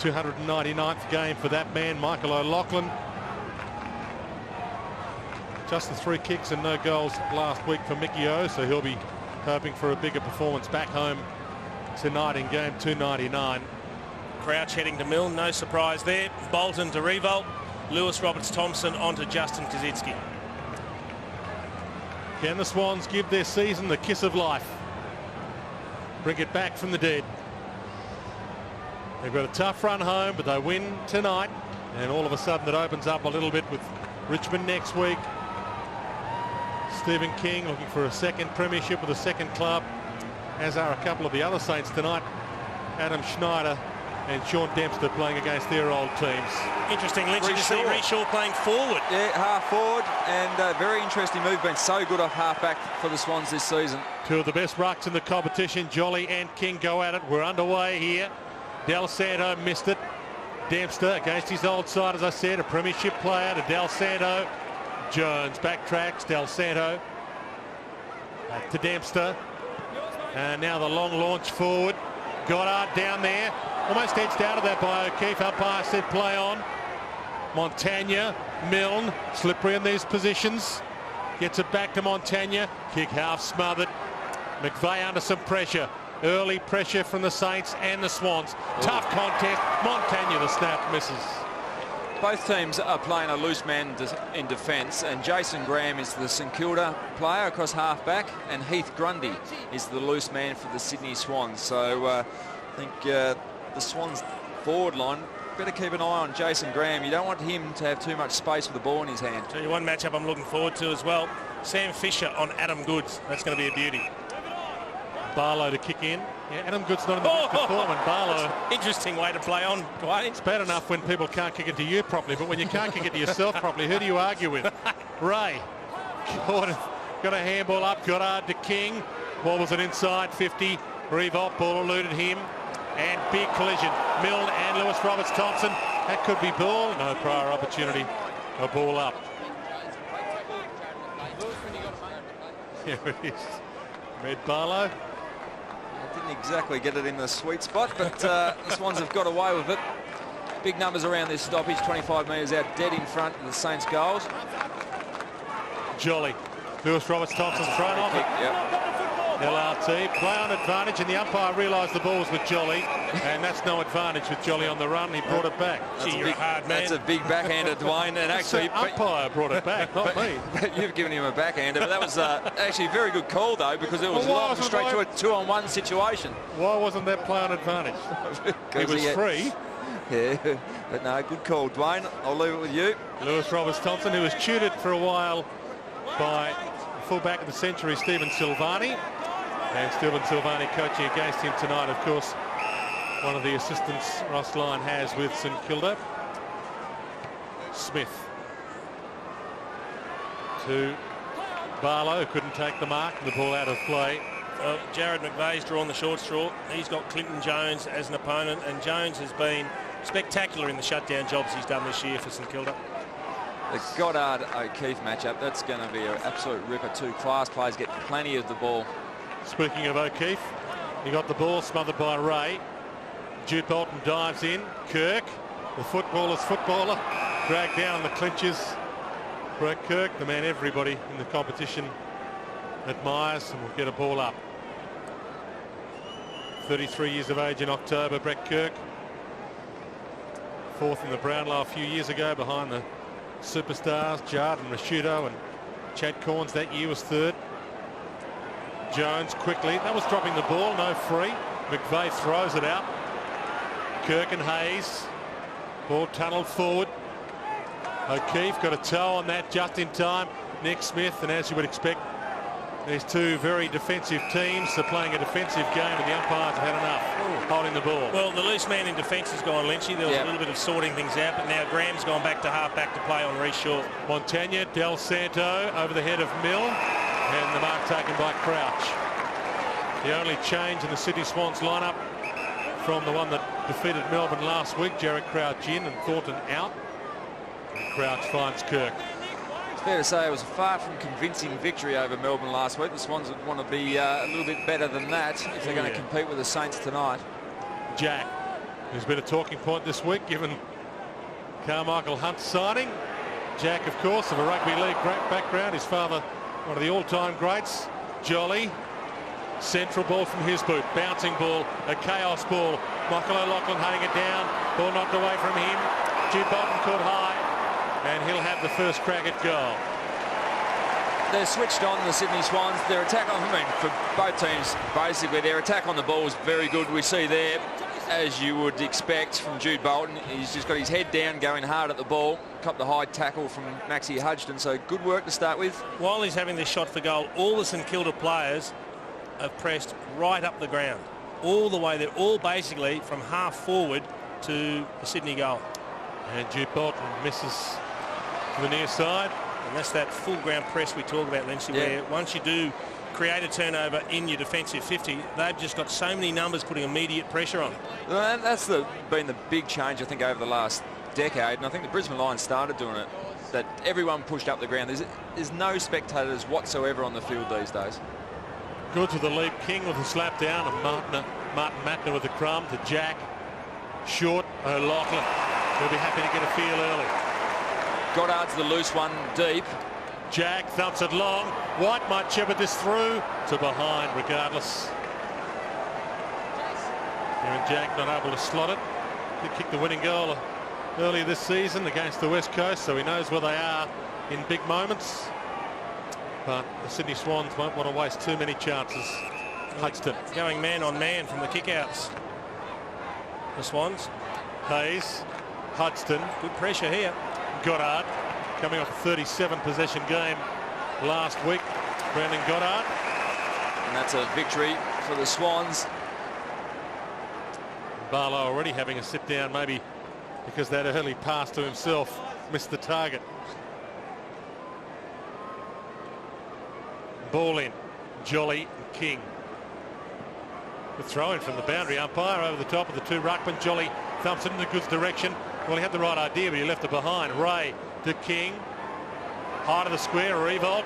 299th game for that man, Michael O'Loughlin. Just the 3 kicks and no goals last week for Mickey O, so he'll be hoping for a bigger performance back home tonight in game 299. Crouch heading to Milne, no surprise there. Bolton to Revolt. Lewis Roberts-Thompson onto Justin Kazitsky. Can the Swans give their season the kiss of life? Bring it back from the dead. They've got a tough run home, but they win tonight, and all of a sudden it opens up a little bit with Richmond next week. Stephen King looking for a second premiership with a second club, as are a couple of the other Saints tonight. Adam Schneider and Sean Dempster playing against their old teams. Interesting, Lynchy, to see Reshaw playing forward. Yeah, half forward, and very interesting move. Been so good off half back for the Swans this season. 2 of the best rucks in the competition. Jolly and King go at it. We're underway here. Del Santo missed it. Dempster against his old side, as I said, a premiership player to Del Santo. Jones backtracks. Del Santo back to Dempster. And now the long launch forward. Goddard down there. Almost edged out of that by O'Keefe. Umpire said play on. Montagna, Milne, slippery in these positions. Gets it back to Montagna. Kick half smothered. McVeigh under some pressure. Early pressure from the Saints and the Swans. Tough contest. Montagna, the snap, misses. Both teams are playing a loose man in defence, and Jason Graham is the St Kilda player across half back, and Heath Grundy is the loose man for the Sydney Swans. So I think the Swans forward line, better keep an eye on Jason Graham. You don't want him to have too much space with the ball in his hand. Tell you one matchup I'm looking forward to as well. Sam Fisher on Adam Goods. That's going to be a beauty. Barlow to kick in. Yeah, Adam Good's not in the good form, and Barlow. Interesting way to play on, Dwayne. It's bad enough when people can't kick it to you properly, but when you can't kick it to yourself properly, who do you argue with? Ray. Got a handball up. Goddard to King. Ball was an inside 50. Revolt. Ball eluded him. And big collision. Milne and Lewis Roberts-Thompson. That could be ball. No prior opportunity. A ball up. Here it is. Red Barlow. Didn't exactly get it in the sweet spot, but the Swans have got away with it. Big numbers around this stoppage. 25 metres out, dead in front of the Saints' goals. Jolly. Lewis Roberts-Thompson thrown off it. Yep. LRT, play on advantage, and the umpire realised the ball was with Jolly, and that's no advantage with Jolly on the run. He brought it back. Gee, you're a hard man. That's a big backhander, Dwayne, and actually the umpire brought it back, not me. You've given him a backhander, but that was actually a very good call though, because it was long straight to a 2-on-1 situation. Why wasn't that play on advantage? He was free. Yeah, but no, good call, Dwayne. I'll leave it with you. Lewis Roberts-Thompson, who was tutored for a while by fullback of the century, Stephen Silvani. And Stephen Silvani coaching against him tonight, of course. One of the assistants Ross Lyon has with St Kilda. Smith to Barlow, couldn't take the mark, and the ball out of play. Well, Jared McVeigh's drawn the short straw. He's got Clinton Jones as an opponent, and Jones has been spectacular in the shutdown jobs he's done this year for St Kilda. The Goddard-O'Keefe matchup, that's going to be an absolute ripper. 2 class players get plenty of the ball. Speaking of O'Keefe, he got the ball smothered by Ray. Jude Bolton dives in. Kirk, the footballer's footballer, dragged down in the clinches. Brett Kirk, the man everybody in the competition admires, and will get a ball up. 33 years of age in October, Brett Kirk. 4th in the Brownlow a few years ago behind the superstars Jard and Rashudo, and Chad Corns that year was 3rd. Jones quickly, that was dropping the ball, no free. McVeigh throws it out. Kirk and Hayes, ball tunneled forward. O'Keefe got a toe on that just in time. Nick Smith, and as you would expect, these 2 very defensive teams are playing a defensive game, and the umpires have had enough holding the ball. Well, the loose man in defence has gone Lynchy. There was a little bit of sorting things out, but now Graham's gone back to half-back to play on Reshaw. Montagna, Del Santo over the head of Milne. And the mark taken by Crouch. The only change in the Sydney Swans lineup from the one that defeated Melbourne last week. Jarrett Crouch in and Thornton out. And Crouch finds Kirk. It's fair to say it was a far from convincing victory over Melbourne last week. The Swans would want to be a little bit better than that if they're going to compete with the Saints tonight. Jack There's been a talking point this week given Carmichael Hunt's signing. Jack, of course, of a rugby league great background. His father, one of the all-time greats. Jolly. Central ball from his boot. Bouncing ball. A chaos ball. Michael O'Loughlin hunting it down. Ball knocked away from him. Jude Bolton caught high. And he'll have the first crack at goal. They're switched on, the Sydney Swans. Their attack on, for both teams, basically, their attack on the ball is very good. We see there, as you would expect from Jude Bolton, he's just got his head down, going hard at the ball. Copped the high tackle from Maxie Hudson, so good work to start with. While he's having this shot for goal, all the St Kilda players have pressed right up the ground. All the way. They're all basically from half forward to the Sydney goal. And Jude Bolton misses to the near side. And that's that full ground press we talk about, Lindsay, where once you do create a turnover in your defensive 50, they've just got so many numbers putting immediate pressure on. Well, that's been the big change, I think, over the last decade, and I think the Brisbane Lions started doing it, that everyone pushed up the ground. There's no spectators whatsoever on the field these days. Good to the leap. King with the slap down, and Martin Matner with the crumb to Jack. Short, O'Loughlin. He'll be happy to get a feel early. Goddard's the loose one deep. Jack thumps it long. White might shepherd this through to behind regardless. And Jack not able to slot it. He kicked the winning goal earlier this season against the West Coast, so he knows where they are in big moments. But the Sydney Swans won't want to waste too many chances. Hudson going man on man from the kickouts. The Swans. Hayes, Hudson. Good pressure here. Goddard coming off a 37 possession game last week. Brandon Goddard. And that's a victory for the Swans. Barlow already having a sit down, maybe because that early pass to himself missed the target. Ball in. Jolly and King. The throw in from the boundary umpire over the top of the two ruckmen. Jolly thumps it in the goods direction. Well, he had the right idea, but he left it behind. Ray to King. High to the square, revolt.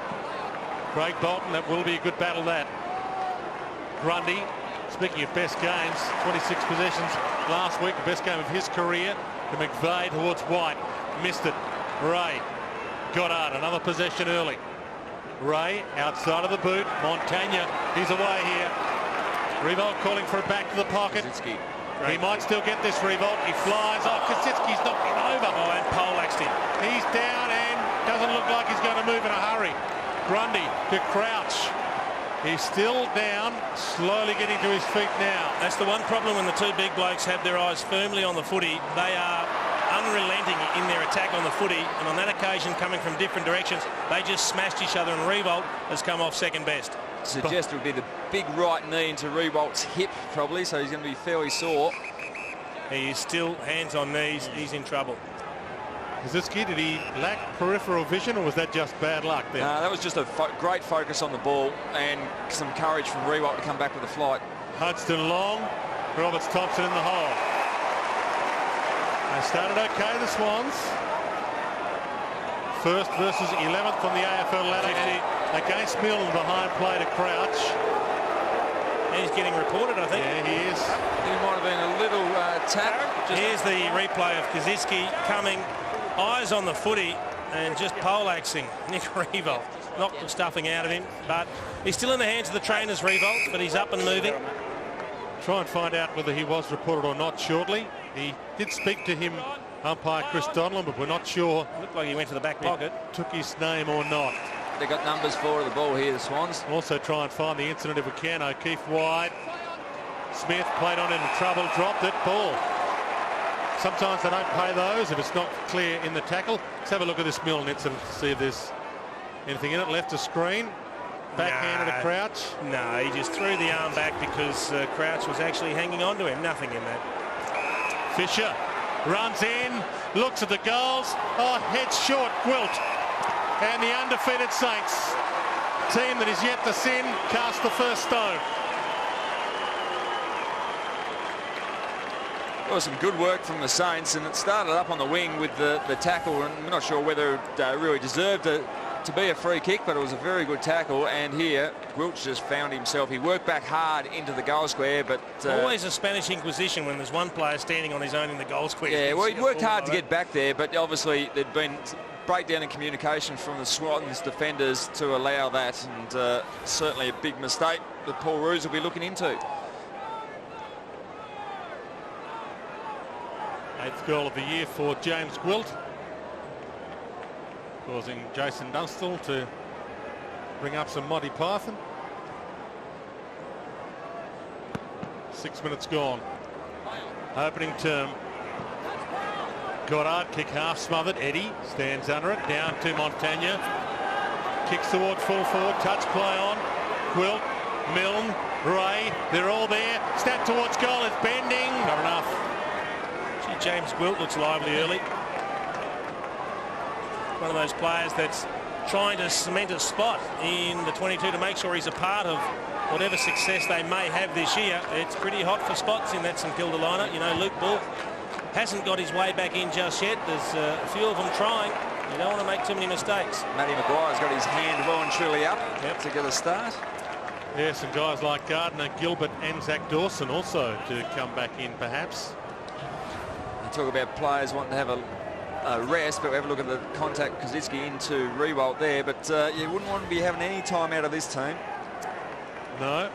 Craig Bolton, that will be a good battle, that. Grundy, speaking of best games, 26 possessions last week, the best game of his career. To McVeigh towards White. Missed it. Ray. Goddard, another possession early. Ray outside of the boot. Montagna, he's away here. Revolt calling for it back to the pocket. Kaczynski. He might still get this, Revolt. He flies. Oh, Kaczynski's knocked him over. Oh, and poleaxed him. He's down and doesn't look like he's going to move in a hurry. Grundy to Crouch. He's still down, slowly getting to his feet now. That's the one problem when the two big blokes have their eyes firmly on the footy. They are unrelenting in their attack on the footy, and on that occasion, coming from different directions, they just smashed each other, and Revolt has come off second best. Suggest it would be the big right knee into Revolt's hip, probably, so he's going to be fairly sore. He is still hands on knees. He's in trouble. Kaczynski, did he lack peripheral vision, or was that just bad luck there? That was just a great focus on the ball and some courage from Revolt to come back with a flight. Hudson long, Roberts Thompson in the hole. They started okay, the Swans. First versus 11th on the AFL ladder. Against Milne, behind play to Crouch. He's getting reported, I think. Yeah, he is. He might have been a little tap. Here's the replay of Kaczynski coming, eyes on the footy, and just poleaxing Nick Revolt. Knocked the stuffing out of him, but he's still in the hands of the trainers, Revolt, but he's up and moving. Try and find out whether he was reported or not shortly. He did speak to him, umpire Chris Donlan, but we're not sure. Looked like he went to the back pocket. Took his name or not. They got numbers 4 of the ball here, the Swans. Also try and find the incident if we can. O'Keefe wide. Smith played on into trouble, dropped it, ball. Sometimes they don't pay those if it's not clear in the tackle. Let's have a look at this Milne incident to see if there's anything in it. Left a screen. Backhanded to Crouch. No, he just threw the arm back because Crouch was actually hanging on to him. Nothing in that. Fisher runs in, looks at the goals. Oh, head short, Gwilt. And the undefeated Saints, team that is yet to sin, cast the first stone. Well, some good work from the Saints, and it started up on the wing with the tackle, and I'm not sure whether it really deserved to be a free kick, but it was a very good tackle. And here, Wiltz just found himself. He worked back hard into the goal square, but... always a Spanish Inquisition when there's one player standing on his own in the goal square. Yeah, well, he worked hard to get back there, but obviously there'd been breakdown in communication from the Swans defenders to allow that, and certainly a big mistake that Paul Roos will be looking into. 8th goal of the year for James Gwilt, causing Jason Dunstall to bring up some Monty Python. 6 minutes gone. Opening term. Goddard, kick half smothered. Eddie stands under it. Down to Montagna. Kicks towards full forward. Touch play on. Gwilt, Milne, Ray. They're all there. Snap towards goal. It's bending. Not enough. Gee, James Gwilt looks lively early. One of those players that's trying to cement a spot in the 22 to make sure he's a part of whatever success they may have this year. It's pretty hot for spots in that St Kilda lineup. You know, Luke Bull hasn't got his way back in just yet. There's a few of them trying. You don't want to make too many mistakes. Matty Maguire's got his hand well and truly up to get a start. Yes, and guys like Gardner, Gilbert and Zach Dawson also to come back in perhaps. You talk about players wanting to have a rest, but we have a look at the contact Kozitzki into Rewalt there, but you wouldn't want to be having any time out of this team. No.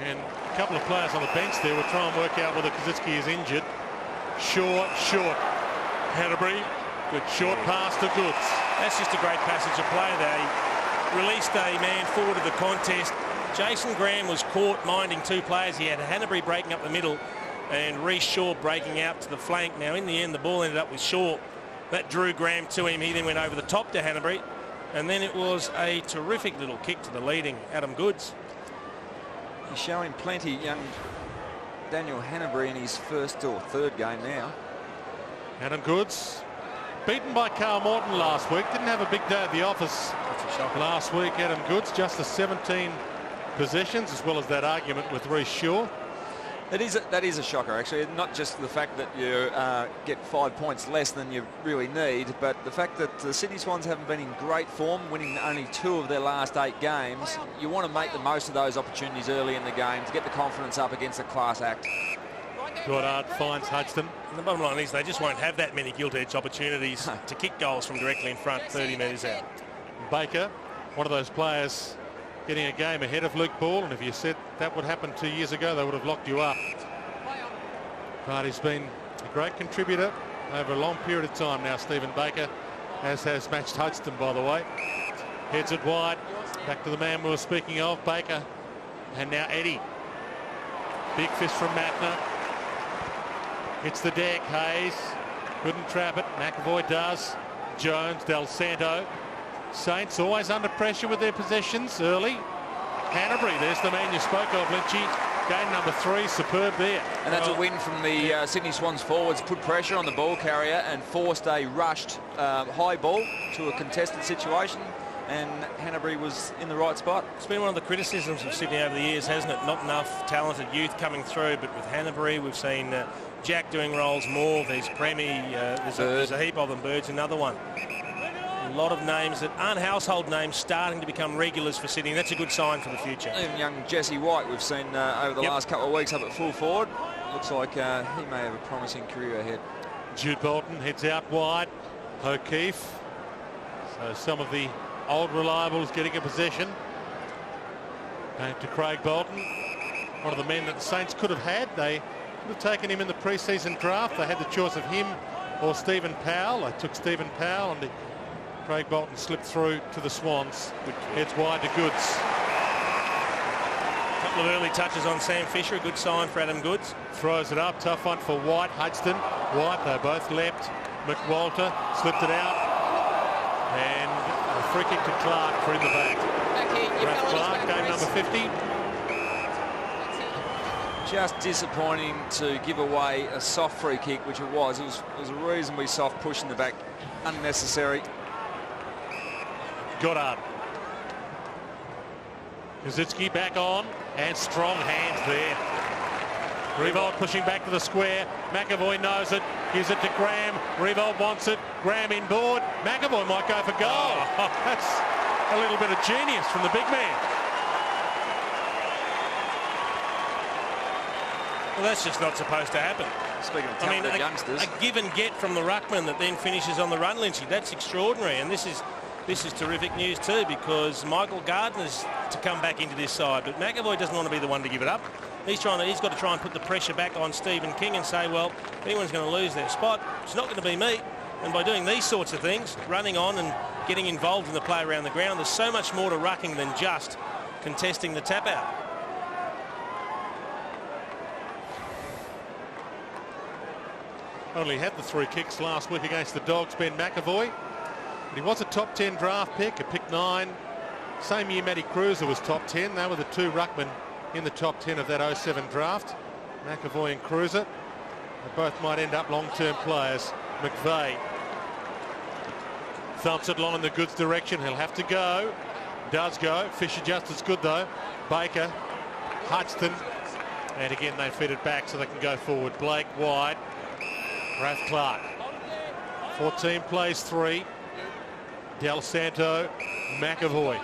And a couple of players on the bench there will try and work out whether Kozitzki is injured. Short. Hanbury, good short pass to Goods. That's just a great passage of play. They released a man forward of the contest. Jason Graham was caught minding two players. He had Hanbury breaking up the middle and Reece Shaw breaking out to the flank. Now, in the end, the ball ended up with Shaw. That drew Graham to him. He then went over the top to Hanbury. And then it was a terrific little kick to the leading Adam Goods. He's showing plenty, young Daniel Hanbury, in his first or third game now. Adam Goods, beaten by Carl Morton last week. Didn't have a big day at the office last week. Adam Goods, just the 17 possessions, as well as that argument with Reece Shaw. That is a shocker, actually. Not just the fact that you get 5 points less than you really need, but the fact that the Sydney Swans haven't been in great form, winning only 2 of their last 8 games. You want to make the most of those opportunities early in the game to get the confidence up against a class act. Goddard finds Hudson. And the bottom line is they just won't have that many gilt-edged opportunities to kick goals from directly in front, 30 metres out. Baker, one of those players getting a game ahead of Luke Ball, and if you said that would happen 2 years ago, they would have locked you up. But he's been a great contributor over a long period of time now, Stephen Baker, as has matched Hudson, by the way. Heads it wide, back to the man we were speaking of, Baker, and now Eddie. Big fist from Matner. Hits the deck, Hayes couldn't trap it, McAvoy does. Jones, Del Santo. Saints always under pressure with their possessions early. Hanbury, there's the man you spoke of, Lynchy. Game number 3, superb there. And that's a win from the Sydney Swans forwards. Put pressure on the ball carrier and forced a rushed high ball to a contested situation. And Hanbury was in the right spot. It's been one of the criticisms of Sydney over the years, hasn't it? Not enough talented youth coming through, but with Hanbury, we've seen Jack doing roles more. There's Premi, there's a heap of them. Bird's another one. A lot of names that aren't household names starting to become regulars for Sydney. That's a good sign for the future. Even young Jesse White we've seen over the last couple of weeks up at full forward. Looks like he may have a promising career ahead. Jude Bolton heads out wide. O'Keefe. So some of the old reliables getting a possession. Going to Craig Bolton. One of the men that the Saints could have had. They could have taken him in the pre-season draft. They had the choice of him or Stephen Powell. They took Stephen Powell, and Craig Bolton slipped through to the Swans. Heads wide to Goods. A couple of early touches on Sam Fisher, a good sign for Adam Goods. Throws it up, tough one for White, Hudson. White, they both leapt. McWalter slipped it out. And a free kick to Clark for in the back. Ralph Clark, game number 50. Just disappointing to give away a soft free kick, which it was. It was a reasonably soft push in the back. Unnecessary. Goddard. Kozitzki back on, and strong hands there. Revolt pushing back to the square. McAvoy knows it. Gives it to Graham. Revolt wants it. Graham inboard. McAvoy might go for goal. Oh, that's a little bit of genius from the big man. Well, that's just not supposed to happen. Speaking of talented youngsters, a give and get from the ruckman that then finishes on the run, Lynchy. That's extraordinary, and this is terrific news too, because Michael Gardner's to come back into this side, but McAvoy doesn't want to be the one to give it up. He's got to try and put the pressure back on Stephen King and say, well, if anyone's going to lose their spot, it's not going to be me. And by doing these sorts of things, running on and getting involved in the play around the ground, there's so much more to rucking than just contesting the tap out. Only had the 3 kicks last week against the Dogs, Ben McAvoy. But he was a top 10 draft pick, a pick 9. Same year Matty Cruiser was top 10. They were the 2 ruckmen in the top 10 of that 07 draft. McAvoy and Cruiser. They both might end up long-term players. McVeigh thumps it long in the goods direction. He'll have to go. Does go. Fisher just as good though. Baker, Hudson, and again they feed it back so they can go forward. Blake wide. Rath Clark. 14 plays 3. Del Santo, McAvoy.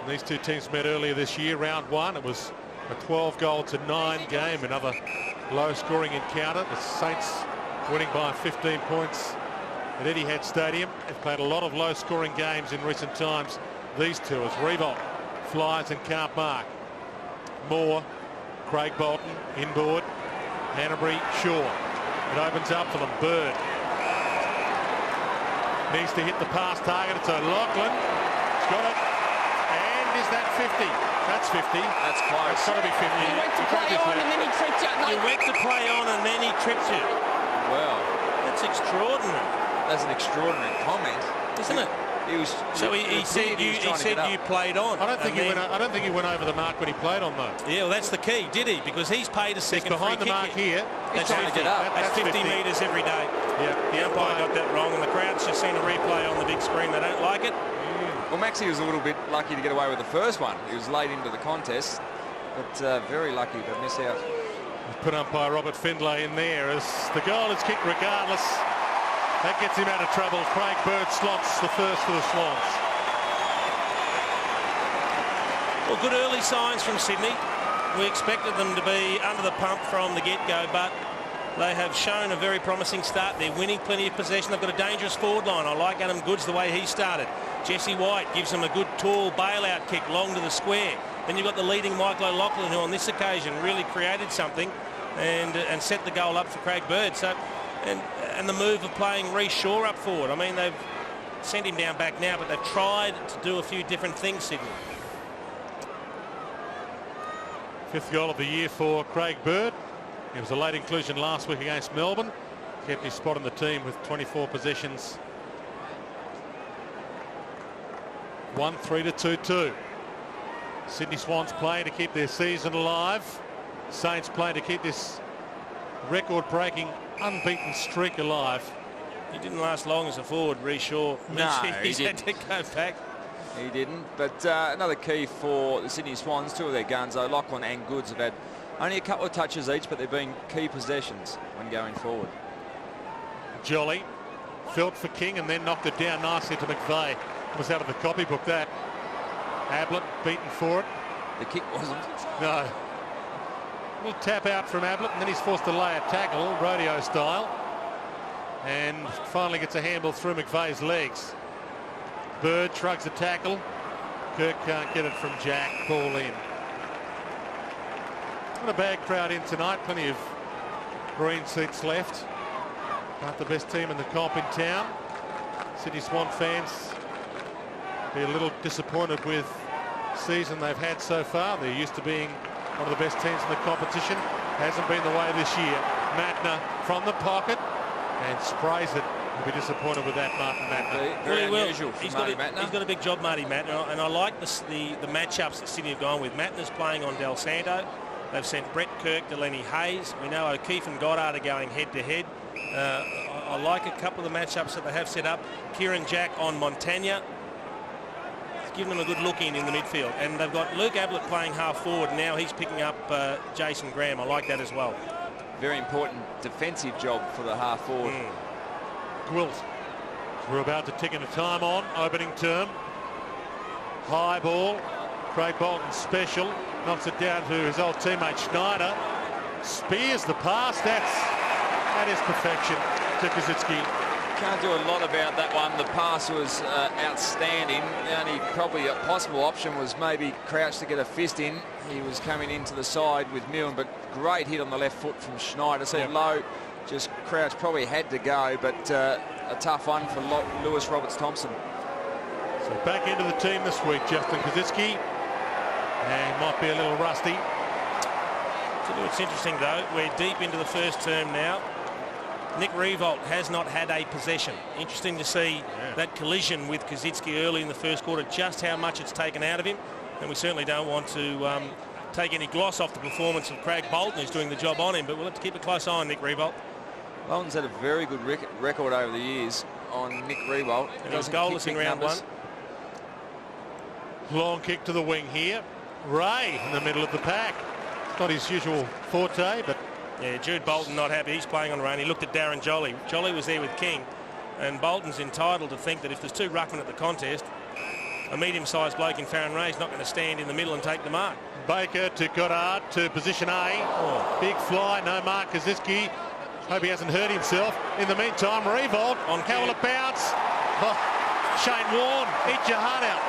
And these 2 teams met earlier this year, round 1. It was a 12-goal-to-9 game, another low-scoring encounter. The Saints winning by 15 points at Etihad Stadium. They've played a lot of low-scoring games in recent times. These two, as Revolt flies and can't mark. Moore, Craig Bolton, inboard. Hanbury, Shaw. It opens up for them. Bird needs to hit the pass target. It's O'Loughlin. He's got it. And is that 50? That's 50. That's close. It's got to be 50. You went to play on and then he tripped you. You went to play on and then he tripped you. Well, That's extraordinary. that's an extraordinary comment, Isn't it? He was. So he said you played on. I don't think he went over the mark when he played on though. Yeah, well, that's the key. Did he? Because he's paid a He's second behind the free mark kick. here. That's trying to 50. get up. That's 50 50. metres every day. Yeah, The umpire got that wrong, and the crowd's just seen a replay on the big screen. They don't like it. Well, Maxie was a little bit lucky to get away with the first one. He was late into the contest, but very lucky to miss out. Put umpire Robert Findlay in there as the goal is kicked regardless. That gets him out of trouble. Craig Bird slots the first for the Swans. Well, good early signs from Sydney. We expected them to be under the pump from the get-go, but they have shown a very promising start. They're winning plenty of possession. They've got a dangerous forward line. I like Adam Goods the way he started. Jesse White gives them a good tall bailout kick long to the square. Then you've got the leading Michael O'Loughlin, who on this occasion really created something and set the goal up for Craig Bird. So, and the move of playing Reece Shaw up forward. I mean, they've sent him down back now, but they've tried to do a few different things, Sydney. 5th goal of the year for Craig Bird. He was a late inclusion last week against Melbourne. Kept his spot in the team with 24 possessions. 1-3 to 2-2. Sydney Swans playing to keep their season alive. Saints playing to keep this record-breaking unbeaten streak alive. He didn't last long as a forward, Reece Shaw. No, He's he had to go back. He didn't, but another key for the Sydney Swans, 2 of their guns, O'Loughlin and Goods, have had only a couple of touches each, but they've been key possessions when going forward. Jolly felt for King and then knocked it down nicely to McVeigh. It was out of the copybook, that. Ablett beaten for it. The kick wasn't. No. A little tap out from Ablett, and then he's forced to lay a tackle, rodeo style. And finally gets a handball through McVeigh's legs. Bird shrugs a tackle. Kirk can't get it from Jack. Ball in. Not a bad crowd in tonight. Plenty of green seats left. Not the best team in the comp in town. Sydney Swan fans be a little disappointed with the season they've had so far. They're used to being one of the best teams in the competition. Hasn't been the way this year. Matner from the pocket and sprays it. He'll be disappointed with that, Martin Matner. Very unusual for Marty Matner. He's got a big job, Marty Matner, and I like the matchups that Sydney have gone with. Matner's playing on Del Santo. They've sent Brett Kirk to Lenny Hayes. We know O'Keefe and Goddard are going head-to-head. I like a couple of the matchups that they have set up. Kieran Jack on Montagna. given them a good look in the midfield. And they've got Luke Ablett playing half forward. Now he's picking up Jason Graham. I like that as well. Very important defensive job for the half forward. Gwilt. We're about to tick into time on opening term. High ball. Craig Bolton special. Knocks it down to his old teammate Schneider. Spears the pass. That is perfection to Kazitsky. Can't do a lot about that one. The pass was outstanding. The only probably a possible option was maybe Crouch to get a fist in. He was coming into the side with Milne, but great hit on the left foot from Schneider. So low, just Crouch probably had to go, but a tough one for Lewis Roberts-Thompson. So back into the team this week, Justin Kazitsky. And might be a little rusty. It's interesting though, we're deep into the first term now. Nick Riewoldt has not had a possession. Interesting to see that collision with Kazitsky early in the first quarter, just how much it's taken out of him. And we certainly don't want to take any gloss off the performance of Craig Bolton, who's doing the job on him, but we'll have to keep a close eye on Nick Riewoldt. Bolton's had a very good record over the years on Nick Riewoldt. And he's goalless in round one. Long kick to the wing here. Ray in the middle of the pack. It's not his usual forte, but... Yeah, Jude Bolton not happy. He's playing on the run. He looked at Darren Jolly. Jolly was there with King, and Bolton's entitled to think that if there's two ruckmen at the contest, a medium-sized bloke in Farron Ray is not going to stand in the middle and take the mark. Baker to Goddard to position A. Big fly, no mark. Kazitsky. Hope he hasn't hurt himself. In the meantime, Riewoldt. On how will it bounce? Oh, Shane Warne, eat your heart out.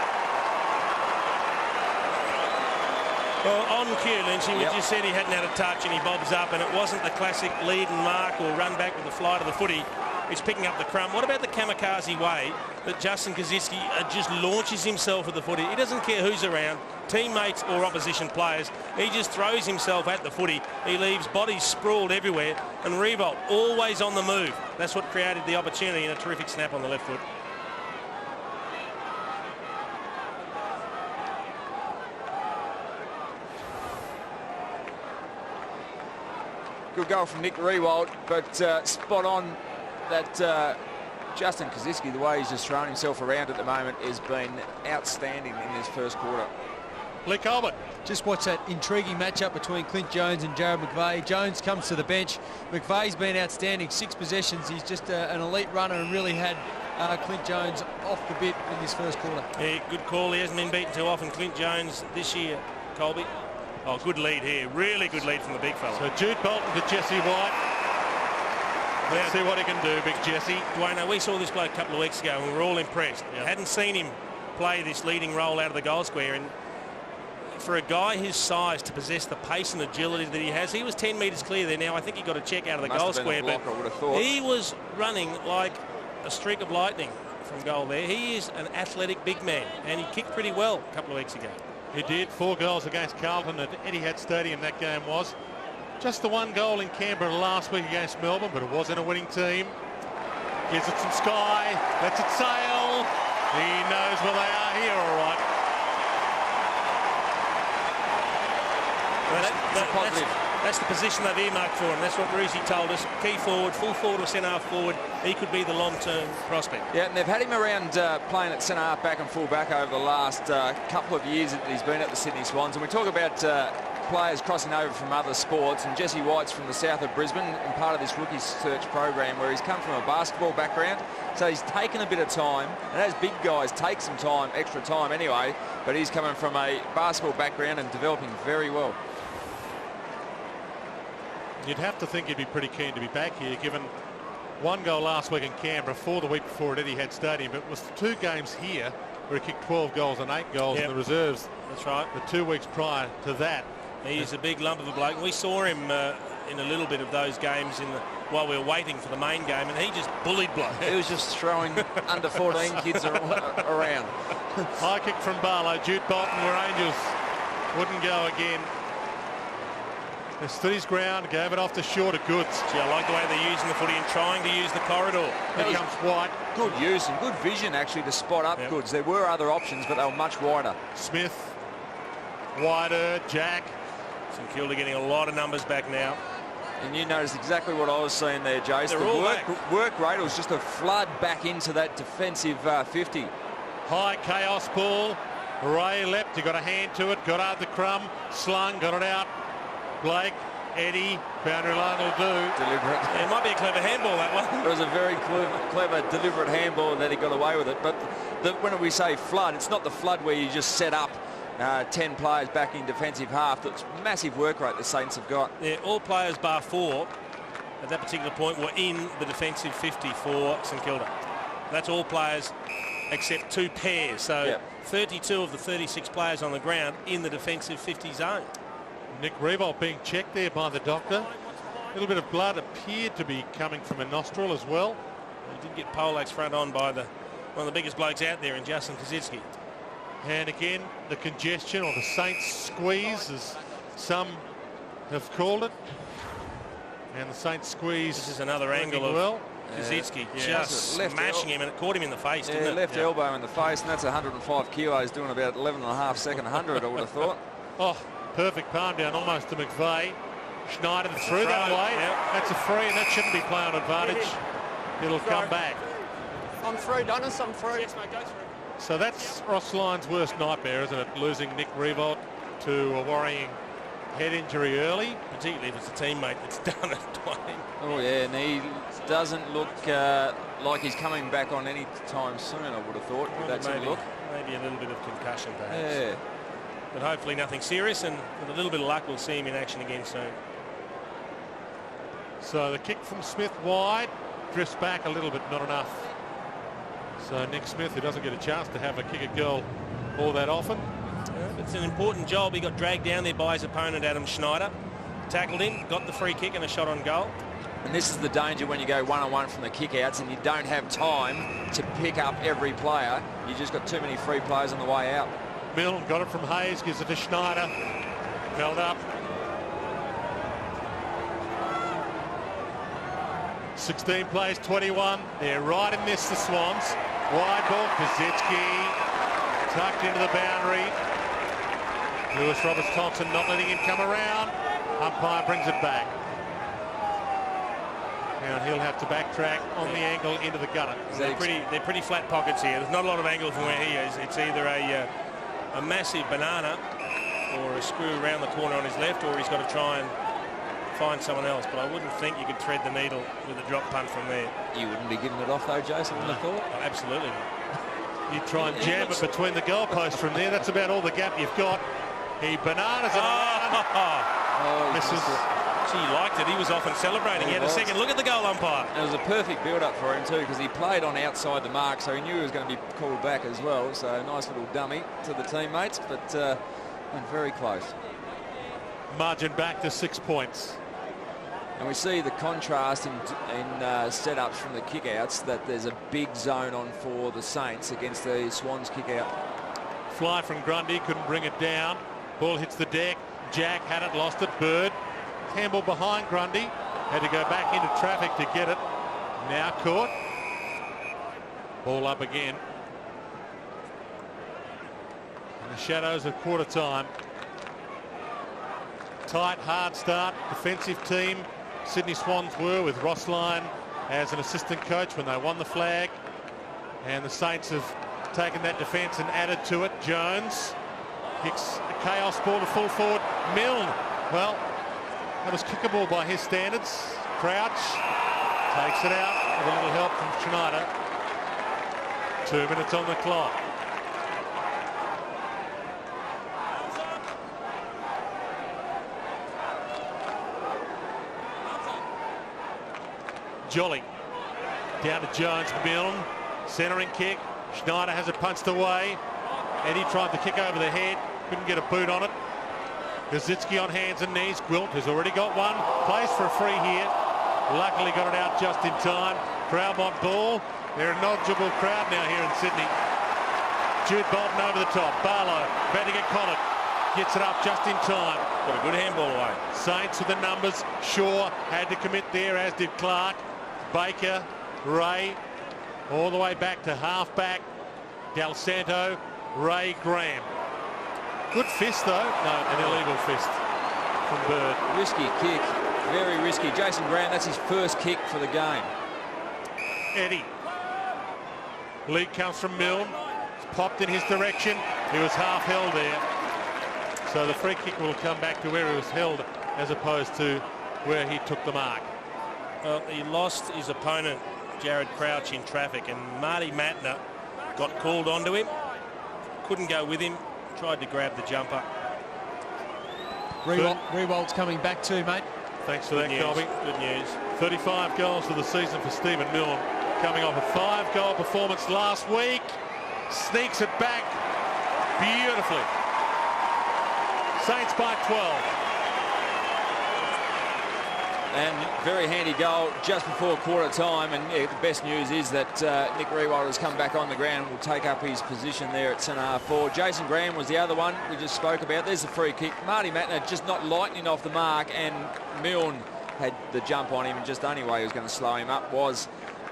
Well, on cue, Lynchy, we just said he hadn't had a touch and he bobs up, and it wasn't the classic lead and mark or run back with the fly to the footy. He's picking up the crumb. What about the kamikaze way that Justin Kazitsky just launches himself at the footy? He doesn't care who's around, teammates or opposition players. He just throws himself at the footy. He leaves bodies sprawled everywhere, and Riewoldt always on the move. That's what created the opportunity, and a terrific snap on the left foot. Good goal from Nick Riewoldt, but spot on that Justin Kazitsky, the way he's just thrown himself around at the moment, has been outstanding in this first quarter. Lee Colbert. Just watch that intriguing matchup between Clint Jones and Jared McVeigh. Jones comes to the bench. McVeigh's been outstanding, 6 possessions. He's just an elite runner and really had Clint Jones off the bit in this first quarter. Yeah, good call. He hasn't been beaten too often, Clint Jones, this year, Colby. Oh, good lead here. Really good lead from the big fella. So Jude Bolton to Jesse White. Let's see what he can do, big Jesse. Dwayne, we saw this bloke a couple of weeks ago and we were all impressed. Hadn't seen him play this leading role out of the goal square, and for a guy his size to possess the pace and agility that he has, he was 10 metres clear there. Now I think he got a check out of the goal square, but he was running like a streak of lightning from goal there. He is an athletic big man, and he kicked pretty well a couple of weeks ago. He did. 4 goals against Carlton at Etihad Stadium that game was. Just the 1 goal in Canberra last week against Melbourne, but it wasn't a winning team. Gives it some sky, lets it sail. He knows where they are here, all right. That's the position they've earmarked for him. That's what Reesy told us. Key forward, full forward or centre half forward. He could be the long-term prospect. Yeah, and they've had him around playing at centre half back and full back over the last couple of years that he's been at the Sydney Swans. And we talk about players crossing over from other sports, and Jesse White's from the south of Brisbane and part of this rookie search program where he's come from a basketball background. So he's taken a bit of time, and as big guys take some time, extra time anyway, but he's coming from a basketball background and developing very well. You'd have to think he'd be pretty keen to be back here, given 1 goal last week in Canberra, 4 the week before at Etihad Stadium. It was 2 games here where he kicked 12 goals and 8 goals in the reserves. That's right. The 2 weeks prior to that. He's a big lump of a bloke. We saw him in a little bit of those games while we were waiting for the main game, and he just bullied bloke. He was just throwing under 14 kids around. High kick from Barlow. Jude Bolton, where Angels wouldn't go again. They stood his ground, gave it off to short of Goods. Gee, I like the way they're using the footy and trying to use the corridor. Here comes White. Good use and good vision actually to spot up Goods. There were other options, but they were much wider. Smith, wider, Jack. St Kilda getting a lot of numbers back now. And you noticed exactly what I was saying there, Jace. They're the work rate was just a flood back into that defensive 50. High chaos ball. Ray leapt, he got a hand to it, got out the crumb, slung, got it out. Blake, Eddie, boundary line will do. Deliberate. Yeah, it might be a clever handball, that one. It was a very clever, deliberate handball that he got away with it. But when we say flood, it's not the flood where you just set up 10 players back in defensive half. That's massive work rate the Saints have got. Yeah, all players bar 4 at that particular point were in the defensive 50 for St Kilda. That's all players except 2 pairs. So yep. 32 of the 36 players on the ground in the defensive 50 zone. Nick Revolt being checked there by the doctor. A little bit of blood appeared to be coming from a nostril as well. He did get poleaxed front on by one of the biggest blokes out there in Justin Kosicki. And again, the congestion or the Saints squeeze, as some have called it. And the Saints squeeze. This is another angle of Kosicki just smashing him, and it caught him in the face, didn't it? Left elbow in the face, and that's 105 kilos doing about 11.5 second 100, I would have thought. Oh, perfect palm down almost to McVeigh. Schneider through that way. Yep. That's a free, and that shouldn't be play on advantage. It'll come back. I'm through, Dennis, I'm through. Yes, mate, go through. So that's Ross Lyon's worst nightmare, isn't it? Losing Nick Revolt to a worrying head injury early. Particularly if it's a teammate that's done it, Dwayne. Oh, yeah, and he doesn't look like he's coming back on any time soon, I would have thought. Well, That's a look. Maybe a little bit of concussion, perhaps. Yeah. But hopefully nothing serious, and with a little bit of luck, we'll see him in action again soon. So the kick from Smith wide, drifts back a little bit, not enough. So Nick Smith, who doesn't get a chance to have a kick a goal all that often. It's an important job. He got dragged down there by his opponent, Adam Schneider. Tackled him, got the free kick and a shot on goal. And this is the danger when you go one-on-one from the kick-outs and you don't have time to pick up every player. You just got too many free players on the way out. Milne got it from Hayes, gives it to Schneider. Held up. 16 plays, 21. They're right in this, the Swans. Wide ball, Kosicki tucked into the boundary. Lewis Roberts-Thompson not letting him come around. Umpire brings it back. Now he'll have to backtrack on the angle into the gutter. They're pretty flat pockets here. There's not a lot of angle from where he is. It's either a massive banana or a screw around the corner on his left, or he's got to try and find someone else. But I wouldn't think you could thread the needle with a drop punt from there. You wouldn't be giving it off though, Jason, I thought. Oh, absolutely. You try and jam it between the goalposts from there. That's about all the gap you've got. He bananas it around. This is. Gee, he liked it. He was off and celebrating. He had a second look at the goal umpire. It was a perfect build-up for him too, because he played on outside the mark, so he knew he was going to be called back as well. So a nice little dummy to the teammates, but went very close. Margin back to 6 points. And we see the contrast in setups from the kick-outs, that there's a big zone on for the Saints against the Swans kick-out. Fly from Grundy, couldn't bring it down. Ball hits the deck. Jack had it, lost it. Bird. Handball behind Grundy. Had to go back into traffic to get it. Now caught. Ball up again. In the shadows of quarter time. Tight, hard start. Defensive team. Sydney Swans were, with Ross Lyon as an assistant coach when they won the flag. And the Saints have taken that defence and added to it. Jones kicks a chaos ball to full forward. Milne. Well, that was kickable by his standards. Crouch takes it out with a little help from Schneider. 2 minutes on the clock. Jolly down to Jones. Milne centering kick. Schneider has it punched away. Eddie tried to kick over the head, couldn't get a boot on it. Kosicki on hands and knees. Gwilt has already got one. Plays for a free here. Luckily got it out just in time. Crowdmont ball. They're a knowledgeable crowd now here in Sydney. Jude Bolton over the top. Barlow about to get Collett. Gets it up just in time. Got a good handball away. Saints with the numbers. Shaw had to commit there, as did Clark. Baker, Ray, all the way back to half-back. Del Santo, Ray, Graham. Good fist, though. No, an illegal fist from Bird. Risky kick, very risky. Jason Graham, that's his first kick for the game. Eddie. Lead comes from Milne. It's popped in his direction. He was half held there. So the free kick will come back to where he was held as opposed to where he took the mark. Well, he lost his opponent, Jared Crouch, in traffic, and Marty Matner got called onto him. Couldn't go with him. Tried to grab the jumper. Rewald's coming back too, mate. Thanks for that, Colby. Good news. 35 goals for the season for Stephen Milne, coming off a 5-goal performance last week. Sneaks it back beautifully. Saints by 12. And very handy goal just before quarter time. And yeah, the best news is that Nick Rewald has come back on the ground and will take up his position there at centre-half forward. Jason Graham was the other one we just spoke about. There's the free kick. Marty Matner just not lightning off the mark, and Milne had the jump on him, and just the only way he was going to slow him up was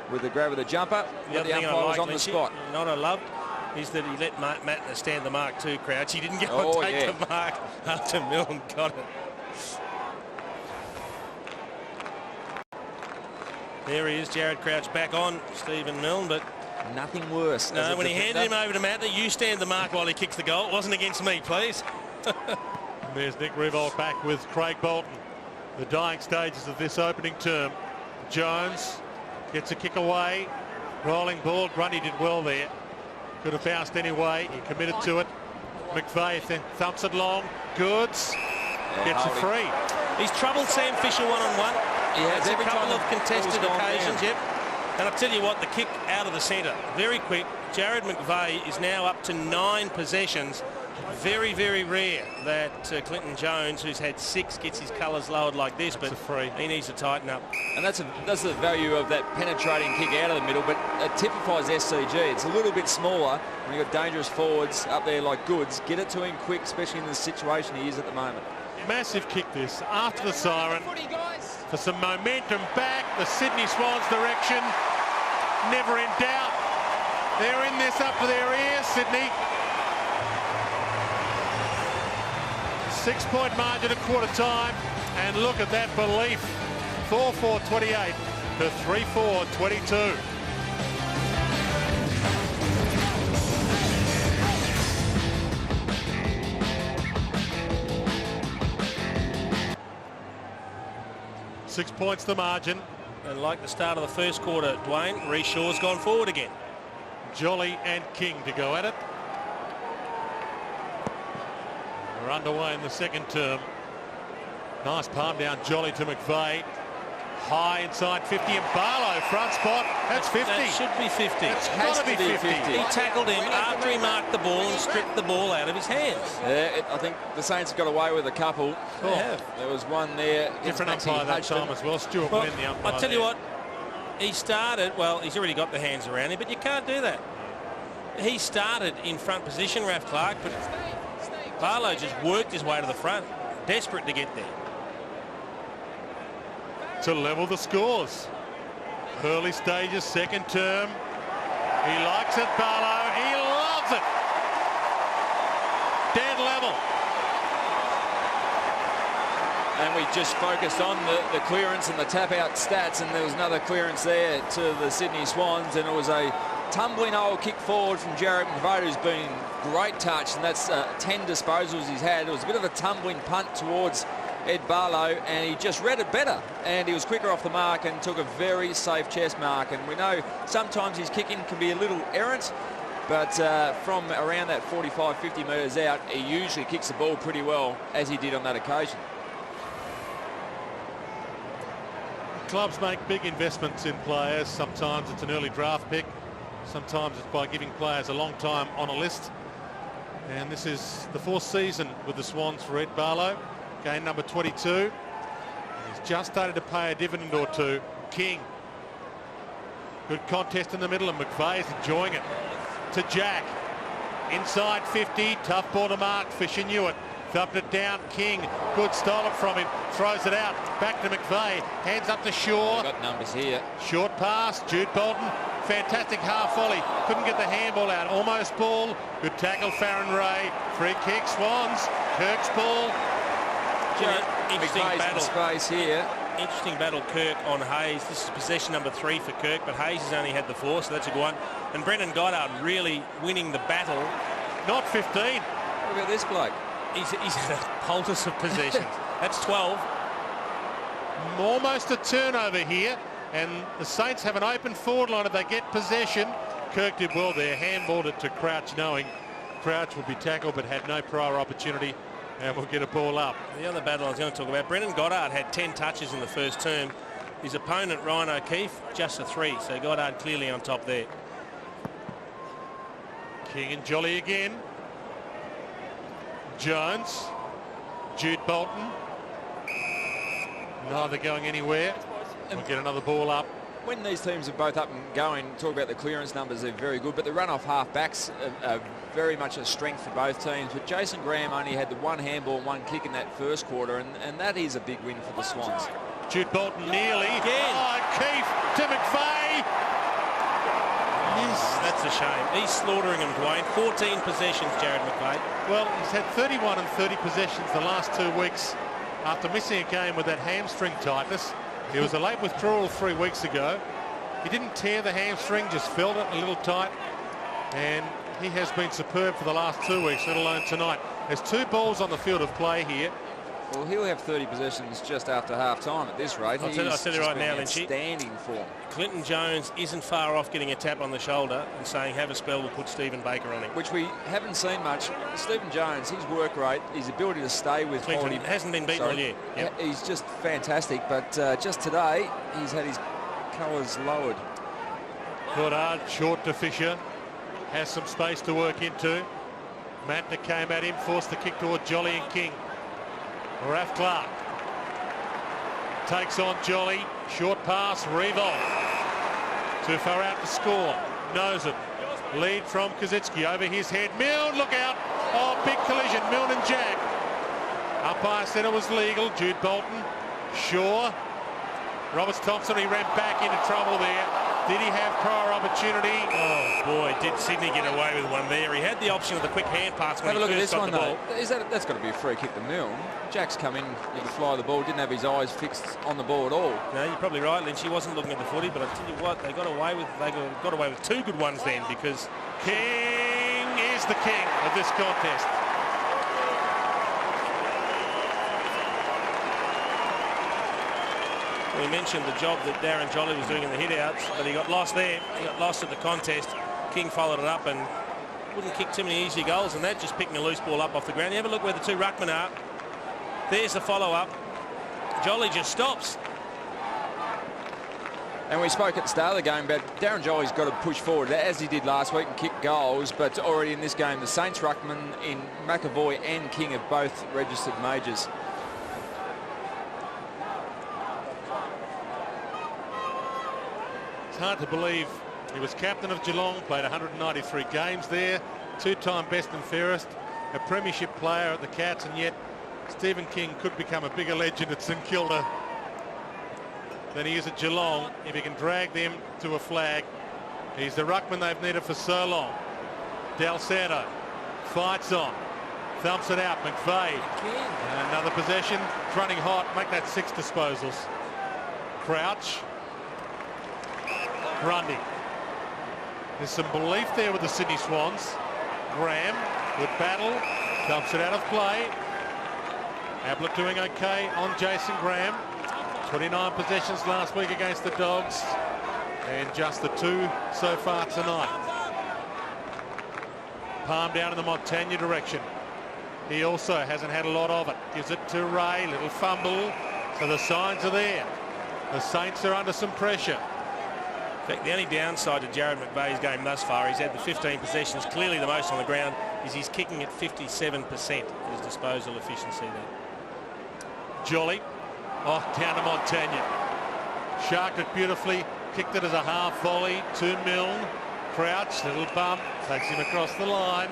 with the grab of the jumper. The other thing umpire was on the spot. Not I loved is that he let Matner stand the mark too, Crouch. He didn't go and take the mark after Milne got it. There he is, Jared Crouch back on Stephen Milne, but nothing worse. No, when he handed him over to Matner, you stand the mark while he kicks the goal. It wasn't against me, please. There's Nick Rewald back with Craig Bolton. The dying stages of this opening term. Jones gets a kick away. Rolling ball. Grundy did well there. Could have bounced anyway. He committed to it. McVeigh thumps it long. Goods gets it free. He's troubled Sam Fisher one-on-one. He has a couple of contested occasions, yep. And I'll tell you what, the kick out of the centre, very quick. Jared McVeigh is now up to 9 possessions. Very, very rare that Clinton Jones, who's had 6, gets his colours lowered like this, but he needs to tighten up. And that's the value of that penetrating kick out of the middle, but it typifies SCG. It's a little bit smaller when you've got dangerous forwards up there like Goods. Get it to him quick, especially in the situation he is at the moment. Massive kick this after the siren for some momentum back the Sydney Swans direction. Never in doubt. They're in this up to their ears, Sydney. 6-point margin at quarter time, and look at that belief. 4-4-28 to 3-4-22. Six points the margin. And like the start of the first quarter, Dwayne, Rhys Shaw's gone forward again. Jolly and King to go at it. We're underway in the second term. Nice palm down Jolly to McVeigh. High inside 50, and Barlow front spot. That's 50. That should be 50. It's got to be 50. He tackled him after he marked the ball and stripped the ball out of his hands. Yeah, I think the Saints got away with a couple. They have. There was one there. Different umpire that time as well. Stuart Wynn, the umpire. I'll tell you what, he started, well, he's already got the hands around him, but you can't do that. He started in front position, Ralph Clark, but Barlow just worked his way to the front, desperate to get there. To level the scores. Early stages, second term. He likes it, Barlow. He loves it. Dead level. And we just focused on the clearance and the tap-out stats, and there was another clearance there to the Sydney Swans, and it was a tumbling old kick forward from Jared McVeigh, who's been great touch, and that's 10 disposals he's had. It was a bit of a tumbling punt towards Ed Barlow, and he just read it better, and he was quicker off the mark and took a very safe chest mark. And we know sometimes his kicking can be a little errant, but from around that 45-50 metres out, he usually kicks the ball pretty well, as he did on that occasion. Clubs make big investments in players. Sometimes it's an early draft pick. Sometimes it's by giving players a long time on a list. And this is the 4th season with the Swans for Ed Barlow. Game number 22. He's just started to pay a dividend or two. King. Good contest in the middle, and McVeigh's enjoying it. To Jack. Inside 50. Tough ball to mark. Fisher knew it. Thumped it down. King. Good, stole it from him. Throws it out. Back to McVeigh. Hands up to Shaw. Got numbers here. Short pass. Jude Bolton. Fantastic half volley. Couldn't get the handball out. Almost ball. Good tackle, Farron Ray. Free kick, Swans. Kirk's ball. Interesting battle. Space here. Interesting battle, Kirk on Hayes. This is possession number 3 for Kirk, but Hayes has only had the 4, so that's a good one. And Brendan Goddard really winning the battle not 15. Look at this bloke. He's a poultice of possessions. That's 12. Almost a turnover here, and the Saints have an open forward line if they get possession. Kirk did well there, handballed it to Crouch, knowing Crouch would be tackled but had no prior opportunity, and will get a ball up. The other battle I was going to talk about, Brendan Goddard had 10 touches in the first term. His opponent, Ryan O'Keefe, just a 3, so Goddard clearly on top there. King and Jolly again. Jones, Jude Bolton. Neither going anywhere. We'll get another ball up. When these teams are both up and going, talk about the clearance numbers, they're very good, but the run-off half-backs are very much a strength for both teams. But Jason Graham only had the 1 handball and 1 kick in that first quarter, and that is a big win for the Swans. Jude Bolton nearly. Again. Oh, Keefe to McVeigh. That's a shame. He's slaughtering him, Dwayne. 14 possessions, Jared McVeigh. Well, he's had 31 and 30 possessions the last 2 weeks after missing a game with that hamstring tightness. He was a late withdrawal 3 weeks ago. He didn't tear the hamstring, just felt it a little tight. And he has been superb for the last 2 weeks, let alone tonight. There's 2 balls on the field of play here. Well, he'll have 30 possessions just after half-time at this rate. I'll tell you right now, Lynchy. Outstanding form. Clinton Jones isn't far off getting a tap on the shoulder and saying, have a spell, we'll put Stephen Baker on him. Which we haven't seen much. Stephen Jones, his work rate, his ability to stay with Clinton quality. hasn't been beaten all year. Yep. He's just fantastic, but just today, he's had his colours lowered. Goddard short to Fisher. Has some space to work into. Matner came at him, forced the kick toward Jolly and King. Raph Clark takes on Jolly. Short pass, Revolt. Too far out to score. Knows it. Lead from Kazitsky over his head. Milne, look out. Oh, big collision. Milne and Jack. Umpire said it was legal. Jude Bolton. Shaw. Roberts Thompson, he ran back into trouble there. Did he have prior opportunity? Oh boy, did Sydney get away with one there. He had the option of the quick hand pass when Have a look he at first this got one, the ball. though. That's got to be a free kick to Milne. Jack's come in with the fly of the ball, didn't have his eyes fixed on the ball at all. No, you're probably right, Lynch. He wasn't looking at the footy, but I tell you what, they got away with 2 good ones then, because King is the king of this contest. we mentioned the job that Darren Jolly was doing in the hit-outs, but he got lost there. He got lost at the contest. King followed it up and wouldn't kick too many easy goals, and that just picking a loose ball up off the ground. You have a look where the 2 ruckmen are. There's the follow-up. Jolly just stops. And we spoke at the start of the game about Darren Jolly's got to push forward, as he did last week, and kick goals. But already in this game, the Saints ruckman in McAvoy and King have both registered majors. It's hard to believe he was captain of Geelong, played 193 games there, 2-time best and fairest, a premiership player at the Cats, and yet Stephen King could become a bigger legend at St Kilda than he is at Geelong if he can drag them to a flag. He's the ruckman they've needed for so long. Del Santo fights on, thumps it out. McVeigh, and another possession, it's running hot, make that 6 disposals. Crouch, Grundy. There's some belief there with the Sydney Swans. Graham, good battle, dumps it out of play. Ablett doing okay on Jason Graham. 29 possessions last week against the Dogs, and just the 2 so far tonight. Palm down in the Montagna direction. He also hasn't had a lot of it. Gives it to Ray, little fumble. So the signs are there. The Saints are under some pressure. In fact, the only downside to Jared McVeigh's game thus far, he's had the 15 possessions, clearly the most on the ground, is he's kicking at 57%, his disposal efficiency there. Jolly, down to Montagna. Sharked it beautifully, kicked it as a half volley to Milne. Crouch, little bump, takes him across the line.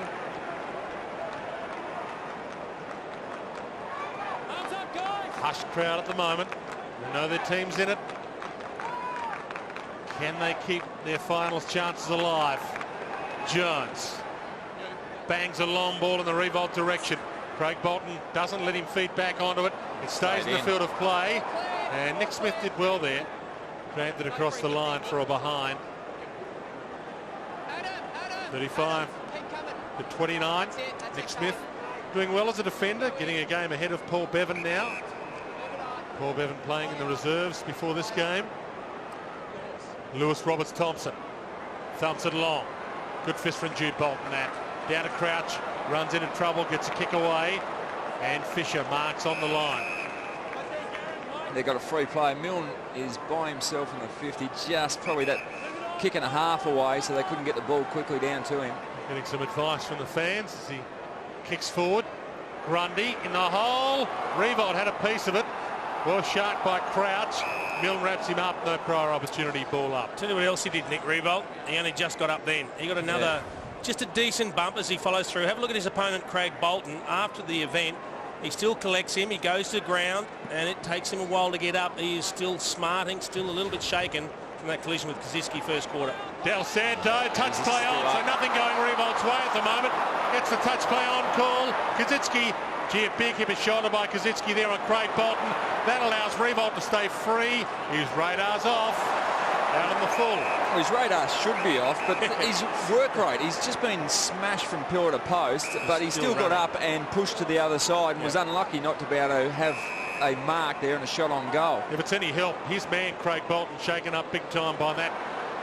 Hushed crowd at the moment. They know their team's in it. Can they keep their finals chances alive? Jones bangs a long ball in the Revolt direction. Craig Bolton doesn't let him feed back onto it. It stays in the field of play, and Nick Smith did well there. Dragged it across the line for a behind. 35. to 29. Nick Smith doing well as a defender, getting a game ahead of Paul Bevan now. Paul Bevan playing in the reserves before this game. Lewis Roberts-Thompson thumps it along. Good fist from Jude Bolton that. Down to Crouch, runs into trouble, gets a kick away, and Fisher marks on the line. They've got a free play. Milne is by himself in the 50, just probably that kick and a half away, so they couldn't get the ball quickly down to him. Getting some advice from the fans as he kicks forward. Grundy in the hole. Revolt had a piece of it. Well sharked by Crouch. Milne wraps him up. No prior opportunity. Ball up. Tell you what else he did, Nick Revolt. He only just got up then. He got another, just a decent bump as he follows through. Have a look at his opponent, Craig Bolton, after the event. He still collects him. He goes to the ground, and it takes him a while to get up. He is still smarting, still a little bit shaken from that collision with Kosicki first quarter. Del Santo, touch play on, so nothing going Revolt's way at the moment. Gets the touch play on call. Kosicki, gee, a big hip is shouldered by Kosicki there on Craig Bolton. That allows Revolt to stay free. His radar's off. Out on the full. Well, his radar should be off, but his work rate, he's just been smashed from pillar to post, but he still got up and pushed to the other side and was unlucky not to be able to have a mark there and a shot on goal. If it's any help, his man Craig Bolton shaken up big time by that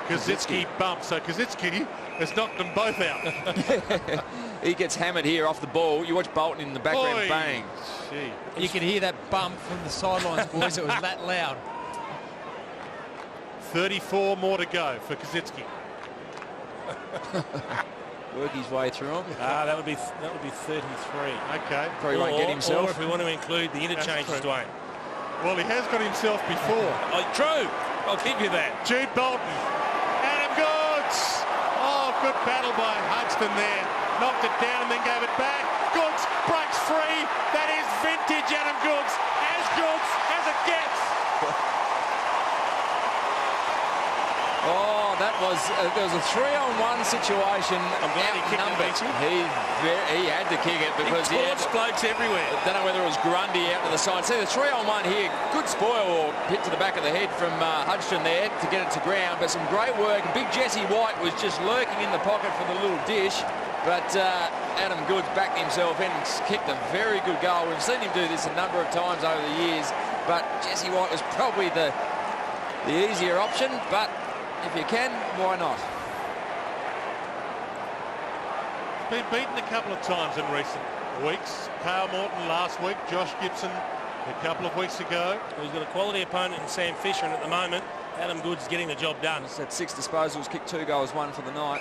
Kosicki bump. So Kosicki has knocked them both out. He gets hammered here off the ball. You watch Bolton in the background, bang. Gee. You can hear that bump from the sidelines, boys. It was that loud. 34 more to go for Kosicki. Work his way through him. That would be 33. Okay. Probably won't get himself. Or if we want to include the interchanges, Dwayne. Well, he has got himself before. Oh, true. I'll give you that. Jude Bolton. Adam Goods. Oh, good battle by Hudson there. Knocked it down and then gave it back. Goods breaks free. That is vintage Adam Goods. As Goods as it gets. Oh, that was there was a 3-on-1 situation. I'm glad he kicked it. He had to kick it because he had blokes everywhere. I don't know whether it was Grundy out to the side. See the 3-on-1 here. Good spoil or hit to the back of the head from Hodgson there to get it to ground. But some great work. Big Jesse White was just lurking in the pocket for the little dish. But Adam Goods backed himself in and kicked a very good goal. We've seen him do this a number of times over the years. But Jesse White was probably the easier option. But if you can, why not? Been beaten a couple of times in recent weeks. Kyle Morton last week, Josh Gibson a couple of weeks ago. Well, he's got a quality opponent in Sam Fisher, and at the moment, Adam Goods getting the job done. He's had 6 disposals, kicked 2 goals, 1 for the night.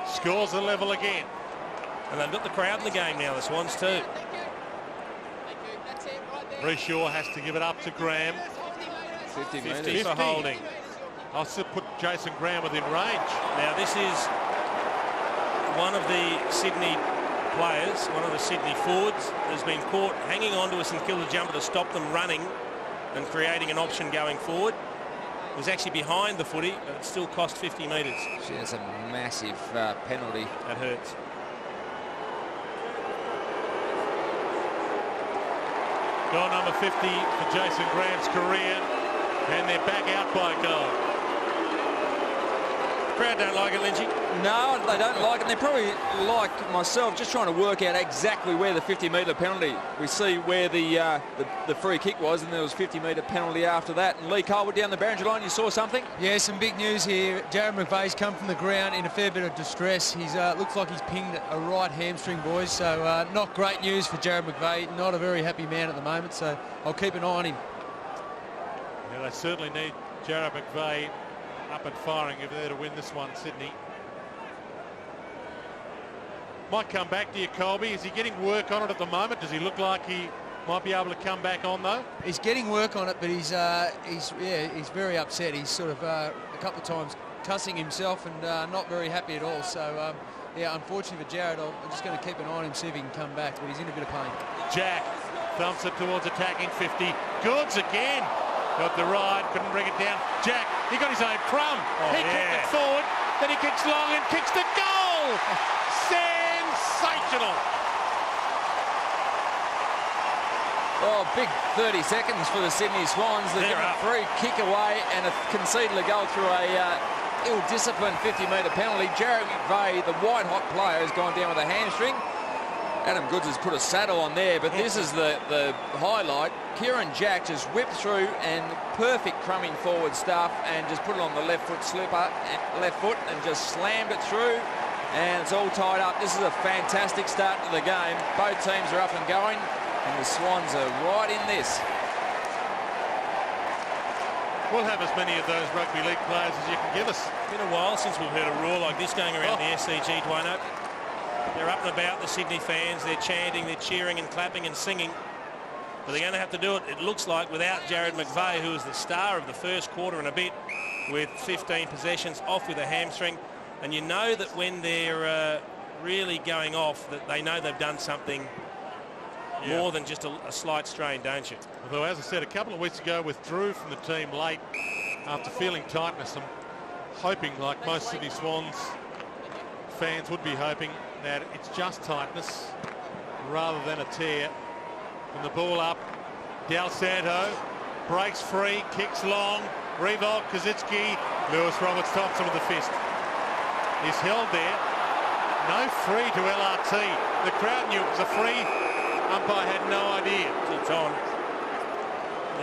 Scores the level again. And they've got the crowd in the game now, the Swans too. Reshaw has to give it up to Graham. 50 50 metres. for holding. I'll still put Jason Graham within range. Now this is one of the Sydney players, one of the Sydney forwards, has been caught hanging on to a St Kilda jumper to stop them running and creating an option going forward. It was actually behind the footy, but it still cost 50 metres. Gee, that's a massive penalty. That hurts. Goal number 50 for Jason Graham's career, and they're back out by a goal. Crowd don't like it, Lynchy. No, they don't like it. They're probably like myself, just trying to work out exactly where the 50-metre penalty. We see where the free kick was, and there was 50-metre penalty after that. And Lee Colwood down the boundary line, you saw something? Yeah, some big news here. Jared McVeigh's come from the ground in a fair bit of distress. He's looks like he's pinged a right hamstring, boys. So not great news for Jared McVeigh. Not a very happy man at the moment. So I'll keep an eye on him. Yeah, they certainly need Jared McVeigh up and firing if they're to win this one, Sydney. Might come back to you, Colby. Is he getting work on it at the moment? Does he look like he might be able to come back on though? He's getting work on it, but he's very upset. He's sort of a couple of times cussing himself and not very happy at all. So yeah, unfortunately for Jared, I'm just going to keep an eye on him, see if he can come back. But he's in a bit of pain. Jack thumps it towards attacking 50. Goods again. Got the ride, couldn't bring it down. Jack, he got his own crumb. He kicked it forward, then he kicks long and kicks the goal. Sensational. Oh, big 30 seconds for the Sydney Swans. They get a free kick away and conceded a goal through a ill-disciplined 50-metre penalty. Jared McVeigh, the white-hot player, has gone down with a hamstring. Adam Goods has put a saddle on there, but this is the highlight. Kieran Jack just whipped through and perfect crumbing forward stuff and just put it on the left foot and just slammed it through, and it's all tied up. This is a fantastic start to the game. Both teams are up and going, and the Swans are right in this. We'll have as many of those rugby league players as you can give us. It's been a while since we've heard a roar like this going around the SCG, Dwayno. They're up and about, the Sydney fans. They're chanting, they're cheering and clapping and singing. But they're going to have to do it, it looks like, without Jared McVeigh, who was the star of the first quarter and a bit, with 15 possessions, off with a hamstring. And you know that when they're really going off, that they know they've done something more than just a slight strain, don't you? Although, as I said, a couple of weeks ago, withdrew from the team late after feeling tightness. I'm hoping, like most Sydney Swans fans would be hoping, that it's just tightness rather than a tear. And the ball up, Del Santo breaks free, kicks long, revolt, Kazitsky, Lewis Roberts-Thompson with the fist. He's held there, no free to LRT. The crowd knew it was a free, umpire had no idea. It's on.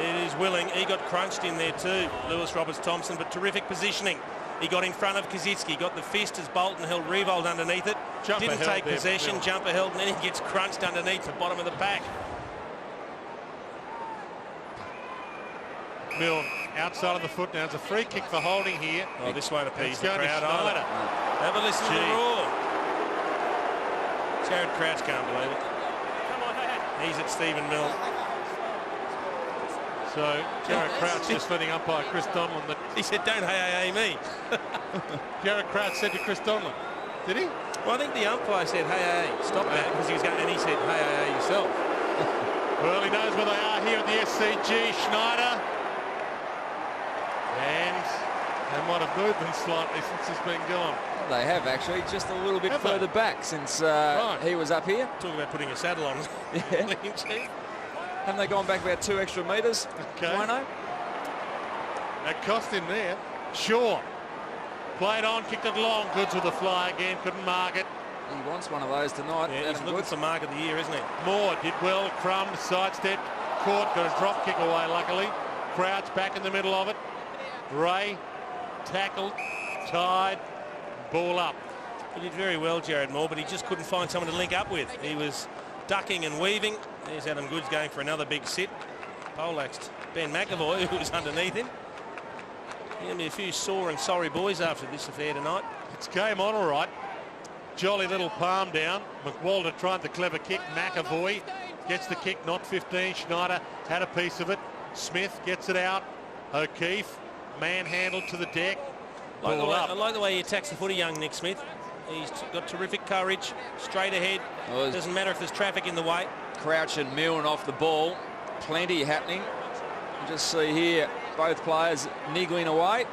It is Willing, he got crunched in there too, Lewis Roberts-Thompson, but terrific positioning. He got in front of Kazitsky, got the fist as Bolton held Revolt underneath it. Didn't take possession, jumper held, and then he gets crunched underneath the bottom of the pack. Mill outside of the foot now. It's a free kick for holding here. Oh, this won't appease the crowd either. Have a listen to the roar. Jared Crouch can't believe it. He's at Stephen Mill. So Jared Crouch just letting umpire Chris Donlan that he said, "Don't hey me." Jared Crouch said to Chris Donlan, did he? Well, I think the umpire said, "Hey, stop that," because he was going, and he said, "Hey, yourself." Well, he knows where they are here at the SCG. Schneider, and they might have moved them slightly since he's been gone. Well, they have actually, just a little bit further back since he was up here. Talk about putting a saddle on. Yeah. Haven't they gone back about 2 extra metres? Okay. Dwayno? That cost him there. Shaw played on, kicked it long. Goods with the fly again, couldn't mark it. He wants one of those tonight. Yeah, he's looking for mark of the year, isn't he? Moore did well, crumbed, sidestepped, caught, got a drop kick away luckily. Crouch back in the middle of it. Ray tackled, tied, ball up. He did very well, Jared Moore, but he just couldn't find someone to link up with. He was ducking and weaving. There's Adam Goods going for another big sit. Poleaxed Ben McAvoy, who was underneath him. There'll be a few sore and sorry boys after this affair tonight. It's game on all right. Jolly little palm down. McWalter tried the clever kick. McAvoy gets the kick, not 15. Schneider had a piece of it. Smith gets it out. O'Keefe manhandled to the deck. I like the way he attacks the footy, young Nick Smith. He's got terrific courage, straight ahead. Well, doesn't matter if there's traffic in the way. Crouch and Milne off the ball. Plenty happening. You just see here both players niggling away.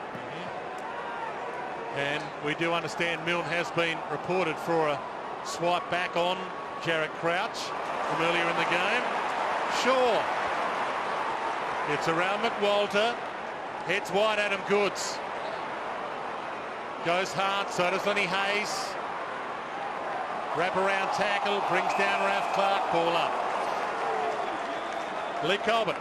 And we do understand Milne has been reported for a swipe back on Jared Crouch from earlier in the game. Shaw. It's around McWalter. Heads wide, Adam Goods. Goes hard, so does Lenny Hayes. Wrap around tackle, brings down Ralph Clark, ball up. Lee Colbert.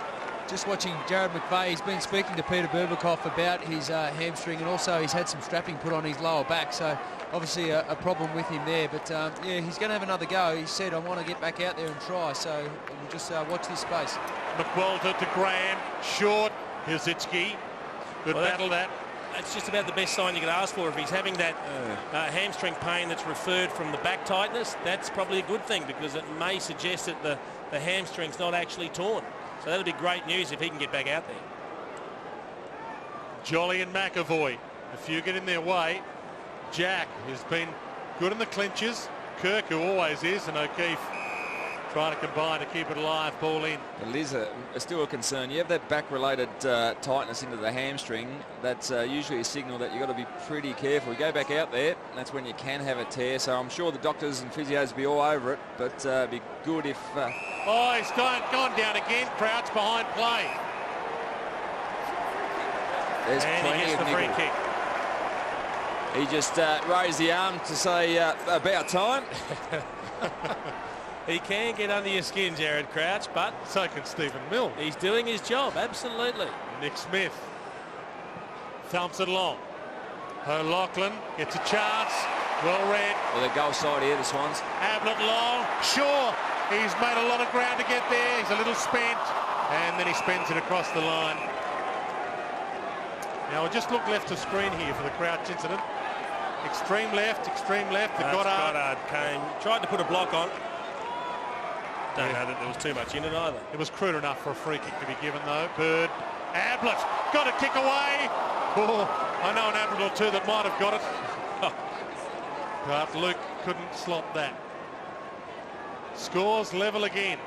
Just watching Jared McVeigh, he's been speaking to Peter Berbakoff about his hamstring, and also he's had some strapping put on his lower back, so obviously a problem with him there. But yeah, he's going to have another go. He said, "I want to get back out there and try," so we'll just watch this space. McWalter to Graham, short, Kazitsky. Good battle that. That's just about the best sign you could ask for. If he's having that hamstring pain that's referred from the back tightness, that's probably a good thing, because it may suggest that the hamstring's not actually torn. So that'll be great news if he can get back out there. Jolly and McAvoy. A few get in their way. Jack has been good in the clinches. Kirk, who always is, and O'Keefe trying to combine to keep it alive, ball in. It is still a concern. You have that back-related tightness into the hamstring. That's usually a signal that you've got to be pretty careful. You go back out there, that's when you can have a tear. So I'm sure the doctors and physios will be all over it, but it'd be good if... Oh, he's gone down again. Crouch behind play. There's and plenty he gets of the free niggle. kick. He just raised the arm to say about time. He can get under your skin, Jared Crouch, but So can Stephen Mill. he's doing his job, absolutely. Nick Smith thumps it along. O'Loughlin gets a chance. Well read. Well, the goal side here, the Swans. Ablett long. Sure, he's made a lot of ground to get there. He's a little spent. And then he spins it across the line. Now, we'll just look left of screen here for the Crouch incident. Extreme left. The Goddard came, tried to put a block on. Don't know that there was too much in it either. It was crude enough for a free kick to be given, though. Bird. Ablett got a kick away. Oh, I know an Ablett or two that might have got it. But Luke couldn't slot that. Scores level again.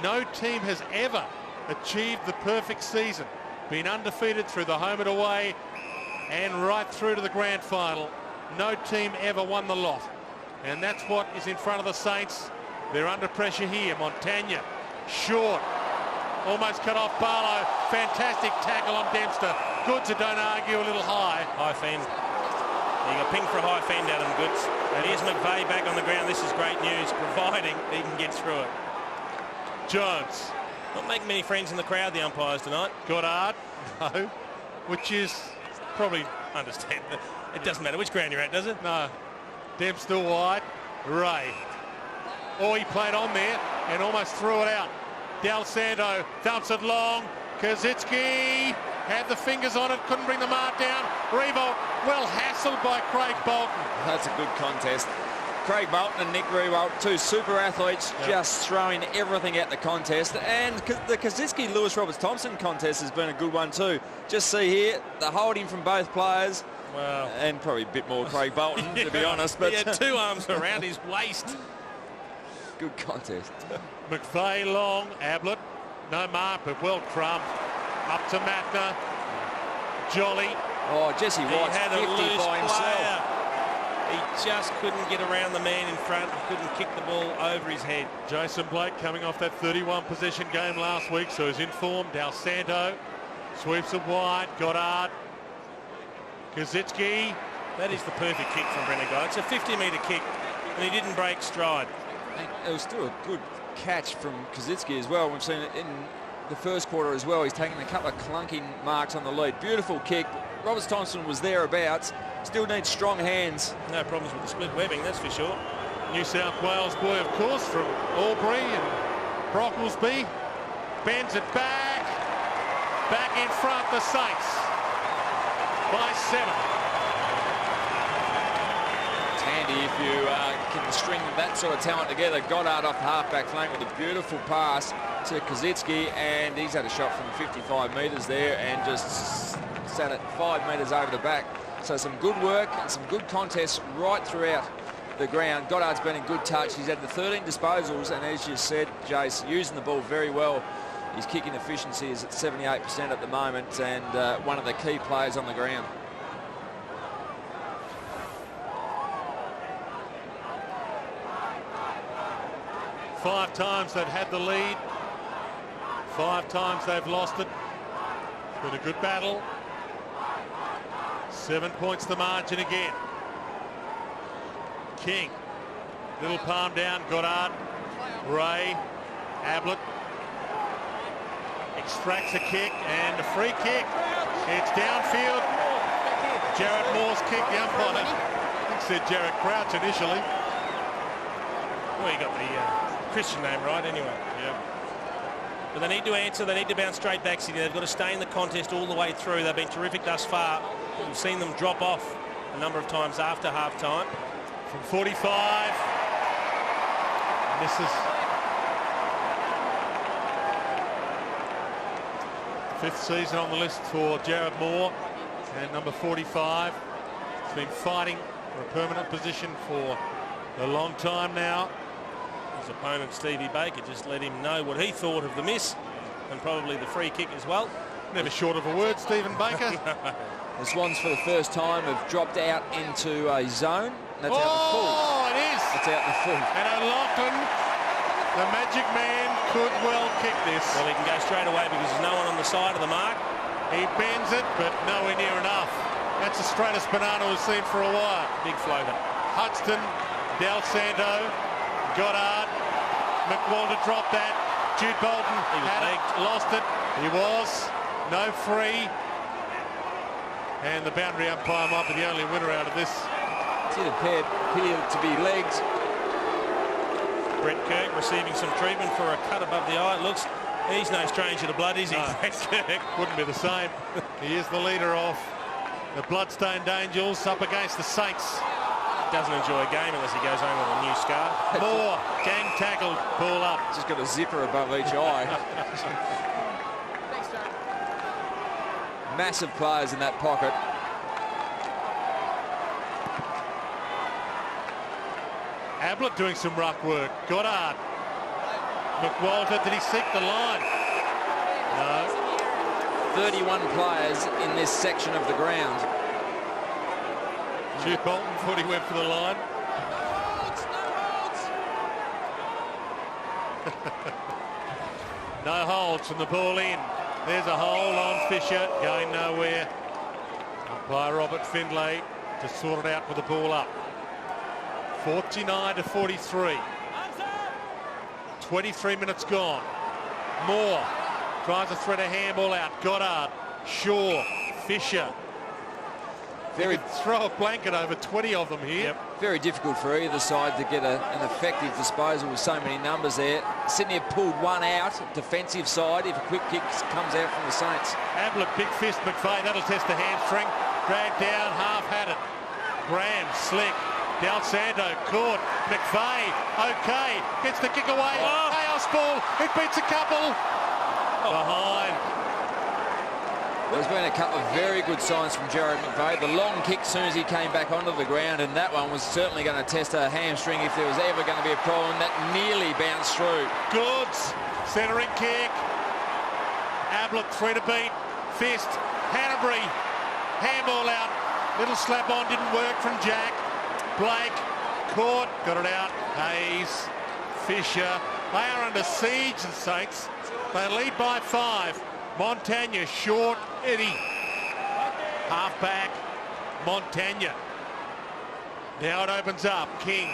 No team has ever achieved the perfect season. Been undefeated through the home and away and right through to the grand final. No team ever won the lot. And that's what is in front of the Saints. They're under pressure here. Montagna, short. Almost cut off Barlow. Fantastic tackle on Dempster. Goods, don't argue, a little high. High fend. You got pinged for a high fend, Adam Goods. And here's McVeigh back on the ground. This is great news, providing he can get through it. Jones. Not making many friends in the crowd, the umpires tonight. Goddard, no. Which is probably... Understand. It doesn't matter which ground you're at, does it? No. Dempster wide. Ray. Oh, he played on there and almost threw it out. Del Santo thumps it long. Kaczynski had the fingers on it, couldn't bring the mark down. Revolt well hassled by Craig Bolton. That's a good contest. Craig Bolton and Nick Revolt, two super athletes, just throwing everything at the contest. And the Kaczynski-Lewis Roberts-Thompson contest has been a good one too. Just see here, the holding from both players. Wow. And probably a bit more Craig Bolton, to be honest. But he had two arms around his waist. Good contest. McVeigh long, Ablett, no mark, but well crumbed. Up to Matner. Jolly. Oh, Jesse White's 50 by himself. Player. He just couldn't get around the man in front. He couldn't kick the ball over his head. Jason Blake coming off that 31 possession game last week, so he's in form. Del Santo sweeps it wide. Goddard. Kaczynski. That is the perfect kick from Brendan Goddard. It's a 50-metre kick, and he didn't break stride. And it was still a good catch from Kaczynski as well. We've seen it in the first quarter as well. He's taken a couple of clunking marks on the lead. Beautiful kick. Roberts-Thompson was thereabouts. Still needs strong hands. No problems with the split webbing, that's for sure. New South Wales boy, of course, from Albury and Brocklesby. Bends it back. Back in front, the Saints. By 7. It's handy if you can string that sort of talent together. Goddard off the half-back flank with a beautiful pass to Kaczynski, and he's had a shot from 55 metres there and just sat it 5 metres over the back. So some good work and some good contests right throughout the ground. Goddard's been in good touch. He's had the 13 disposals, and as you said, Jace, using the ball very well. His kicking efficiency is at 78% at the moment, and one of the key players on the ground. Five times they've had the lead. 5 times they've lost it. It's been a good battle. 7 points the margin again. King. Little palm down. Goddard. Ray. Ablett. Extracts a kick and a free kick. It's downfield. Jared Moore's kick. The umpire, I think, said Jared Crouch initially. Well, you got the Christian name right anyway. Yeah. But they need to answer. They need to bounce straight back, Sydney. They've got to stay in the contest all the way through. They've been terrific thus far. We've seen them drop off a number of times after half-time. From 45. Misses. 5th season on the list for Jared Moore. And number 45. He's been fighting for a permanent position for a long time now. His opponent, Stevie Baker, just let him know what he thought of the miss and probably the free kick as well. Never short of a word, Stephen Baker. The Swans for the first time have dropped out into a zone. That's out the full. Oh, it is. That's out the full. And O'Loughlin, the magic man, could well kick this. Well, he can go straight away because there's no one on the side of the mark. He bends it, but nowhere near enough. That's the straightest banana we've seen for a while. Big floater. Hudson, Del Santo, Goddard, McWalter dropped that. Jude Bolton He was had it, legged. lost it. He was. No free. And the boundary umpire might be the only winner out of this. It appeared to be legs. Brett Kirk receiving some treatment for a cut above the eye. It looks, he's no stranger to blood, is he? No. Brett Kirk. Wouldn't be the same. He is the leader of the Bloodstained Angels up against the Saints. Doesn't enjoy a game unless he goes home with a new scar. Moore, gang tackled, ball up. Just got a zipper above each eye. Massive players in that pocket. Ablett doing some ruck work. Goddard. McWalter, did he seek the line? No. 31 players in this section of the ground. Jude Bolton thought he went for the line. No holds from the ball in. There's a hold on Fisher, going nowhere. Umpire Robert Findlay to sort it out with the ball up. 49 to 43. 23 minutes gone. Moore tries to thread a handball out. Goddard, Shaw, Fisher. Very, Throw a blanket over 20 of them here. very difficult for either side to get an effective disposal with so many numbers there. Sydney have pulled one out, defensive side, if a quick kick comes out from the Saints. Ablett, big fist, McVeigh, that'll test the hamstring. Dragged down, half had it. Graham, slick. Del Santo, caught. McVeigh, okay. Gets the kick away. Chaos ball, it beats a couple. Behind. There's been a couple of very good signs from Jared McVeigh. The long kick as soon as he came back onto the ground, and that one was certainly going to test a hamstring if there was ever going to be a problem. That nearly bounced through. Goods, centering kick. Ablett, 3 to beat. Fist, Hanbury, handball out. Little slap on, didn't work from Jack. Blake, caught, got it out. Hayes, Fisher. They are under siege, the Saints. They lead by 5. Montagna, short, Eddie. Half back, Montagna. Now it opens up, King.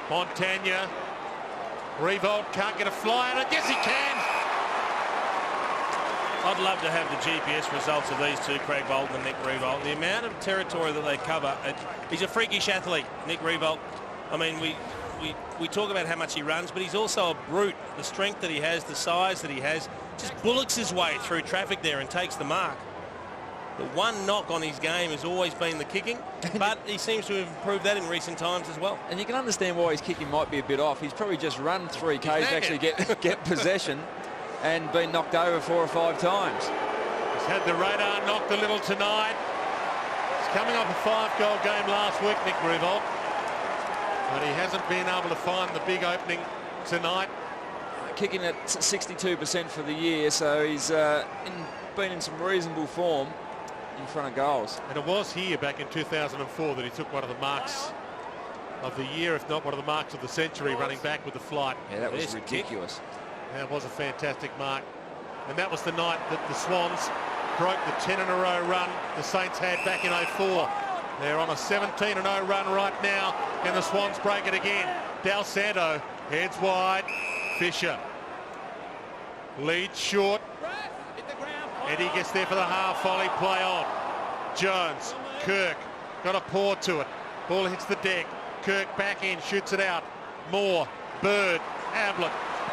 Montagna. Revolt can't get a fly on it. Yes, he can. I'd love to have the GPS results of these two, Craig Bolton and Nick Revolt. The amount of territory that they cover. He's a freakish athlete, Nick Revolt. I mean, we talk about how much he runs, but he's also a brute. The strength that he has, the size that he has, just bullocks his way through traffic there and takes the mark. The one knock on his game has always been the kicking, but he seems to have improved that in recent times as well. And you can understand why his kicking might be a bit off. He's probably just run 3 Ks to actually get possession and been knocked over 4 or 5 times. He's had the radar knocked a little tonight. He's coming off a 5-goal game last week, Nick Revolt. But he hasn't been able to find the big opening tonight. Kicking at 62% for the year, so he's been in some reasonable form in front of goals. And it was here back in 2004 that he took one of the marks of the year, if not one of the marks of the century, running back with the flight. Yeah, that was There's a ridiculous. That was a fantastic mark. And that was the night that the Swans broke the 10-in-a-row run the Saints had back in 04. They're on a 17-0 run right now. Can the Swans break it again? Del Santo heads wide. Fisher leads short. Eddie gets there for the half volley. Play on. Jones, Kirk, got a paw to it. Ball hits the deck. Kirk back in, shoots it out. Moore, Bird, Ablett,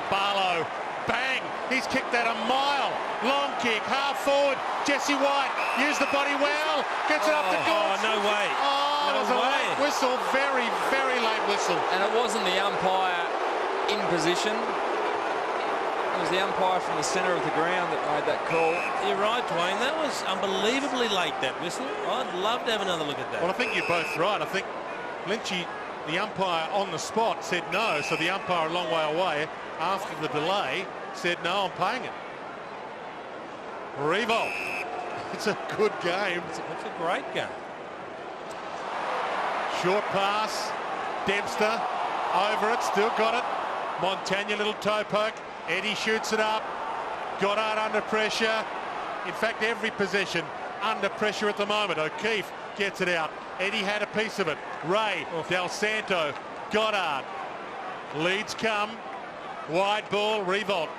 Barlow, bang! He's kicked that a mile. Long kick, half forward. Jesse White used the body well. Gets it up to goal. Oh, no way. Oh, it was a late whistle. Very, very late whistle. And it wasn't the umpire in position. It was the umpire from the centre of the ground that made that call. You're right, Dwayne. That was unbelievably late, that whistle. I'd love to have another look at that. Well, I think you're both right. I think Lynchy, the umpire on the spot, said no. So the umpire a long way away after the delay said no, I'm paying it. Revolt. It's a good game. It's a great game. Short pass. Dempster over it. Still got it. Montagna, little toe poke. Eddie shoots it up. Goddard under pressure. In fact, every possession under pressure at the moment. O'Keefe gets it out. Eddie had a piece of it. Ray, Del Santo, Goddard. Leads come. Wide ball, Revolt.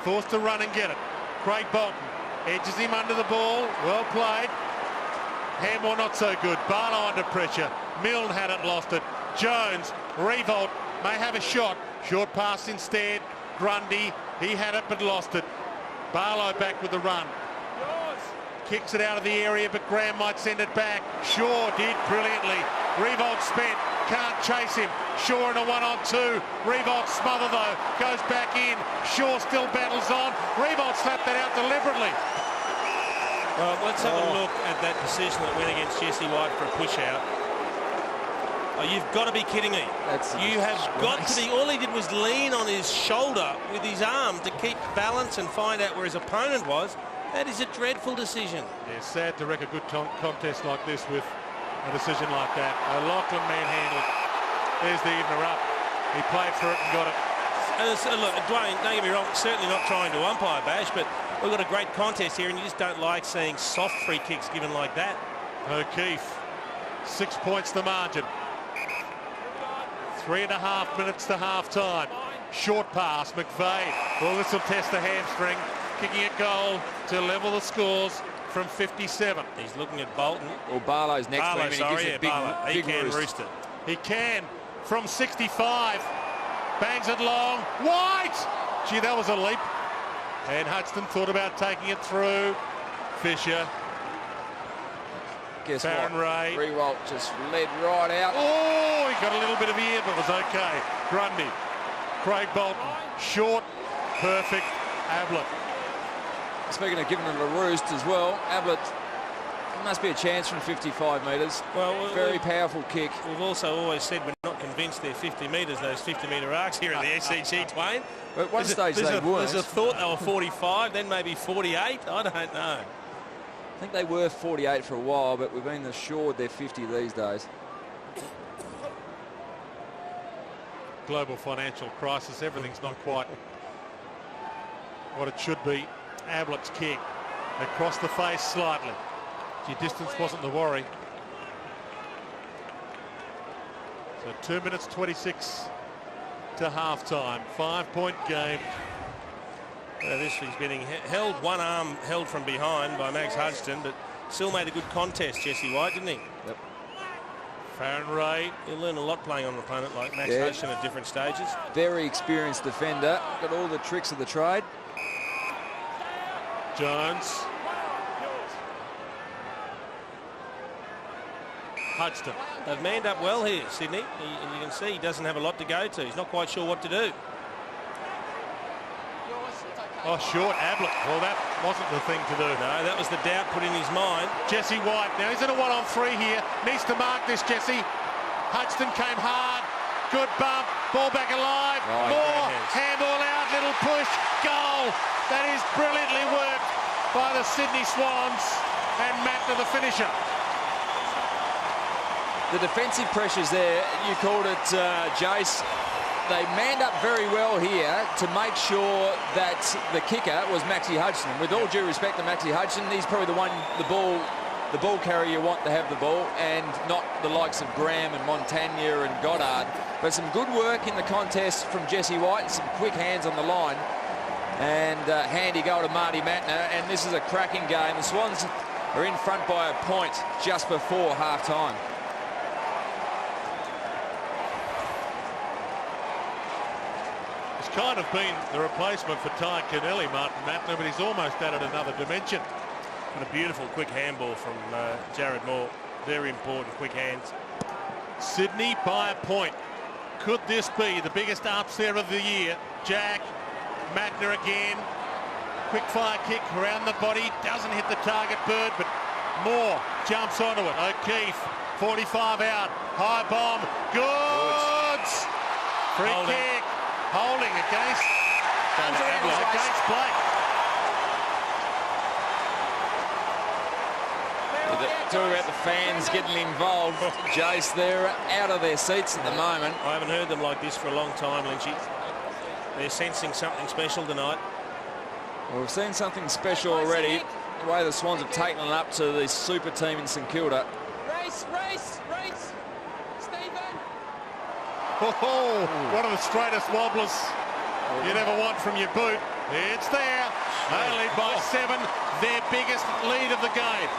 Forced to run and get it. Craig Bolton edges him under the ball. Well played. Hammore not so good. Barlow under pressure. Milne had it, lost it. Jones, Revolt may have a shot. Short pass instead. Grundy, he had it but lost it. Barlow back with the run. Kicks it out of the area, but Graham might send it back. Shaw did brilliantly. Revolt spent, can't chase him. Shaw in a 1-on-2. Revolt smother though, goes back in. Shaw still battles on. Revolt slapped that out deliberately. Well, let's have a look at that decision that went against Jesse White for a push out. Oh, you've got to be kidding me. You have got to be. All he did was lean on his shoulder with his arm to keep balance and find out where his opponent was. That is a dreadful decision. Yeah, sad to wreck a good contest like this with a decision like that. O'Loughlin manhandled. There's the evener up. He played for it and got it. Look, Dwayne, don't get me wrong, certainly not trying to umpire bash, but we've got a great contest here and you just don't like seeing soft free kicks given like that. O'Keefe, 6 points the margin. 3.5 minutes to half-time. Short pass, McVeigh. Well, this will test the hamstring. Kicking a goal to level the scores from 57. He's looking at Bolton. Well, Barlow's next to him. Sorry, yeah, Barlow. He can roost it. He can from 65. Bangs it long. White! Gee, that was a leap. And Hudson thought about taking it through. Fisher. Guess Farron what? Ray. Rewalt just led right out. Oh, he got a little bit of ear, but was okay. Grundy. Craig Bolton. Short. Perfect. Ablett. Speaking of giving it a roost as well, Ablett must be a chance from 55 metres. Well, very powerful kick. We've also always said we're not convinced they're 50 metres, those 50-metre arcs here at the SCG, Twain. But at one stage they weren't. There's a thought they were 45, then maybe 48. I don't know. I think they were 48 for a while, but we've been assured they're 50 these days. Global financial crisis, everything's not quite what it should be. Ablett's kick across the face slightly. Gee, distance wasn't the worry. So 2 minutes 26 to half-time. 5-point game. This he's getting held, one arm held from behind by Max Hudson, but still made a good contest, Jesse White, didn't he? Yep. Farron Ray. He'll learn a lot playing on an opponent like Max Hudson at different stages. Very experienced defender. Got all the tricks of the trade. Jones. Hudson. They've manned up well here, Sydney. And you can see he doesn't have a lot to go to. He's not quite sure what to do. Oh, short Ablett. Well, that wasn't the thing to do. No, that was the doubt put in his mind. Jesse White. Now he's in a 1-on-3 here. Needs to mark this, Jesse. Hudson came hard. Good bump. Ball back alive. More. Handball out. Little push. Goal. That is brilliantly worked by the Sydney Swans. And Mattner the finisher. The defensive pressures there, you called it, Jace. They manned up very well here to make sure that the kicker was Maxie Hudson. With all due respect to Maxie Hudson, he's probably the one, the ball carrier you want to have the ball, and not the likes of Graham and Montagna and Goddard. But some good work in the contest from Jesse White and some quick hands on the line. And handy goal to Marty Mattner. And this is a cracking game. The Swans are in front by a point just before half-time. Kind of been the replacement for Ty Kennelly, Martin Mattner, but he's almost added another dimension. And a beautiful quick handball from Jared Moore. Very important quick hands. Sydney by a point. Could this be the biggest upset of the year? Jack, Mattner again. Quick fire kick around the body. Doesn't hit the target bird, but Moore jumps onto it. O'Keefe, 45 out. High bomb. Goods. Free kick. Holding against Blake. Talk about the fans getting involved. Jace, they're out of their seats at the moment. I haven't heard them like this for a long time, Lynchy. They're sensing something special tonight. Well, we've seen something special already. The way the Swans have taken it up to the super team in St Kilda. Race! Stephen! Oh, one of the straightest wobblers you'd ever want from your boot. It's there. Only by 7, their biggest lead of the game.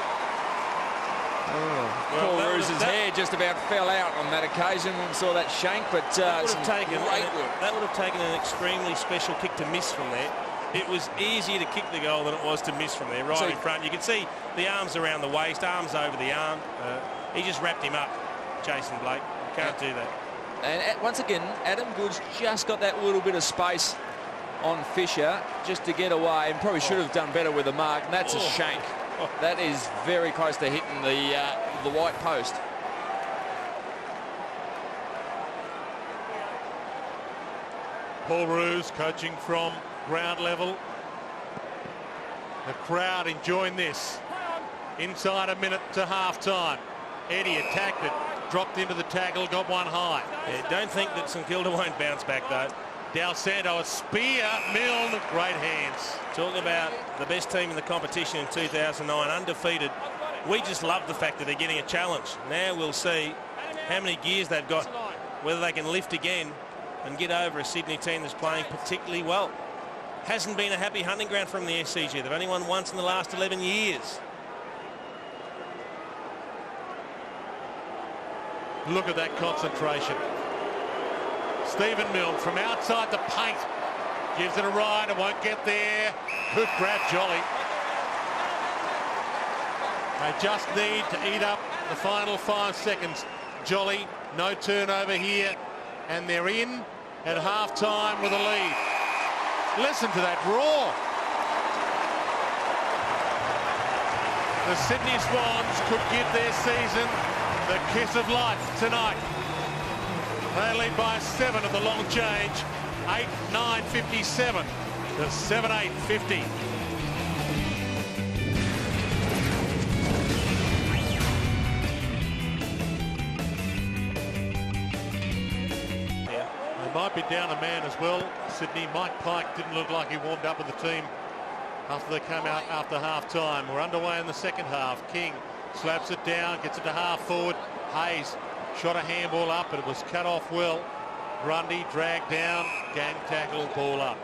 Paul Roos's hair just about fell out on that occasion when we saw that shank, but that would have taken great work. That would have taken an extremely special kick to miss from there. It was easier to kick the goal than it was to miss from there, right in front. You can see the arms around the waist, arms over the arm. He just wrapped him up, Jason Blake. Can't do that. And once again, Adam Goods just got that little bit of space on Fisher just to get away, and probably should have done better with the mark. And that's a shank. That is very close to hitting the white post. Paul Roos coaching from ground level. The crowd enjoying this. Inside a minute to half-time. Eddie attacked it, dropped into the tackle, got one high. Yeah, don't think that St Kilda won't bounce back, though. Del Santo, a spear, Milne, great hands. Talking about the best team in the competition in 2009, undefeated. We just love the fact that they're getting a challenge. Now we'll see how many gears they've got, whether they can lift again and get over a Sydney team that's playing particularly well. Hasn't been a happy hunting ground from the SCG. They've only won once in the last 11 years. Look at that concentration. Stephen Milne from outside the paint. Gives it a ride, it won't get there. Good grab, Jolly. They just need to eat up the final 5 seconds. Jolly, no turnover here. And they're in at half-time with a lead. Listen to that roar. The Sydney Swans could give their season the kiss of life tonight. They lead by 7 at the long change. 8-9-57 to 7-8-50. They might be down a man as well. Sydney, Mike Pike didn't look like he warmed up with the team after they came out after half-time. We're underway in the second half. King slaps it down, gets it to half-forward. Hayes shot a handball up, but it was cut off well. Grundy dragged down, gang tackle, ball up.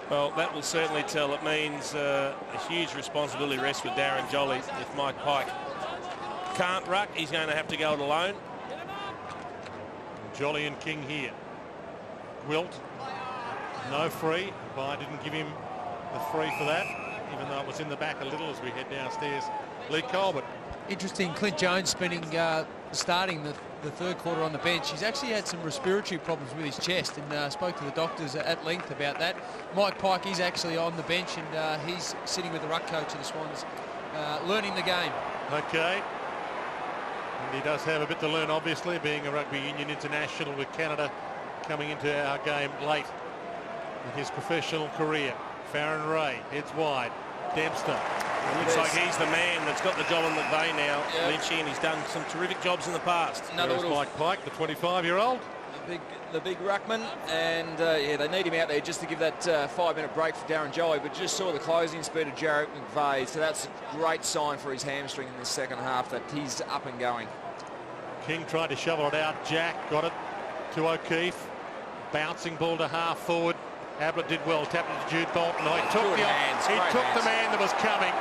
Well, that will certainly tell. It means a huge responsibility rests with Darren Jolly. If Mike Pike can't ruck, he's going to have to go it alone. Jolly and King here. Wilt, no free. By didn't give him the free for that, even though it was in the back a little as we head downstairs. Lee Colbert. Interesting, Clint Jones spending starting the third quarter on the bench. He's actually had some respiratory problems with his chest, and spoke to the doctors at length about that. Mike Pike is actually on the bench, and he's sitting with the ruck coach of the Swans, learning the game. Okay. And he does have a bit to learn, obviously, being a rugby union international with Canada coming into our game late in his professional career. Farron Ray heads wide. Dempster. It looks like he's the man that's got the job on McVeigh now, Lynchy, and he's done some terrific jobs in the past. There's Mike Pike, the 25-year-old. The big ruckman, and yeah, they need him out there just to give that 5-minute break for Darren Jolly, but just saw the closing speed of Jarrett McVeigh, so that's a great sign for his hamstring in this second half that he's up and going. King tried to shovel it out. Jack got it to O'Keefe. Bouncing ball to half forward. Ablett did well, tapped it to Jude Bolton. He took the man that was coming.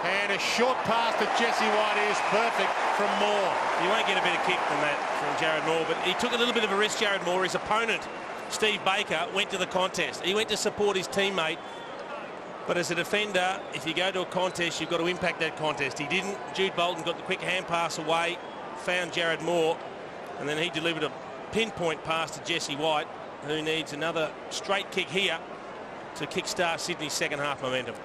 And a short pass to Jesse White is perfect from Moore. You won't get a better kick than that from Jared Moore, but he took a little bit of a risk, Jared Moore. His opponent, Steve Baker, went to the contest. He went to support his teammate. But as a defender, if you go to a contest, you've got to impact that contest. He didn't. Jude Bolton got the quick hand pass away, found Jared Moore, and then he delivered a pinpoint pass to Jesse White, who needs another straight kick here to kickstart Sydney's second half momentum.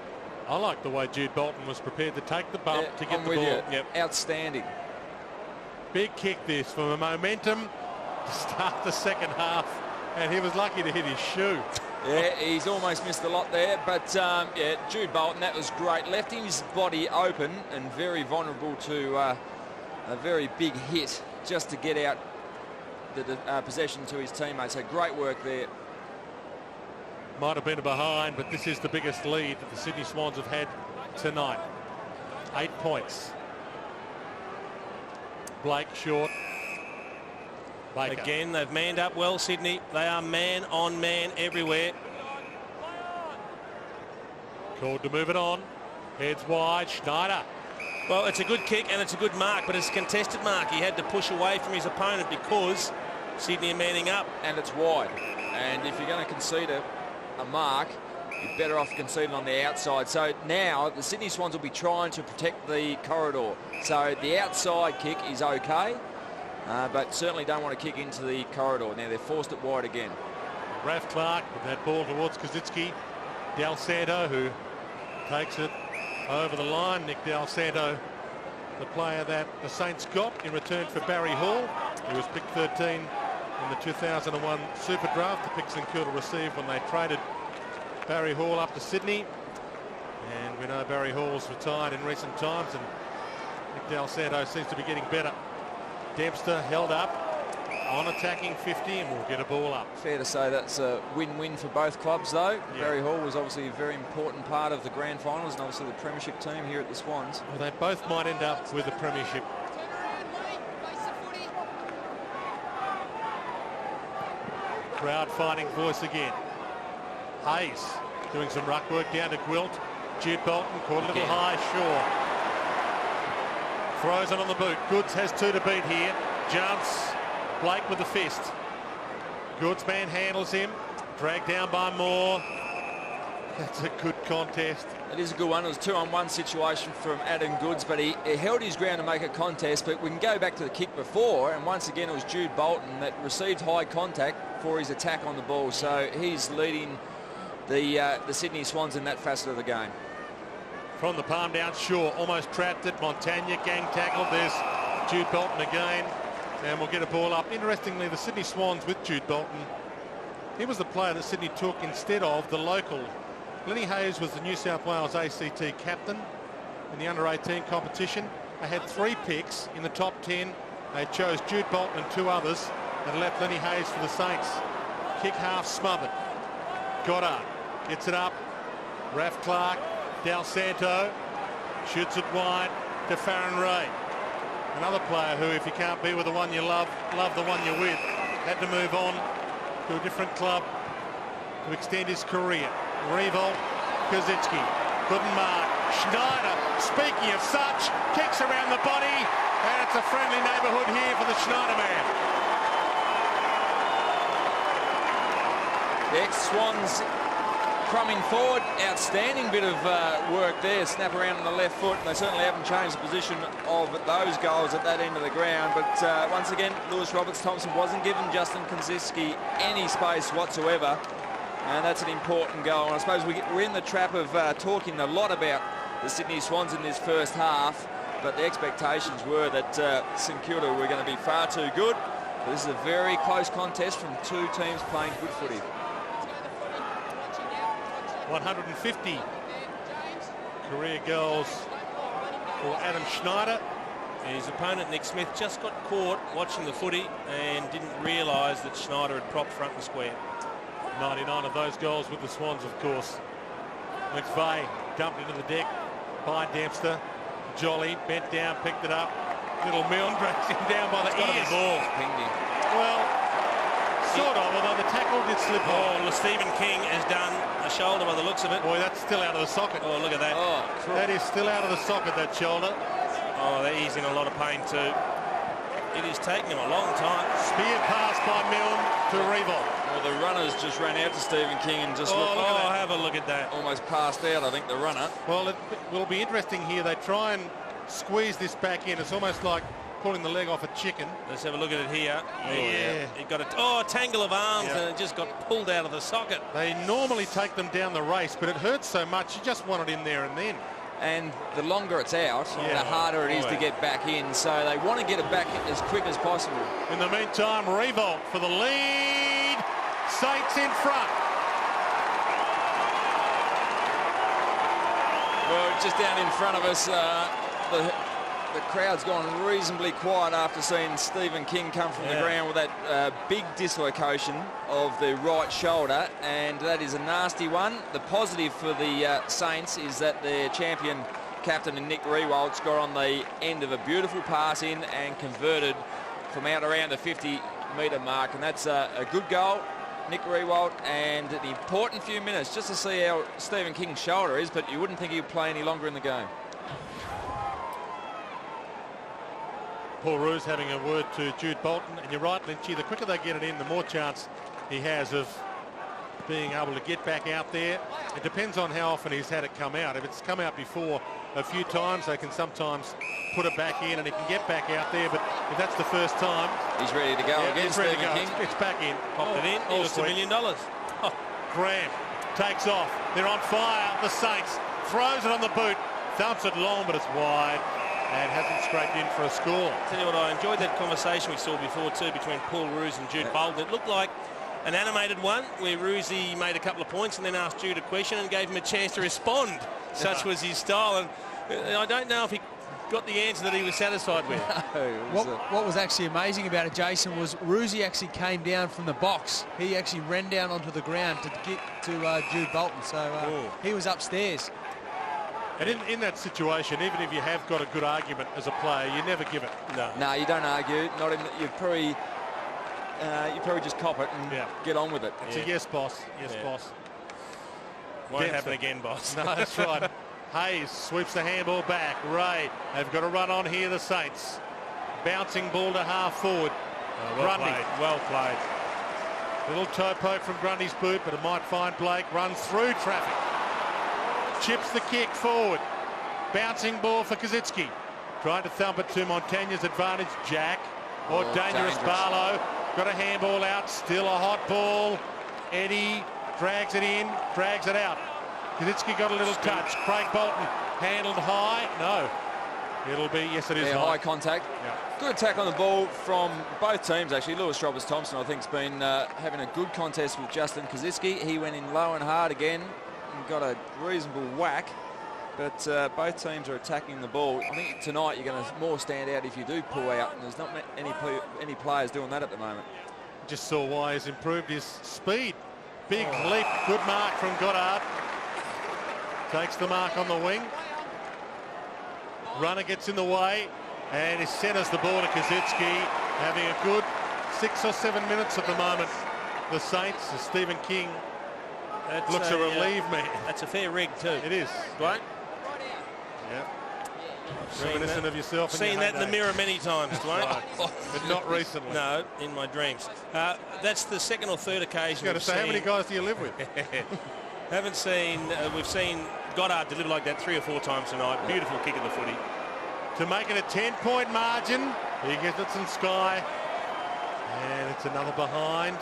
I like the way Jude Bolton was prepared to take the bump to get the ball. Yep. Outstanding. Big kick this for the momentum to start the second half, and he was lucky to hit his shoe. Yeah, he's almost missed a lot there, but yeah, Jude Bolton, that was great. Left his body open and very vulnerable to a very big hit just to get out the possession to his teammates. So great work there. Might have been a behind, but this is the biggest lead that the Sydney Swans have had tonight. 8 points. Blake short. Baker. Again, they've manned up well, Sydney. They are man on man everywhere. Called to move it on. Heads wide. Schneider. Well, it's a good kick and it's a good mark, but it's a contested mark. He had to push away from his opponent because Sydney are manning up. And it's wide. And if you're going to concede a mark, you're better off conceding on the outside. So now the Sydney Swans will be trying to protect the corridor. So the outside kick is okay, but certainly don't want to kick into the corridor. Now they're forced it wide again. Raf Clark with that ball towards Kazitsky. Del Santo, who takes it over the line. Nick Del Santo, the player that the Saints got in return for Barry Hall. He was picked 13 in the 2001 Super Draft. The pick St.Kilda received when they traded Barry Hall up to Sydney. And we know Barry Hall's retired in recent times, and Nick Del Santo seems to be getting better. Dempster held up on attacking 50 and will get a ball up. Fair to say that's a win-win for both clubs, though. Yeah. Barry Hall was obviously a very important part of the grand finals and obviously the premiership team here at the Swans. Well, they both might end up with the premiership. Crowd finding voice again. Hayes doing some ruck work down to Gwilt. Jude Bolton caught a little high, sure. Throws it on the boot. Goods has 2 to beat here. Jumps. Blake with the fist. Goods handles him. Dragged down by Moore. That's a good contest. It is a good one. It was a 2-on-1 situation from Adam Goods, but he held his ground to make a contest. But we can go back to the kick before, and once again it was Jude Bolton that received high contact for his attack on the ball. So he's leading the Sydney Swans in that facet of the game. From the palm down, Shaw almost trapped it. Montagna gang tackled. There's Jude Bolton again, and we'll get a ball up. Interestingly, the Sydney Swans with Jude Bolton, he was the player that Sydney took instead of the local. Lenny Hayes was the New South Wales ACT captain in the under-18 competition. They had 3 picks in the top 10. They chose Jude Bolton and 2 others and left Lenny Hayes for the Saints. Kick half smothered. Goddard gets it up. Raf Clark. Del Santo shoots it wide to Farron Ray. Another player who, if you can't be with the one you love the one you're with. Had to move on to a different club to extend his career. Revolt, Kazitsky couldn't mark. Schneider, speaking of such, kicks around the body, and it's a friendly neighbourhood here for the Schneider man. The ex-Swans crumbing forward, outstanding bit of work there. Snap around on the left foot, and they certainly haven't changed the position of those goals at that end of the ground. But once again, Lewis Roberts-Thompson wasn't given Justin Kazitsky any space whatsoever. And that's an important goal. And I suppose we're in the trap of talking a lot about the Sydney Swans in this first half, but the expectations were that St Kilda were going to be far too good. But this is a very close contest from 2 teams playing good footy. 150 career goals for Adam Schneider. His opponent, Nick Smith, just got caught watching the footy and didn't realise that Schneider had propped front and square. 99 of those goals with the Swans, of course. McVeigh dumped into the deck by Dempster. Jolly bent down, picked it up. Little Milne drags him down by the ears. Well, sort of, although the tackle did slip on. Oh, Stephen King has done a shoulder by the looks of it. Boy, that's still out of the socket. Oh, look at that. Oh, that is still out of the socket, that shoulder. Oh, he's in a lot of pain too. It is taking him a long time. Spear pass by Milne to Revolt. Well, the runners just ran out to Stephen King and just have a look at that. Almost passed out, I think, the runner. Well, it will be interesting here. They try and squeeze this back in. It's almost like pulling the leg off a chicken. Let's have a look at it here. Oh, yeah. It got a tangle of arms, and it just got pulled out of the socket. They normally take them down the race, but it hurts so much you just want it in there and then. And the longer it's out, the harder it is to get back in. So they want to get it back in as quick as possible. In the meantime, Revolt for the lead. Saints in front. Well, just down in front of us, the crowd's gone reasonably quiet after seeing Stephen King come from the ground with that big dislocation of the right shoulder, and that is a nasty one. The positive for the Saints is that their champion captain Nick Riewoldt got on the end of a beautiful pass in and converted from out around the 50-metre mark, and that's a good goal, Nick Riewoldt, and the important few minutes just to see how Stephen King's shoulder is, but you wouldn't think he'd play any longer in the game. Paul Roos having a word to Jude Bolton, and you're right, Lynchy, the quicker they get it in, the more chance he has of being able to get back out there. It depends on how often he's had it come out. If it's come out before a few times, they can sometimes put it back in and he can get back out there, but if that's the first time, he's ready to go again. He's ready to go. It's back in. Popped it in. It's $1 million. Oh. Graham takes off. They're on fire. The Saints throws it on the boot, thumps it long, but it's wide and hasn't scraped in for a score. Tell you what, I enjoyed that conversation we saw before too between Paul Roos and Jude Bolton. It looked like an animated one where Roosy made a couple of points and then asked Jude a question and gave him a chance to respond. Such was his style, and I don't know if he got the answer that he was satisfied with. What was actually amazing about it, Jason, was Roosy actually came down from the box. He actually ran down onto the ground to get to Jude Bolton, so he was upstairs. And in that situation, even if you have got a good argument as a player, you never give it. No, you don't argue. Not in. You probably just cop it and get on with it. It's a yes, boss. Yes, boss. Won't happen again, boss. No, that's right. Hayes sweeps the handball back. Ray, they've got a run on here, the Saints. Bouncing ball to half forward. Grundy. Well played. Little toe poke from Grundy's boot, but it might find Blake. Runs through traffic. Chips the kick forward. Bouncing ball for Kazitsky. Trying to thump it to Montagne's advantage. Jack. Or dangerous Barlow. Got a handball out. Still a hot ball. Eddie drags it in. Drags it out. Kazitsky got a little touch. Craig Bolton handled high. No. It'll be, yes it is high contact. Good attack on the ball from both teams actually. Lewis Roberts-Thompson I think's been having a good contest with Justin Kazitsky. He went in low and hard again and got a reasonable whack, but both teams are attacking the ball. I think tonight you're going to more stand out if you do pull out, and there's not any players doing that at the moment. Just saw why he's improved his speed. Big leap, good mark from Goddard. Takes the mark on the wing. Runner gets in the way and he centres the ball to Kazitsky, having a good 6 or 7 minutes at the moment. The Saints, Stephen King looks a relieved man. That's a fair rig too. It is. Right? Yeah. Reminiscent of yourself. Seen that in the mirror many times, Dwayne. But not recently. No, in my dreams. That's the second or third occasion. Got to say, how many guys do you live with? Haven't seen. We've seen Goddard deliver like that 3 or 4 times tonight. Beautiful kick of the footy. To make it a 10-point margin, he gives it some sky, and it's another behind.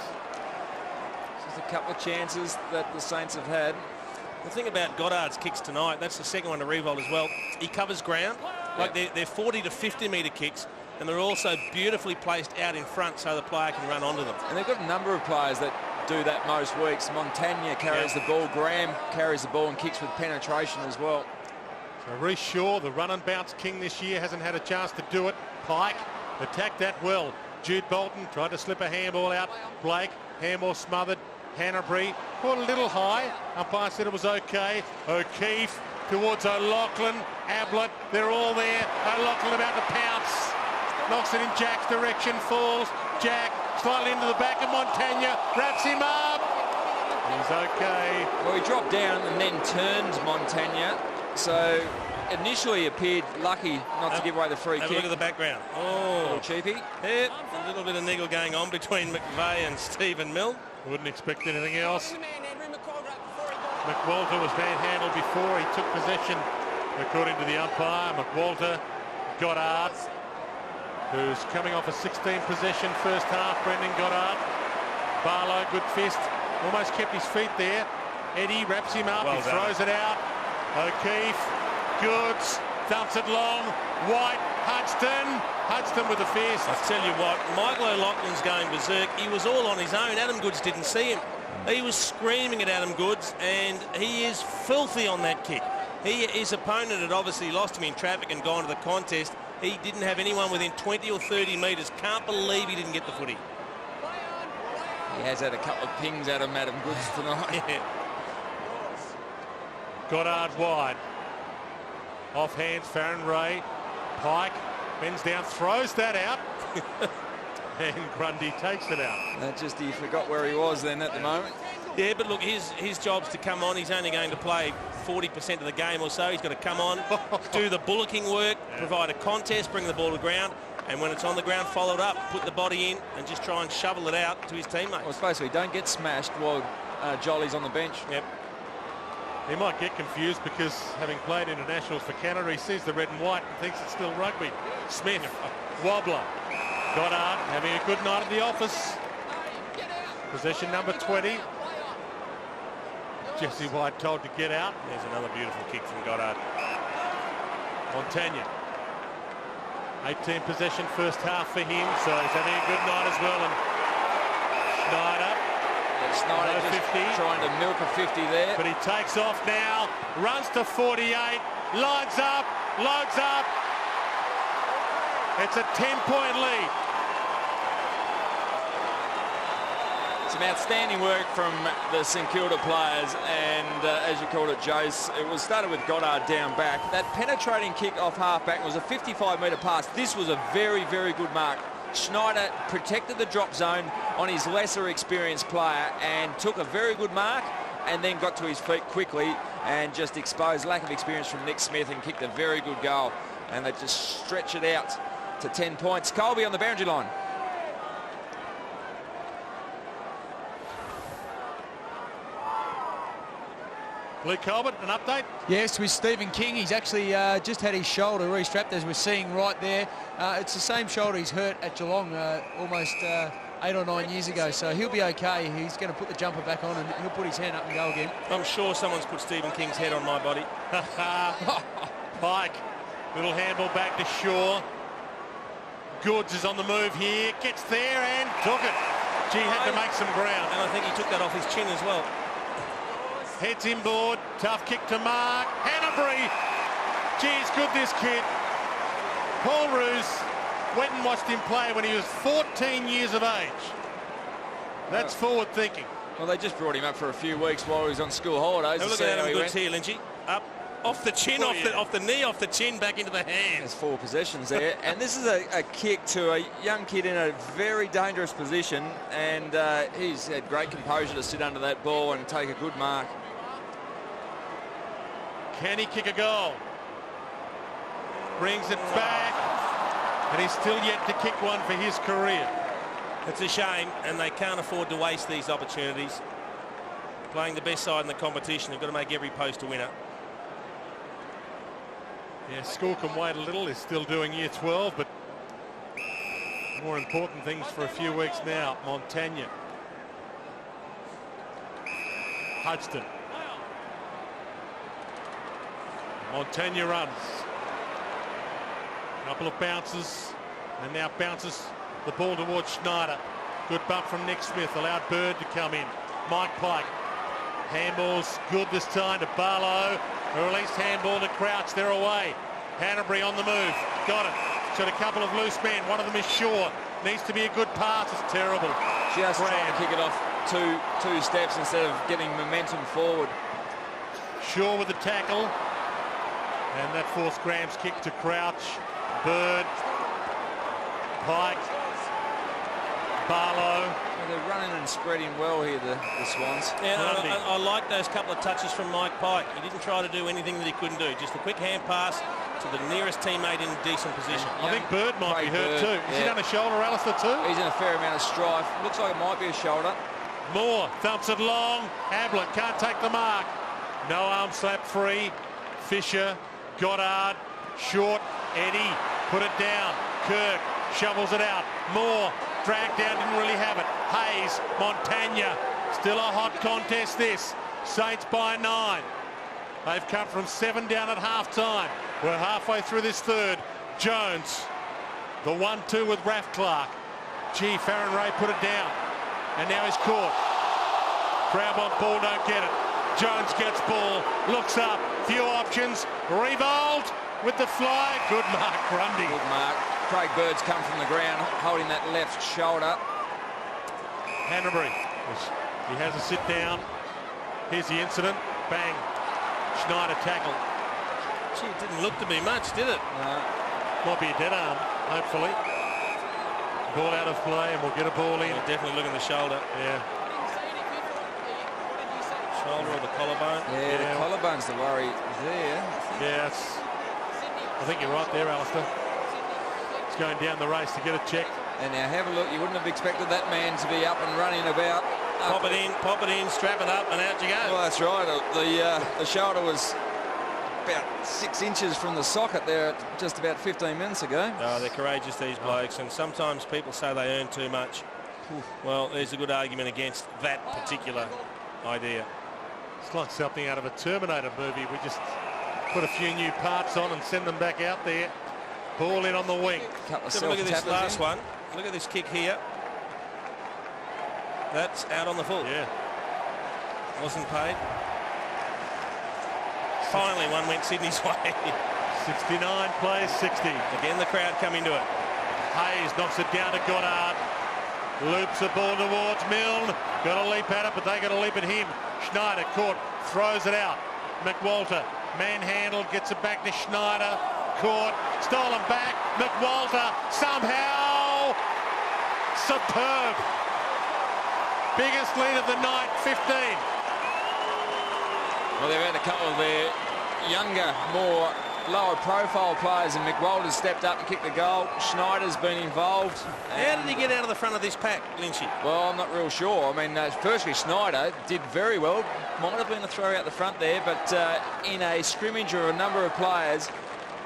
Just a couple of chances that the Saints have had. The thing about Goddard's kicks tonight, that's the second one to Riewoldt as well. He covers ground. Like they're 40 to 50 metre kicks, and they're also beautifully placed out in front so the player can run onto them. And they've got a number of players that do that most weeks. Montagne carries the ball, Graham carries the ball and kicks with penetration as well. So Reece Shaw, the run and bounce king this year, hasn't had a chance to do it. Pike attacked that well. Jude Bolton tried to slip a handball out. Blake, handball smothered. Hanbury caught a little high. Umpire said it was okay. O'Keefe towards O'Loughlin. Ablett, they're all there. O'Loughlin about to pounce. Knocks it in Jack's direction, falls. Jack slightly into the back of Montaigne. Wraps him up. He's okay. Well, he dropped down and then turned Montaigne. So initially appeared lucky not to give away the free kick. Look at the background. Oh, a little cheapy. Yep, a little bit of niggle going on between McVeigh and Stephen Mill. Wouldn't expect anything else. McWalter was manhandled before he took possession, according to the umpire. McWalter, Goddard, who's coming off a 16 possession first half. Brendan Goddard. Barlow, good fist. Almost kept his feet there. Eddie wraps him up. He throws it out. O'Keefe, Goods, thumps it long. White, Hudson with the fist. I tell you what, Michael O'Loughlin's going berserk. He was all on his own. Adam Goods didn't see him. He was screaming at Adam Goods, and he is filthy on that kick. His opponent had obviously lost him in traffic and gone to the contest. He didn't have anyone within 20 or 30 metres. Can't believe he didn't get the footy. He has had a couple of pings out of Madam Goods tonight. Yeah. Goddard wide. Off hands, Farron Ray. Pike bends down, throws that out. And Grundy takes it out. That just, he forgot where he was then at the moment. Yeah, but look, his job's to come on. He's only going to play 40% of the game or so. He's got to come on, do the bullocking work, provide a contest, bring the ball to ground, and when it's on the ground, follow it up, put the body in, and just try and shovel it out to his teammates. Well, it's basically don't get smashed while Jolly's on the bench. Yep. He might get confused because, having played internationals for Canada, he sees the red and white and thinks it's still rugby. Smith, wobbler. Goddard having a good night at the office. Possession number 20. Jesse White told to get out. There's another beautiful kick from Goddard. Montagna. 18 possession first half for him, so he's having a good night as well. And Schneider. Snyder just 50. trying to milk a 50 there. But he takes off now, runs to 48, lines up, loads up. It's a 10-point lead. Some outstanding work from the St.Kilda players, and as you called it, Jace, it was started with Goddard down back. That penetrating kick off half-back was a 55-metre pass. This was a very, very good mark. Schneider protected the drop zone on his lesser experienced player and took a very good mark, and then got to his feet quickly and just exposed lack of experience from Nick Smith and kicked a very good goal. And they just stretch it out to 10 points. Colby on the boundary line. Lee Colbert, an update? Yes, with Stephen King. He's actually just had his shoulder restrapped, as we're seeing right there. It's the same shoulder he's hurt at Geelong almost 8 or 9 years ago, so he'll be okay. He's going to put the jumper back on and he'll put his hand up and go again. I'm sure someone's put Stephen King's head on my body. Pike, little handball back to Shaw. Goods is on the move here, gets there and took it. Gee, had to make some ground. And I think he took that off his chin as well. Heads inboard, tough kick to Mark. Hanbury, geez, good this kid. Paul Roos went and watched him play when he was 14 years of age. That's forward thinking. Well, they just brought him up for a few weeks while he was on school holidays. Have a look at that goods here, Lynchy. Up, off the chin, off the knee, off the chin, back into the hands. There's 4 possessions there, and this is a kick to a young kid in a very dangerous position, and he's had great composure to sit under that ball and take a good mark. Can he kick a goal? Brings it back, and he's still yet to kick one for his career. It's a shame, and they can't afford to waste these opportunities. Playing the best side in the competition, they've got to make every post a winner. Yeah, school can wait a little. They're still doing year 12, but more important things for a few weeks now. Montagna. Hodgson. Montagna runs. Couple of bounces, and now bounces the ball towards Schneider. Good bump from Nick Smith, allowed Bird to come in. Mike Pike. Handball's good this time to Barlow. A released handball to Crouch, they're away. Hanbury on the move, got it. Got a couple of loose men, one of them is Shaw. Needs to be a good pass, it's terrible. Just trying to kick it off two steps instead of getting momentum forward. Shaw with the tackle. And that forced Graham's kick to Crouch. Bird. Pike. Barlow. Well, they're running and spreading well here, the Swans. Yeah, I like those couple of touches from Mike Pike. He didn't try to do anything that he couldn't do. Just a quick hand pass to the nearest teammate in a decent position. I think Bird might be hurt too. Has he done a shoulder, Alistair, too? He's in a fair amount of strife. Looks like it might be a shoulder. Moore thumps it long. Ablett can't take the mark. No arm slap free. Fisher. Goddard, short, Eddie, put it down. Kirk shovels it out. Moore, dragged down, didn't really have it. Hayes, Montagna, still a hot contest this. Saints by 9. They've come from 7 down at half-time. We're halfway through this third. Jones, the 1-2 with Raph Clark. Gee, Farron Ray put it down. And now he's caught. Crowd want ball, don't get it. Jones gets ball, looks up, few options, Revolt, with the fly. Good mark, Grundy. Good mark. Craig Bird's come from the ground, holding that left shoulder. Hanbury, he has a sit down. Here's the incident. Bang. Schneider tackle. Gee, it didn't look to be much, did it? No. Might be a dead arm, hopefully. Ball out of play, and we'll get a ball in. We'll definitely look at the shoulder. Yeah. Shoulder or the collarbone. Yeah, the collarbone's the worry there. Yeah, I think you're right there, Alistair. It's going down the race to get it checked. And now have a look. You wouldn't have expected that man to be up and running about. Pop it in, strap it up, and out you go. Well, that's right. The shoulder was about 6 inches from the socket there just about 15 minutes ago. Oh, they're courageous, these blokes, and sometimes people say they earn too much. Well, there's a good argument against that particular idea. It's like something out of a Terminator movie. We just put a few new parts on and send them back out there. Ball in on the wing. Have a look at this last one. Look at this kick here. That's out on the full. Yeah. Wasn't paid. Finally, one went Sydney's way. 69 plays 60. Again, the crowd coming to it. Hayes knocks it down to Goddard. Loops the ball towards Milne. Got to leap at it, but they got to leap at him. Schneider caught, throws it out. McWalter manhandled, gets it back to Schneider. Caught, stolen back. McWalter somehow superb. Biggest lead of the night, 15. Well, they've had a couple of their younger, more lower profile players, and McWalter's stepped up and kicked the goal. Schneider's been involved. How did he get out of the front of this pack, Lynchy? Well, I'm not real sure. I mean, firstly, Schneider did very well. Might have been a throw out the front there, but in a scrimmage of a number of players,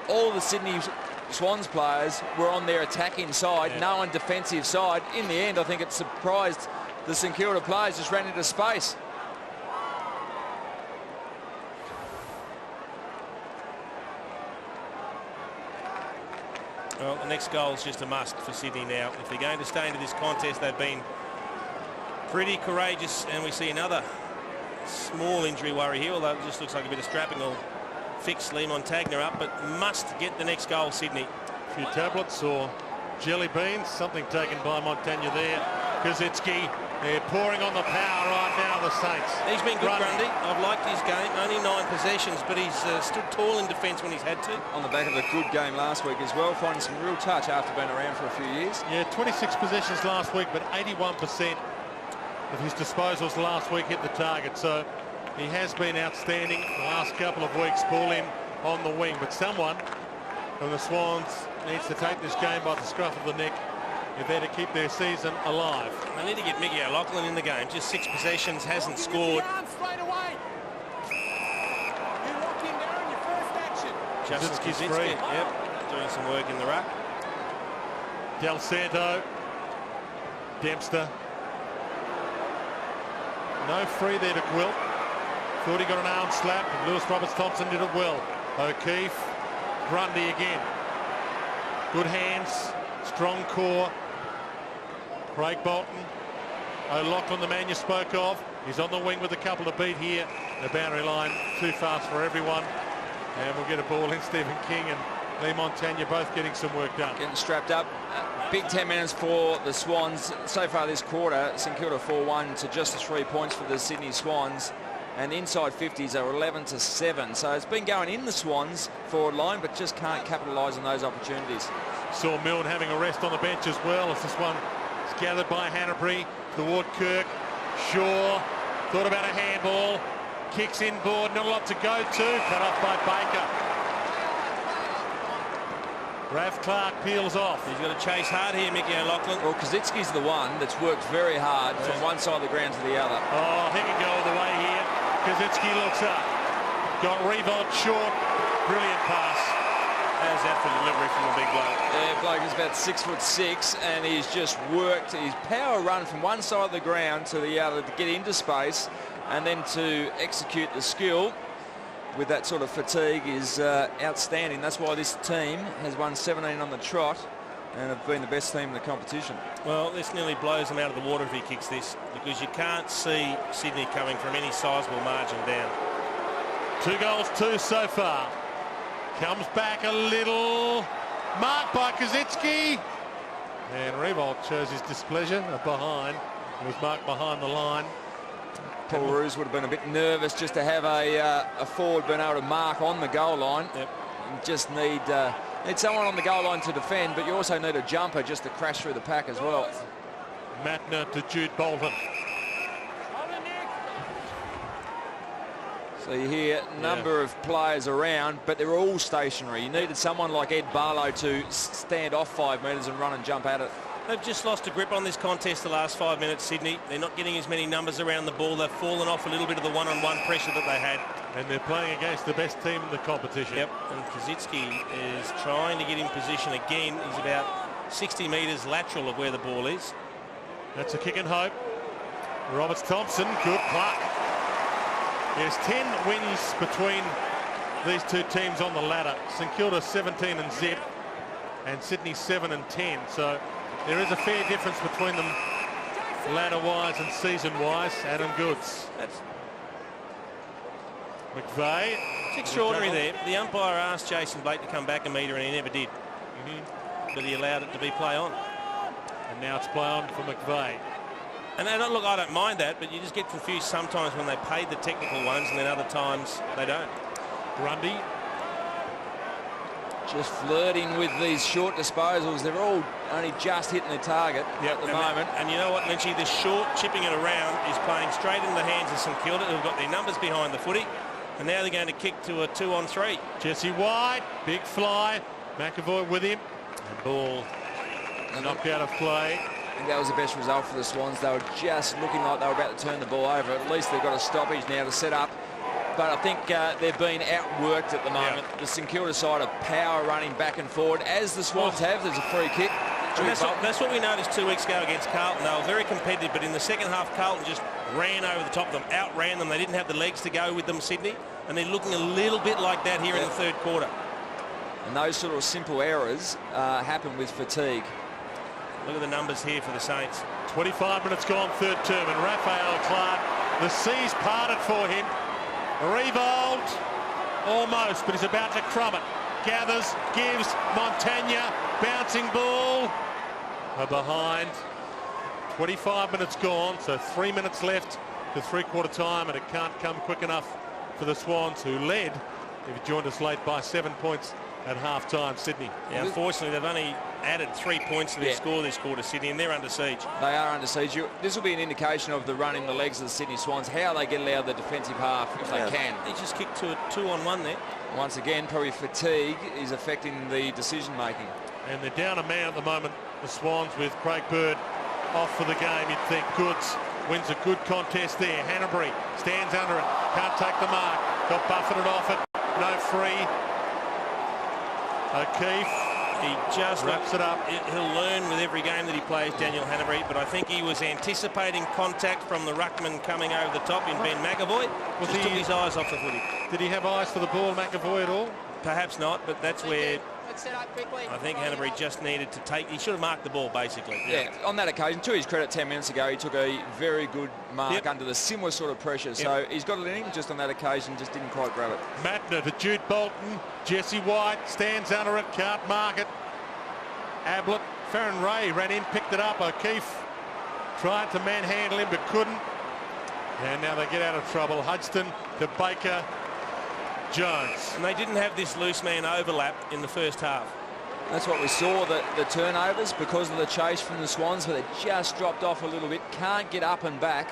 all the Sydney Swans players were on their attacking side, no one defensive side. In the end, I think it surprised the St Kilda players, just ran into space. Well, the next goal is just a must for Sydney now. If they're going to stay into this contest, they've been pretty courageous, and we see another small injury worry here, although it just looks like a bit of strapping will fix Lee Montagna up, but must get the next goal, Sydney. A few tablets or jelly beans, something taken by Montagna there. Kazitsky, they're pouring on the power right now, the Saints. He's been good, Grundy. I've liked his game. Only 9 possessions, but he's stood tall in defence when he's had to. On the back of a good game last week as well, finding some real touch after being around for a few years. Yeah, 26 possessions last week, but 81% of his disposals last week hit the target. So he has been outstanding the last couple of weeks. Ball in on the wing, but someone from the Swans needs to take this game by the scruff of the neck if they're to keep their season alive. They need to get Mickey O'Loughlin in the game. Just 6 possessions, hasn't scored. Justin Kaczynski, yep, doing some work in the ruck. Del Santo, Dempster. No free there to Quilt. Thought he got an arm slap, and Lewis Roberts-Thompson did it well. O'Keefe, Grundy again. Good hands, strong core. Craig Bolton, O'Loughlin, the man you spoke of. He's on the wing with a couple to beat here. The boundary line too fast for everyone. And we'll get a ball in. Stephen King and Lee Montagna both getting some work done. Getting strapped up. Big 10 minutes for the Swans. So far this quarter, St Kilda 4-1 to just 3 points for the Sydney Swans. And the inside 50s are 11-7. So it's been going in the Swans forward line, but just can't capitalise on those opportunities. Saw Milne having a rest on the bench as well as this one is gathered by Hanbury toward Kirk. Shaw thought about a handball. Kicks inboard, not a lot to go to. Cut off by Baker. Rav Clark peels off. He's got to chase hard here, Mickey O'Loughlin. Well, Kaczynski's the one that's worked very hard from one side of the ground to the other. Oh, he can go all the way here. Kaczynski looks up. Got Revolt short. Brilliant pass. How's that for delivery from the big bloke? Yeah, bloke is about 6'6", and he's just worked his power run from one side of the ground to the other to get into space, and then to execute the skill with that sort of fatigue is outstanding. That's why this team has won 17 on the trot and have been the best team in the competition. Well, this nearly blows him out of the water if he kicks this, because you can't see Sydney coming from any sizable margin down. 2 goals, 2 so far. Comes back a little. Marked by Kazitsky. And Revolt shows his displeasure behind. He was marked behind the line. Paul Roos would have been a bit nervous just to have a forward being able to mark on the goal line. Yep. You just need someone on the goal line to defend, but you also need a jumper just to crash through the pack as well. Matner to Jude Bolton. So you hear a number of players around, but they're all stationary. You needed someone like Ed Barlow to stand off 5 metres and run and jump at it. They've just lost a grip on this contest the last 5 minutes, Sydney. They're not getting as many numbers around the ball. They've fallen off a little bit of the one-on-one pressure that they had. And they're playing against the best team in the competition. Yep, and Kazitsky is trying to get in position again. He's about 60 metres lateral of where the ball is. That's a kick and hope. Roberts-Thompson, good pluck. There's 10 wins between these two teams on the ladder. St Kilda 17 and zip, and Sydney 7 and 10. So there is a fair difference between them ladder-wise and season-wise. Adam Goods. That's McVeigh. It's extraordinary there. The umpire asked Jason Blake to come back a metre and he never did. But he allowed it to be play on. And now it's play on for McVeigh. And look, I don't mind that, but you just get confused sometimes when they pay the technical ones and then other times they don't. Grundy. Just flirting with these short disposals. They're all only just hitting their target at the moment. And you know what, Lynchy? The short chipping it around is playing straight into the hands of St Kilda, who've got their numbers behind the footy. And now they're going to kick to a 2-on-3. Jesse White, big fly. McAvoy with him. And ball knocked out of play. I think that was the best result for the Swans. They were just looking like they were about to turn the ball over. At least they've got a stoppage now to set up. But I think they're being outworked at the moment. The St Kilda side are power running back and forward, as the Swans have. There's a free kick. And that's what we noticed 2 weeks ago against Carlton. They were very competitive, but in the second half, Carlton just ran over the top of them, outran them. They didn't have the legs to go with them, Sydney. And they're looking a little bit like that here in the third quarter. And those sort of simple errors happen with fatigue. Look at the numbers here for the Saints. 25 minutes gone, third term, and Raphael Clark, the seas parted for him. Revolt, almost, but he's about to crumb it. Gathers, gives, Montagna, bouncing ball. Behind. 25 minutes gone, so 3 minutes left to three-quarter time, and it can't come quick enough for the Swans, who led, if you joined us late, by 7 points at half-time, Sydney. Yeah, unfortunately, they've only added 3 points to their score this quarter, Sydney, and they're under siege. They are under siege. This will be an indication of the run in the legs of the Sydney Swans, how they get it out of the defensive half, if they can. They just kicked to a 2-on-1 there. Once again, probably fatigue is affecting the decision-making. And they're down a man at the moment, the Swans, with Craig Bird off for the game. You'd think Goods wins a good contest there. Hanbury stands under it, can't take the mark. Got buffeted off it, no free. O'Keefe, he just wraps it up. He'll learn with every game that he plays, Daniel Hanbury, but I think he was anticipating contact from the ruckman coming over the top in Ben McAvoy. Just took his eyes off the footy. Did he have eyes for the ball, McAvoy, at all? Perhaps not, but that's where I think Hanbury just needed to take. He should have marked the ball, basically. Yeah, on that occasion, to his credit, 10 minutes ago, he took a very good mark under the similar sort of pressure. So he's got it in him, just on that occasion, just didn't quite grab it. Matner to Jude Bolton. Jesse White stands under it, can't mark it. Ablett, Farron Ray ran in, picked it up. O'Keefe tried to manhandle him, but couldn't. And now they get out of trouble. Hudson to Baker. Jones. And they didn't have this loose man overlap in the first half. That's what we saw, the turnovers because of the chase from the Swans, but they just dropped off a little bit. Can't get up and back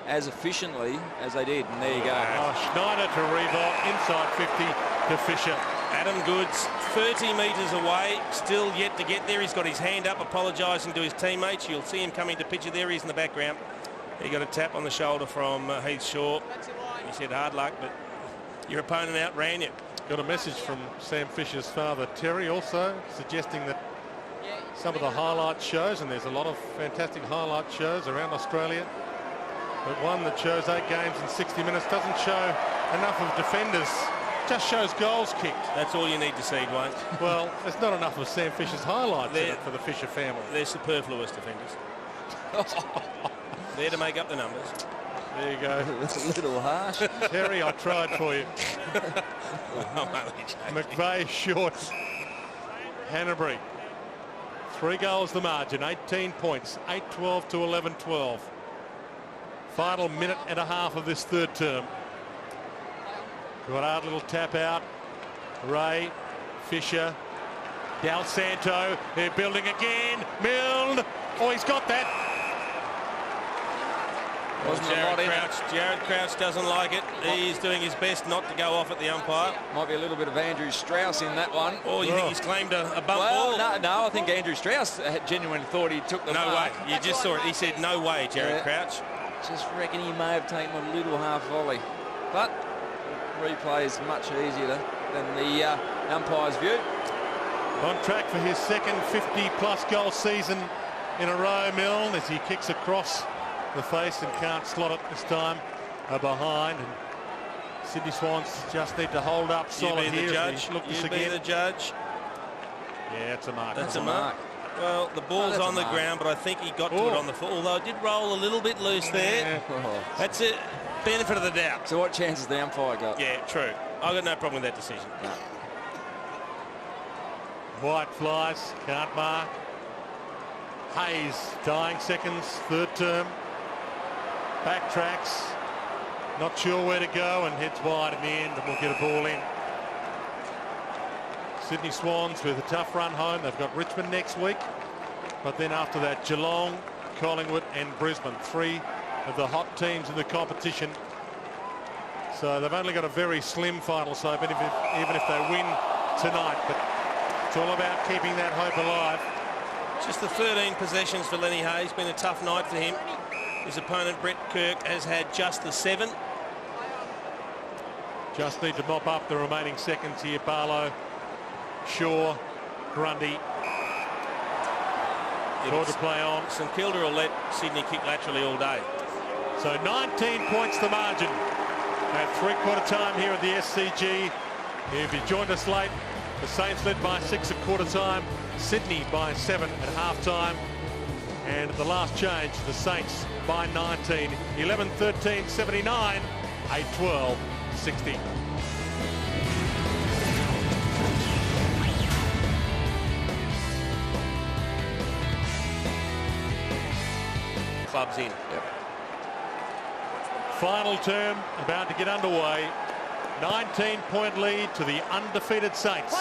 as efficiently as they did. And there you go. Schneider to Revolt, inside 50 to Fisher. Adam Goods 30 metres away, still yet to get there. He's got his hand up, apologising to his teammates. You'll see him coming to picture there. He's in the background. He got a tap on the shoulder from Heath Shaw. He said hard luck, but your opponent outran you. Got a message from Sam Fisher's father, Terry, also suggesting that some of the highlight shows, and there's a lot of fantastic highlight shows around Australia, but one that shows 8 games in 60 minutes doesn't show enough of defenders, just shows goals kicked. That's all you need to see, Dwayne. Well, there's not enough of Sam Fisher's highlights in it for the Fisher family. They're superfluous defenders. There to make up the numbers. There you go. That's a little harsh. Terry, I tried for you. McVeigh short. Hanbury. 3 goals the margin, 18 points, 8-12 to 11-12. Final minute and a half of this third term. Got a little tap out. Ray, Fisher, Del Santo, they're building again. Milne, oh, he's got that. Jared Crouch doesn't like it. He's doing his best not to go off at the umpire. Might be a little bit of Andrew Strauss in that one. Or you think he's claimed a bump ball? No, I think Andrew Strauss genuinely thought he took the No mark. way. You just saw it. He said, no way, Jared Crouch. Just reckon he may have taken a little half volley. But replay is much easier than the umpire's view. On track for his second 50-plus goal season in a row, Milne, as he kicks across the face and can't slot it this time behind. And Sydney Swans just need to hold up solid here. Look this again. The judge. Yeah, it's a mark. That's a mark. Well, the ball's on the ground, but I think he got to it on the foot, although it did roll a little bit loose there. That's it. Benefit of the doubt. So what chances the umpire got? Yeah, true. I've got no problem with that decision. No. White flies, can't mark. Hayes dying seconds, third term. Backtracks, not sure where to go, and heads wide in the end, and we'll get a ball in. Sydney Swans with a tough run home. They've got Richmond next week, but then after that Geelong, Collingwood and Brisbane, 3 of the hot teams in the competition. So they've only got a very slim final, so even if they win tonight, but it's all about keeping that hope alive. Just the 13 possessions for Lenny Hayes. Been a tough night for him. His opponent Brett Kirk has had just the 7. Just need to mop up the remaining seconds here. Barlow, Shaw, Grundy. Sure to play on. St Kilda will let Sydney kick laterally all day. So 19 points the margin at 3/4 time here at the SCG. If you joined us late, the Saints led by 6 at quarter time, Sydney by 7 at half time, and at the last change the Saints by 19, 11-13, 79, 8-12, 60. Clubs in. Yep. Final term about to get underway. 19-point lead to the undefeated Saints.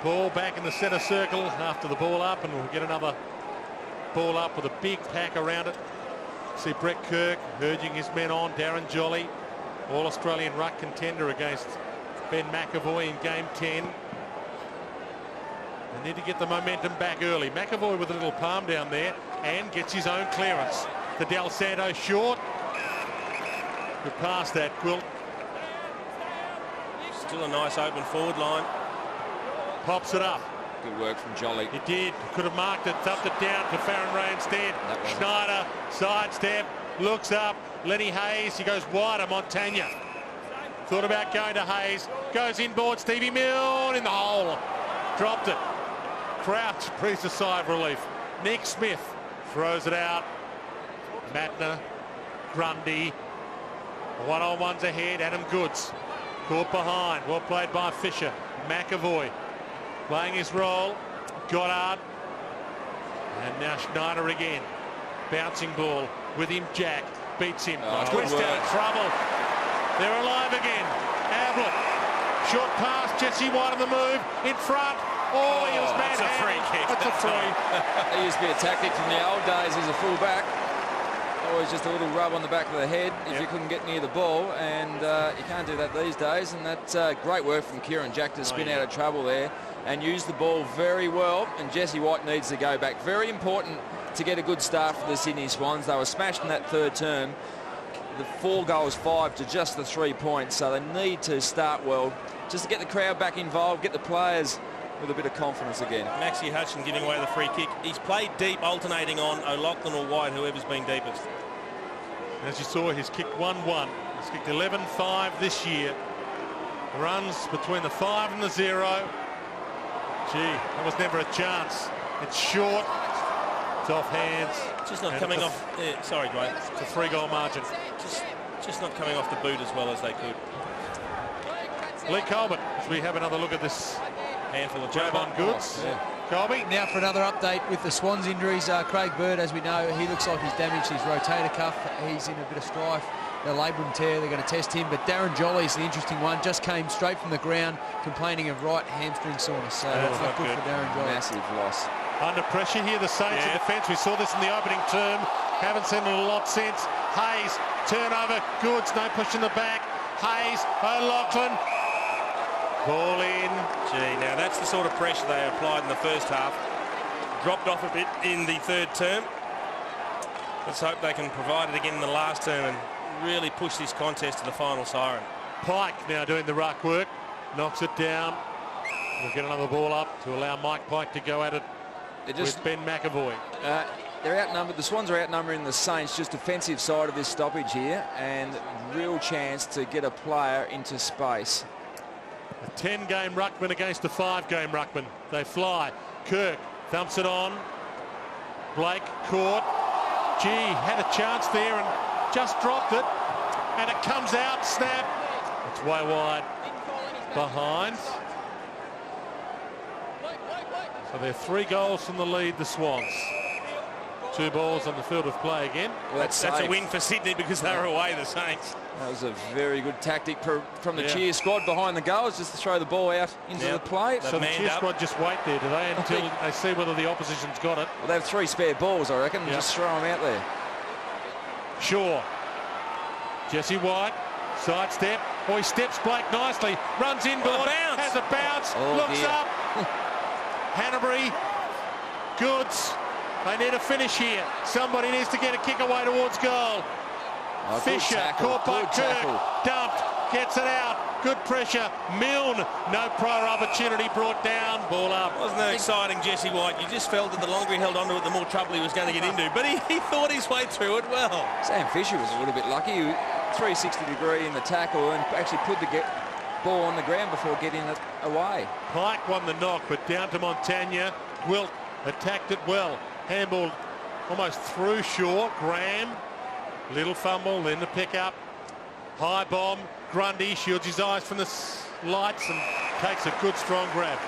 Ball back in the centre circle after the ball up, and we'll get another ball up with a big pack around it. See Brett Kirk urging his men on. Darren Jolly, All-Australian ruck contender against Ben McAvoy in game 10. They need to get the momentum back early. McAvoy with a little palm down there and gets his own clearance. The Del Santo short. Good pass that, Quilt. Still a nice open forward line. Pops it up. Good work from Jolly. He did. Could have marked it. Thumped it down to Farron Ray instead. Schneider, sidestep, looks up. Lenny Hayes, he goes wide of Montagna. Thought about going to Hayes. Goes inboard. Stevie Milne in the hole. Dropped it. Crouch breathes a sigh of relief. Nick Smith throws it out. Matner, Grundy. One-on-ones ahead. Adam Goods caught behind. Well played by Fisher. McAvoy playing his role. Goddard. And now Schneider again. Bouncing ball with him. Jack beats him. Twist out. Trouble. They're alive again. Ablett. Short pass. Jesse White on the move. In front. Oh, he was manhandled. That's a free kick. That's a free. It used to be a tactic from the old days as a full-back. Always just a little rub on the back of the head if you couldn't get near the ball, and you can't do that these days. And that's great work from Kieran Jack to spin out of trouble there and use the ball very well. And Jesse White needs to go back. Very important to get a good start for the Sydney Swans. They were smashed in that third term. The 4 goals, 5 to just the 3 points. So they need to start well just to get the crowd back involved, get the players with a bit of confidence again. Maxie Hutchin giving away the free kick. He's played deep, alternating on O'Loughlin or White, whoever's been deepest. As you saw, he's kicked 1-1. He's kicked 11-5 this year. Runs between the 5 and the 0. Gee, that was never a chance. It's short. It's off hands. Just not coming off. Sorry, Dwayne. It's a 3-goal margin. Just Just not coming off the boot as well as they could. Lee Colbert, as we have another look at this Handful of jab on goods. Yeah. Colby. Now for another update with the Swans injuries. Craig Bird, as we know, he looks like he's damaged his rotator cuff. He's in a bit of strife. The labrum tear, they're going to test him. But Darren Jolly's the interesting one. Just came straight from the ground complaining of right hamstring soreness. So that's not good for Darren Jolly. Massive loss. Under pressure here, the Saints in defence. We saw this in the opening term. Haven't seen it a lot since. Hayes, turnover, Goods, no push in the back. Hayes, O'Loughlin. Ball in. Gee, now that's the sort of pressure they applied in the first half. Dropped off a bit in the third term. Let's hope they can provide it again in the last term and really push this contest to the final siren. Pike now doing the ruck work. Knocks it down. We'll get another ball up to allow Mike Pike to go at it with Ben McAvoy. They're outnumbered. The Swans are outnumbering the Saints, just defensive side of this stoppage here, and real chance to get a player into space. A 10-game ruckman against a 5-game ruckman. They fly. Kirk thumps it on. Blake caught. Gee, had a chance there and just dropped it. And it comes out. Snap. It's way wide behind. So they're 3 goals from the lead, the Swans. 2 balls on the field of play again. Well, that's a win for Sydney because they were away, the Saints. That was a very good tactic from the cheer squad behind the goals, just to throw the ball out into the play. So the cheer squad just wait there, do they, until they see whether the opposition's got it? Well, they have 3 spare balls, I reckon, and just throw them out there. Shaw. Jesse White. Sidestep. Oh, he steps Blake nicely. Runs inboard. Has a bounce. Looks up. Hanbury. Goods. They need a finish here. Somebody needs to get a kick away towards goal. Fisher caught by Kirk. Dumped. Gets it out. Good pressure. Milne. No prior opportunity brought down. Ball up. Wasn't that exciting, Jesse White? You just felt that the longer he held onto it, the more trouble he was going to get into. But he thought his way through it well. Sam Fisher was a little bit lucky. 360 degree in the tackle and actually put the ball on the ground before getting it away. Pike won the knock, but down to Montagna. Wilt attacked it well. Handball almost through Shaw. Graham. Little fumble, then the pick up. High bomb. Grundy shields his eyes from the lights and takes a good strong grab.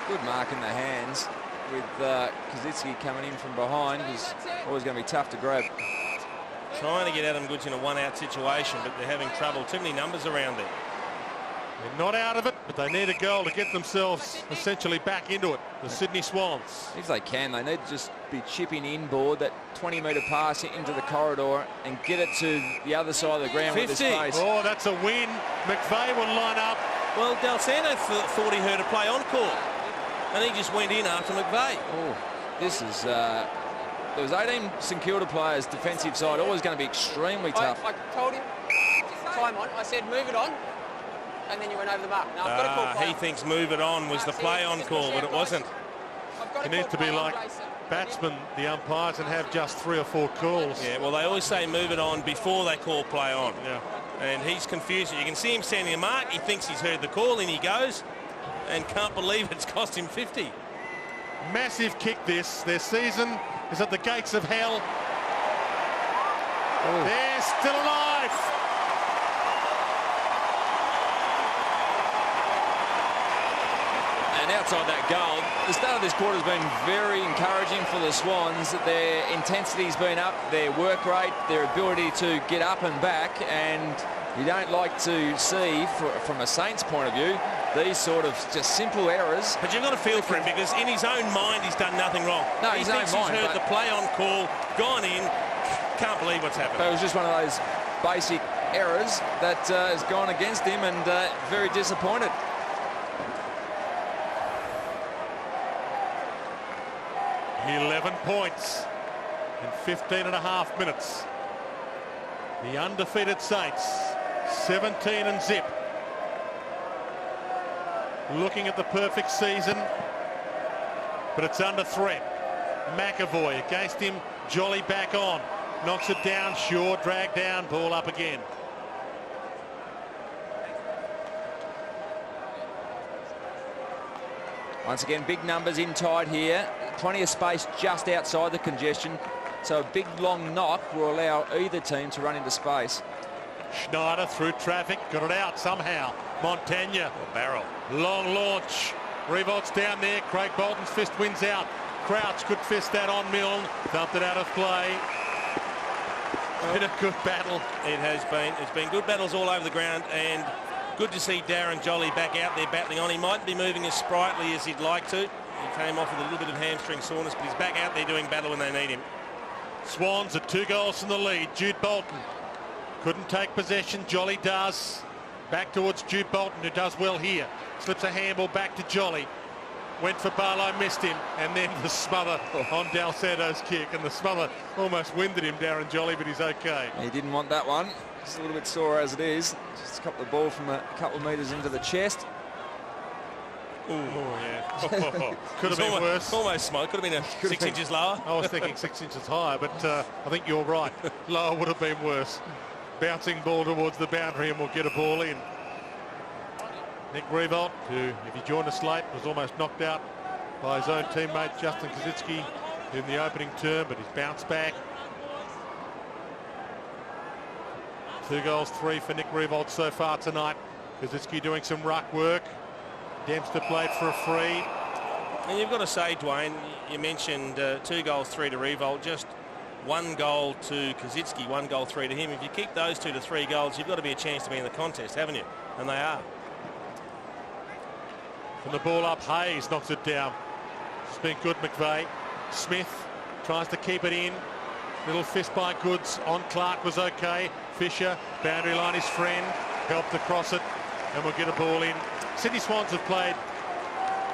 Good mark in the hands with Kazitsky coming in from behind. It's always going to be tough to grab. Trying to get Adam Goods in a one-out situation, but they're having trouble. Too many numbers around there. They're not out of it, but they need a goal to get themselves essentially back into it. The Sydney Swans. If they can, they need to just be chipping inboard, that 20-metre pass into the corridor and get it to the other side of the ground 50. with the space. Oh, that's a win. McVeigh will line up. Well, Del Santo thought he heard a play on court, and he just went in after McVeigh. Oh, this is... there was 18 St Kilda players, defensive side, always going to be extremely tough. I told him, time on. I said, move it on. And then you went over the mark. Now, I've got to call play. He thinks move it on was the play on call, but it wasn't. It needs to be like batsmen, the umpires, and have just 3 or 4 calls. Yeah, well, they always say move it on before they call play on. Yeah. And he's confused. You can see him standing a mark. He thinks he's heard the call, in he goes, and can't believe it's cost him 50. Massive kick this. Their season is at the gates of hell. They're still alive. And outside that goal, the start of this quarter has been very encouraging for the Swans. Their intensity's been up, their work rate, their ability to get up and back, and you don't like to see, from a Saints point of view, these sort of just simple errors. But you've got to feel for him, because in his own mind he's done nothing wrong. No, he thinks he's heard the play on call, gone in, can't believe what's happened. But it was just one of those basic errors that has gone against him, and very disappointed. He 11 points in 15 and a half minutes. The undefeated Saints, 17 and zip. Looking at the perfect season, but it's under threat. McAvoy against him, Jolly back on. Knocks it down, Shaw dragged down, ball up again. Once again, big numbers in tight here. Plenty of space just outside the congestion. So a big, long knock will allow either team to run into space. Schneider through traffic, got it out somehow. Montagna, barrel, long launch. Revolts down there. Craig Bolton's fist wins out. Crouch could fist that on Milne. Dumped it out of play. Been a good battle. It has been. It's been good battles all over the ground, and good to see Darren Jolly back out there battling on. He mightn't be moving as sprightly as he'd like to. He came off with a little bit of hamstring soreness, but he's back out there doing battle when they need him. Swans are 2 goals in the lead. Jude Bolton couldn't take possession. Jolly does. Back towards Jude Bolton, who does well here. Slips a handball back to Jolly. Went for Barlow, missed him, and then the smother on Del Santo's kick, and the smother almost winded him, Darren Jolly, but he's okay. He didn't want that one. Just a little bit sore as it is. Just a couple of ball from a couple of metres into the chest. Oh, yeah. Could have been worse. Almost smoked. Could have been 6 inches lower. I was thinking 6 inches higher, but I think you're right. Lower would have been worse. Bouncing ball towards the boundary, and we'll get a ball in. Nick Revolt, who, if he joined us late, was almost knocked out by his own teammate Justin Kazitsky in the opening term, but he's bounced back. 2 goals, 3 for Nick Revolt so far tonight. Kazitsky doing some ruck work. Dempster played for a free. And you've got to say, Dwayne, you mentioned 2 goals, 3 to Revolt, just 1 goal to Kazitsky, 1 goal, 3 to him. If you kick those 2 to 3 goals, you've got to be a chance to be in the contest, haven't you? And they are. From the ball up, Hayes knocks it down. It's been good, McVeigh. Smith tries to keep it in. Little fist by Goods on Clark was okay. Fisher, boundary line, his friend, helped across it, and we'll get a ball in. Sydney Swans have played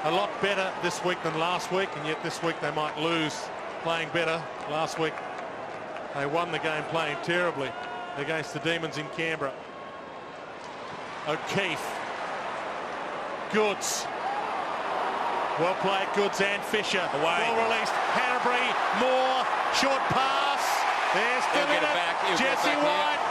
a lot better this week than last week, and yet this week they might lose playing better. Last week they won the game playing terribly against the Demons in Canberra. O'Keefe. Goods. Well played, Goods and Fisher. Away. Well released. Hanbury, Moore, short pass. There's still in it. Jesse White.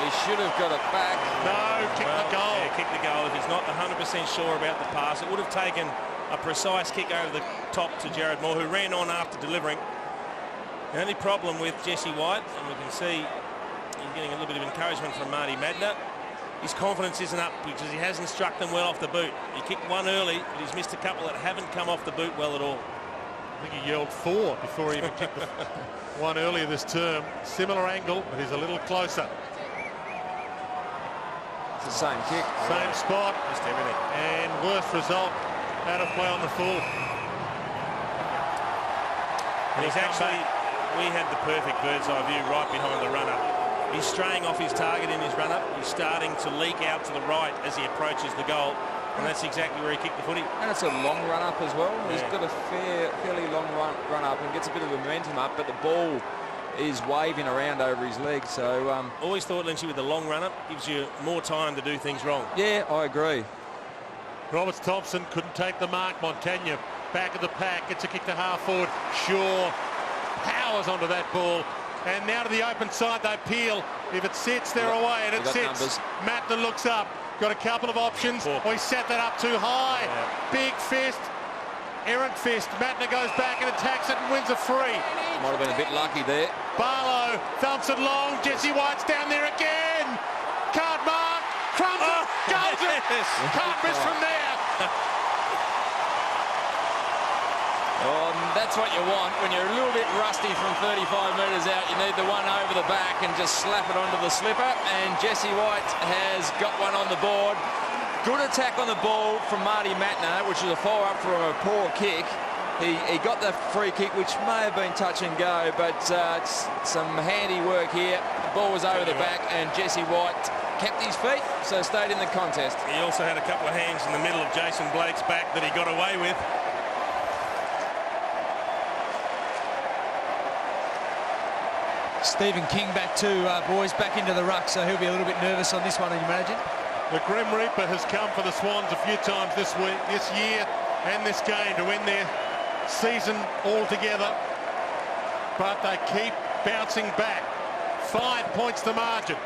He should have got it back. No, kick the goal. Yeah, kick the goal. If he's not 100% sure about the pass, it would have taken a precise kick over the top to Jared Moore, who ran on after delivering. The only problem with Jesse White, and we can see he's getting a little bit of encouragement from Marty Madner, his confidence isn't up because he hasn't struck them well off the boot. He kicked 1 early, but he's missed a couple that haven't come off the boot well at all. I think he yelled 4 before he even kicked the one earlier this term. Similar angle, but he's a little closer. It's the same kick. Same spot. Just everything. And worst result, out of play on the full. And he's actually, we had the perfect bird's eye view right behind the runner. He's straying off his target in his run-up. He's starting to leak out to the right as he approaches the goal. And that's exactly where he kicked the footy. And it's a long run-up as well. Yeah. He's got a fairly long run-up and gets a bit of momentum up, but the ball is waving around over his leg. So always thought, Lynchy, with the long run-up, gives you more time to do things wrong. yeah, I agree. Roberts Thompson couldn't take the mark. Montagna back of the pack. Gets a kick to half forward. Shaw powers onto that ball. And now to the open side they peel. If it sits, they're away, and it sits. Numbers. Matner looks up. Got a couple of options. Oh, he set that up too high. Yeah. Big fist. Errant fist. Matner goes back and attacks it and wins a free. Might have been a bit lucky there. Barlow thumps it long. Jesse White's down there again. Can't mark. Crumbs it. Goes it. Can't miss from there. Oh, that's what you want when you're a little bit rusty from 35 metres out. You need the one over the back and just slap it onto the slipper. And Jesse White has got one on the board. Good attack on the ball from Marty Matner, which is a follow-up from a poor kick. He got the free kick, which may have been touch and go, but it's some handy work here. The ball was over the back, and Jesse White kept his feet, so stayed in the contest. He also had a couple of hands in the middle of Jason Blake's back that he got away with. Stephen King back too, boys, back into the ruck, so he'll be a little bit nervous on this one, I imagine. The Grim Reaper has come for the Swans a few times this year, and this game to end their season altogether. But they keep bouncing back. 5 points the margin.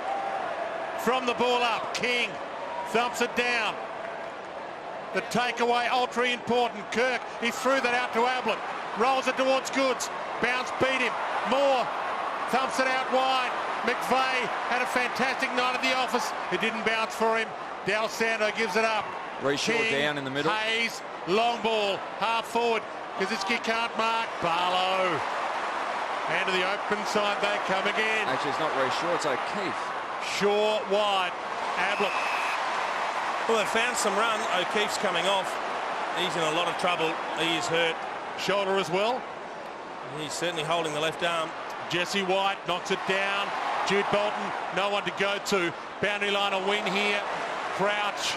From the ball up, King thumps it down. The takeaway ultra important. Kirk, he threw that out to Ablett. Rolls it towards Goods. Bounce beat him. Moore thumps it out wide. McVeigh had a fantastic night at the office. It didn't bounce for him. Del Santo gives it up. Reshaw down in the middle. Hayes, long ball, half forward. Kaczynski can't mark. Barlow. And to the open side they come again. Actually, it's not Reshaw, it's O'Keefe. Shaw wide. Ablett. Well, they've found some run. O'Keefe's coming off. He's in a lot of trouble. He is hurt. Shoulder as well. He's certainly holding the left arm. Jesse White knocks it down. Jude Bolton, no one to go to. Boundary line a win here. Crouch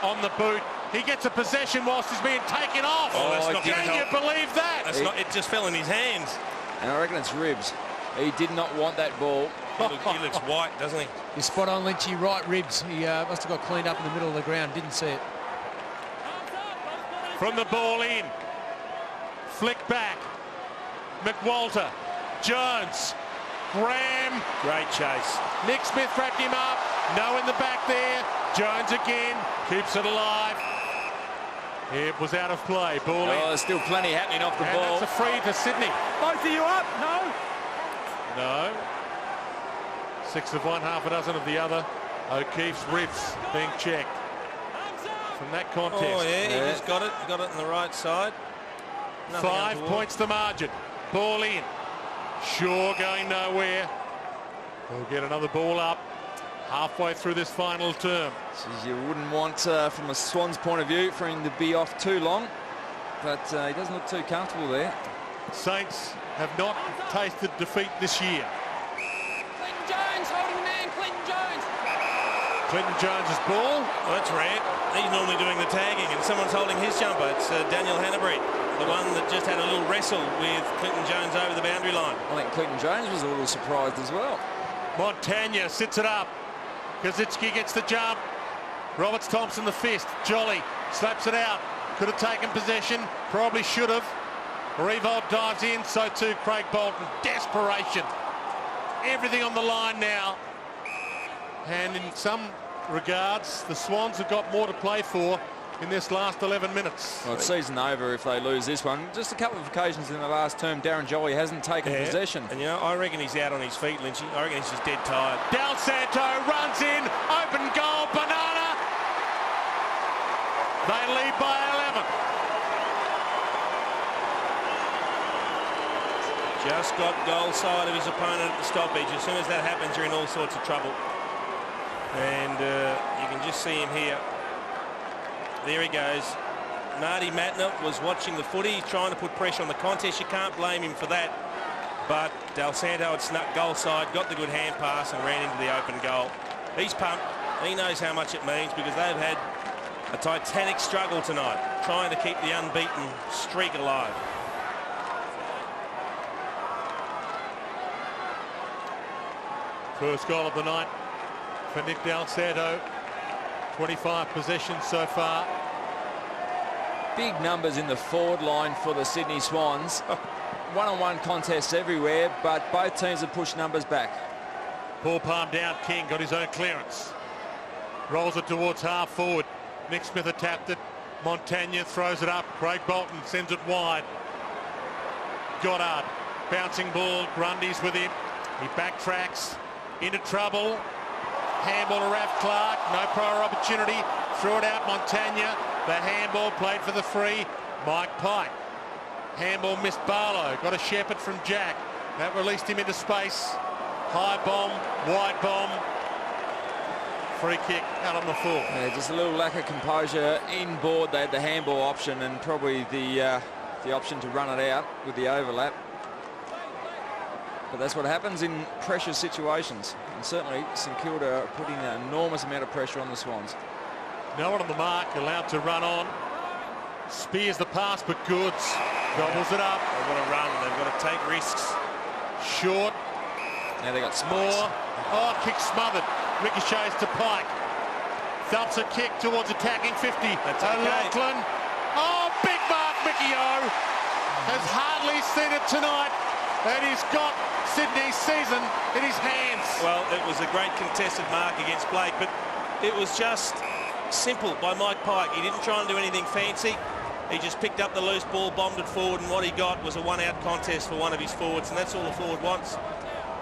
on the boot. He gets a possession whilst he's being taken off. Oh, that's not Can gonna you help. believe that? That's not, it just fell in his hands. And I reckon it's ribs. He did not want that ball. He looks white, doesn't he? You're spot on, Lynchy. Right ribs. He must have got cleaned up in the middle of the ground. Didn't see it. From the ball in. Flick back. McWalter. Jones. Graham. Great chase. Nick Smith wrapped him up. No in the back there. Jones again. Keeps it alive. It was out of play. Ball in. There's still plenty happening off the And ball. that's a free to Sydney. Both of you up? No? No. 6 of one, half a dozen of the other. O'Keefe's ribs being checked from that contest. Oh, yeah, he just got it. Got it on the right side. Nothing 5 untoward. points the margin. Ball in. Shaw going nowhere. We'll get another ball up halfway through this final term. Geez, you wouldn't want, from a Swans point of view, for him to be off too long. But he doesn't look too comfortable there. Saints have not tasted defeat this year. Clinton Jones holding the man. Clinton Jones. Clinton Jones's ball. Well, that's rare. He's normally doing the tagging and someone's holding his jumper. It's Daniel Hannabury, the one that just had a little wrestle with Clinton Jones over the boundary line. I think Clinton Jones was a little surprised as well. Montagna sits it up. Kaczynski gets the jump. Roberts Thompson the fist. Jolly slaps it out. Could have taken possession. Probably should have. Revolt dives in. So too Craig Bolton. Desperation. Everything on the line now. And in some regards, the Swans have got more to play for in this last 11 minutes. Well, it's season over if they lose this one. Just a couple of occasions in the last term, Darren Jolly hasn't taken possession. And, you know, I reckon he's out on his feet, Lynchy. I reckon he's just dead tired. Del Santo runs in. Open goal. Banana. They lead by 11. Just got goal side of his opponent at the stoppage. As soon as that happens, you're in all sorts of trouble. And you can just see him here. There he goes. Marty Matner was watching the footy. He's trying to put pressure on the contest. You can't blame him for that. But Del Santo had snuck goal side, got the good hand pass and ran into the open goal. He's pumped. He knows how much it means because they've had a titanic struggle tonight, trying to keep the unbeaten streak alive. First goal of the night for Nick Del Santo. 25 possessions so far. Big numbers in the forward line for the Sydney Swans. One-on-one contests everywhere, but both teams have pushed numbers back. Ball palm down. King got his own clearance. Rolls it towards half forward. Nick Smith had tapped it. Montagna throws it up. Craig Bolton sends it wide. Goddard. Bouncing ball. Grundy's with him. He backtracks. Into trouble. Handball to Raph Clark. No prior opportunity. Threw it out. Montagna. The handball played for the free. Mike Pike. Handball missed Barlow. Got a shepherd from Jack. That released him into space. High bomb. Wide bomb. Free kick out on the full. Yeah, just a little lack of composure inboard. They had the handball option and probably the option to run it out with the overlap. But that's what happens in pressure situations. And certainly St Kilda are putting an enormous amount of pressure on the Swans. No one on the mark, allowed to run on. Spears the pass, but Goods gobbles it up. They've got to run. They've got to take risks. Short. Now they got space. More. Oh, kick smothered. Ricochets to Pike. Thumps a kick towards attacking 50. That's okay. Lachlan. Oh, big mark. Mickey O has hardly seen it tonight. And he's got Sydney's season in his hands. Well, it was a great contested mark against Blake, but it was just simple by Mike Pike. He didn't try and do anything fancy. He just picked up the loose ball, bombed it forward, and what he got was a one-out contest for one of his forwards, and that's all the forward wants.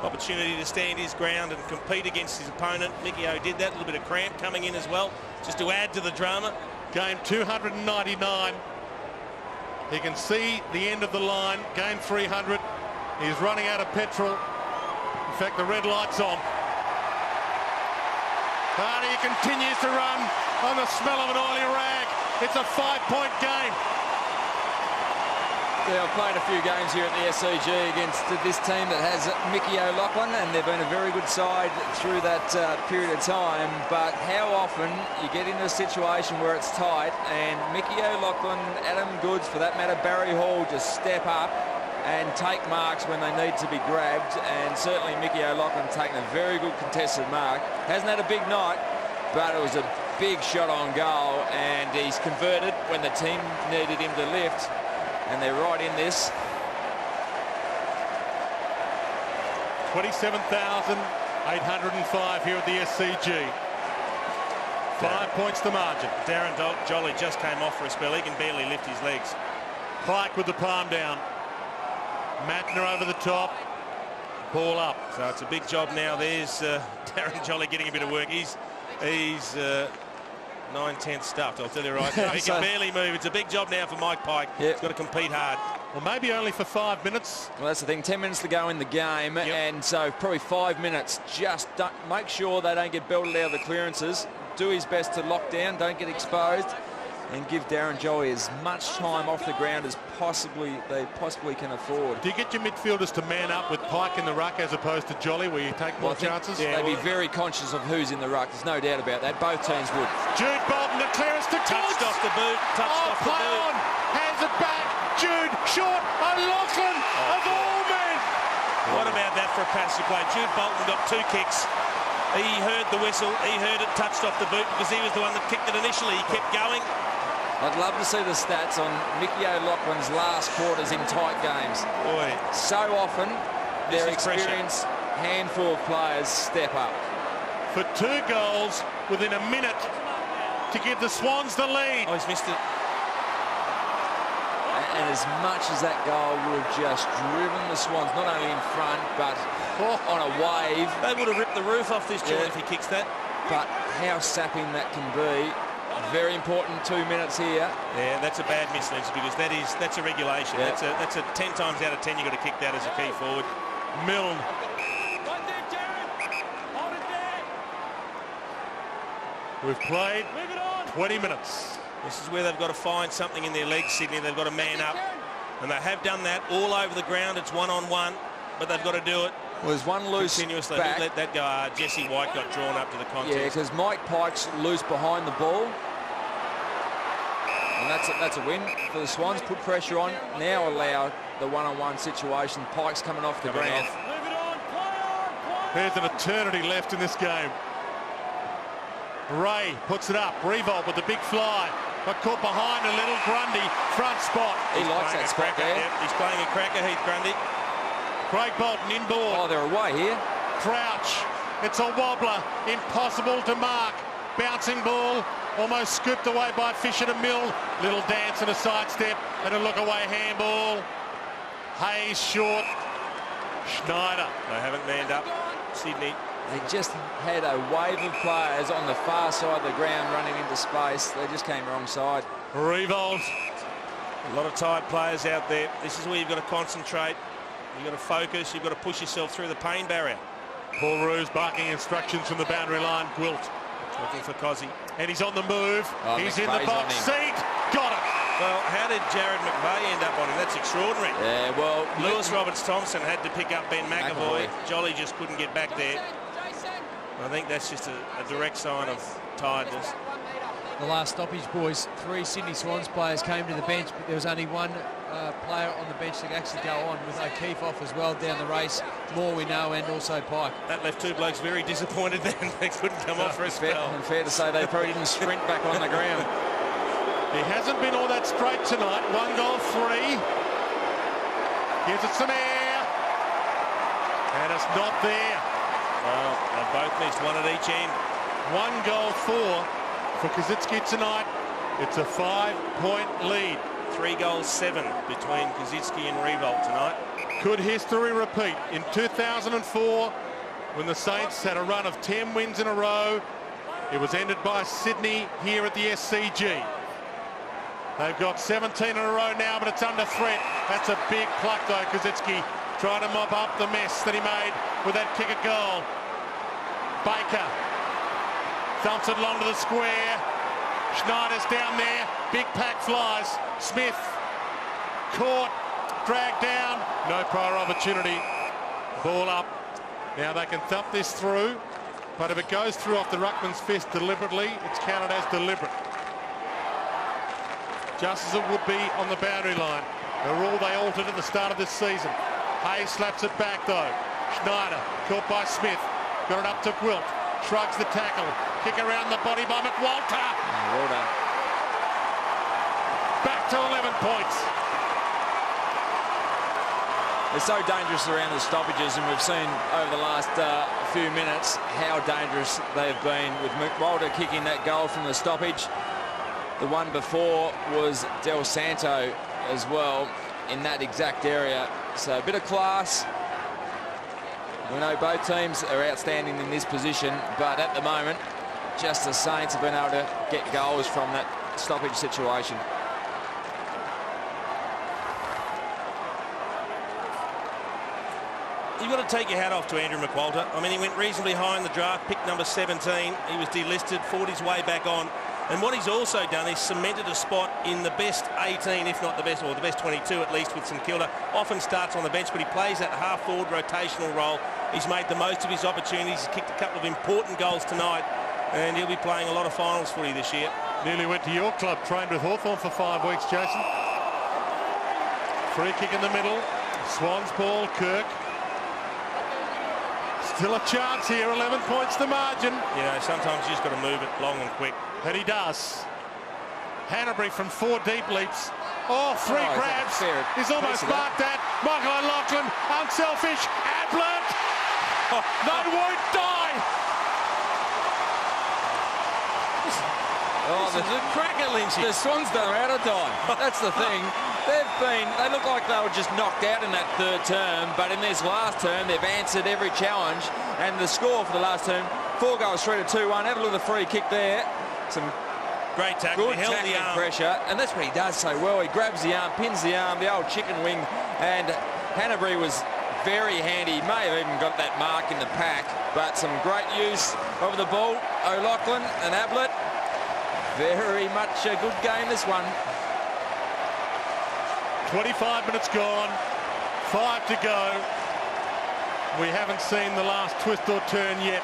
opportunity to stand his ground and compete against his opponent. Mickey O did that. A little bit of cramp coming in as well, just to add to the drama. Game 299. He can see the end of the line. Game 300. He's running out of petrol. In fact, the red light's on. Hardy continues to run on the smell of an oily rag. It's a 5-point game. Yeah, I've played a few games here at the SCG against this team that has Mickey O'Loughlin, and they've been a very good side through that period of time. But how often you get into a situation where it's tight, and Mickey O'Loughlin, Adam Goods, for that matter, Barry Hall, just step up and take marks when they need to be grabbed. And certainly Mickey O'Loughlin taking a very good contested mark. Hasn't had a big night, but it was a big shot on goal, and he's converted when the team needed him to lift. And they're right in this. 27,805 here at the SCG. 5 points the margin. Darren Jolly just came off for a spell. He can barely lift his legs. Pike with the palm down. Matner over the top. Ball up. So it's a big job now. There's Darren Jolly getting a bit of work. He's 9/10 stuffed, I'll tell you right now. He can barely move. It's a big job now for Mike Pike. Yep. He's got to compete hard. Well, maybe only for 5 minutes. Well, that's the thing. 10 minutes to go in the game, and so probably 5 minutes. Just don't, make sure they don't get belted out of the clearances. Do his best to lock down, don't get exposed, and give Darren Jolly as much time off the ground as they possibly can afford. Do you get your midfielders to man up with Pike in the ruck as opposed to Jolly, where you take more chances? They'd be very conscious of who's in the ruck. There's no doubt about that. Both teams would. Jude Bolton, the clearance to touched off the boot. Touched off the boot. On, hands it back. Jude short. O'Loughlin of all men. What about that for a passage play? Jude Bolton got 2 kicks. He heard the whistle. He heard it touched off the boot because he was the one that kicked it initially. He kept going. I'd love to see the stats on Mickey O'Loughlin's last quarters in tight games. Boy. So often, their experienced handful of players step up. For 2 goals within a minute to give the Swans the lead. Oh, he's missed it. And as much as that goal would have just driven the Swans, not only in front, but on a wave. They would have ripped the roof off this joint if he kicks that. But how sapping that can be. Very important 2 minutes here. Yeah, that's a bad miss, Lindsay, because that's a regulation. Yep. That's a 10 times out of 10 you've got to kick that as a key forward. Milne. We've played 20 minutes. This is where they've got to find something in their legs, Sydney. They've got to man up. And they have done that all over the ground. It's one-on-one, but they've got to do it. Well, there's one loose continuously. Back. Let that go. Jesse White got drawn up to the contest. Yeah, because Mike Pike's loose behind the ball. And that's a win for the Swans. Put pressure on. Now allow the one-on-one situation. Pike's coming off the ground. There's an eternity left in this game. Ray puts it up. Revolt with the big fly. Got caught behind a little. Grundy, front spot. He likes that spot there. Yep, he's playing a cracker, Heath Grundy. Craig Bolton inboard. Oh, they're away here. Crouch. It's a wobbler. Impossible to mark. Bouncing ball. Almost scooped away by Fisher to Mill. Little dance and a sidestep and a look away handball. Hayes short. Schneider. They haven't manned up. Sydney. They just had a wave of players on the far side of the ground running into space. They just came wrong side. Revolt. A lot of tired players out there. This is where you've got to concentrate. You've got to focus. You've got to push yourself through the pain barrier. Paul Roos barking instructions from the boundary line. Gwilt. Looking for Cozzy. And he's on the move. Oh, he's in the box seat. Got it. Well, how did Jared McVeigh end up on him? That's extraordinary. Yeah, well, Lewis Roberts-Thompson had to pick up Ben McAvoy. Jolly just couldn't get back there. I think that's just a direct sign of tiredness. The last stoppage, boys, 3 Sydney Swans players came to the bench, but there was only one player on the bench that actually go on, with O'Keefe off as well down the race. More we know, and also Pike. That left 2 blokes very disappointed then. They couldn't come off for a spell. And fair to say they probably didn't sprint back on the ground. He hasn't been all that straight tonight. 1 goal, 3. Gives it some air. And it's not there. Well, they both missed, 1 at each end. 1 goal, 4 for Kaczynski tonight. It's a 5-point lead. 3-7 between Kazitsky and Revolt tonight. Could history repeat? In 2004, when the Saints had a run of 10 wins in a row, it was ended by Sydney here at the SCG. They've got 17 in a row now, but it's under threat. That's a big pluck, though. Kazitsky trying to mop up the mess that he made with that kick at goal. Baker thumps it long to the square. Schneider's down there. Big pack flies. Smith caught, dragged down. No prior opportunity. Ball up. Now they can thump this through, but if it goes through off the ruckman's fist deliberately, it's counted as deliberate. Just as it would be on the boundary line. The rule they altered at the start of this season. Hayes slaps it back though. Schneider caught by Smith. Got it up to Gwilt. Shrugs the tackle. Kick around the body by McWalter. Well done. Back to 11 points. They're so dangerous around the stoppages, and we've seen over the last few minutes how dangerous they've been with McWalter kicking that goal from the stoppage. The one before was Del Santo as well in that exact area. So a bit of class. We know both teams are outstanding in this position, but at the moment, just the Saints have been able to get goals from that stoppage situation. You've got to take your hat off to Andrew McWalter. I mean, he went reasonably high in the draft, pick number 17. He was delisted, fought his way back on. And what he's also done is cemented a spot in the best 18, if not the best, or the best 22 at least, with St Kilda. Often starts on the bench, but he plays that half-forward rotational role. He's made the most of his opportunities. He's kicked a couple of important goals tonight, and he'll be playing a lot of finals footy this year. Nearly went to your club, trained with Hawthorn for 5 weeks, Jason. Free kick in the middle. Swans ball, Kirk. Still a chance here, 11 points the margin. You know, sometimes you just got to move it long and quick. And he does. Hanbury from 4 deep leaps. Oh, 3 grabs. He's almost marked that. Michael O'Loughlin, unselfish. Ablett. Oh, they won't die. Oh, this is a cracker, Lynchy. The Swans don't know how to die. That's the thing. They look like they were just knocked out in that third term, but in this last term, they've answered every challenge. And the score for the last term, 4 goals, 3-2-1. Have a look at the free kick there. Some great tackle. Good tackling pressure, and that's what he does so well. He grabs the arm, pins the arm, the old chicken wing, and Hanbury was very handy. He may have even got that mark in the pack, but some great use of the ball. O'Loughlin and Ablett, very much a good game, this one. 25 minutes gone, 5 to go. We haven't seen the last twist or turn yet.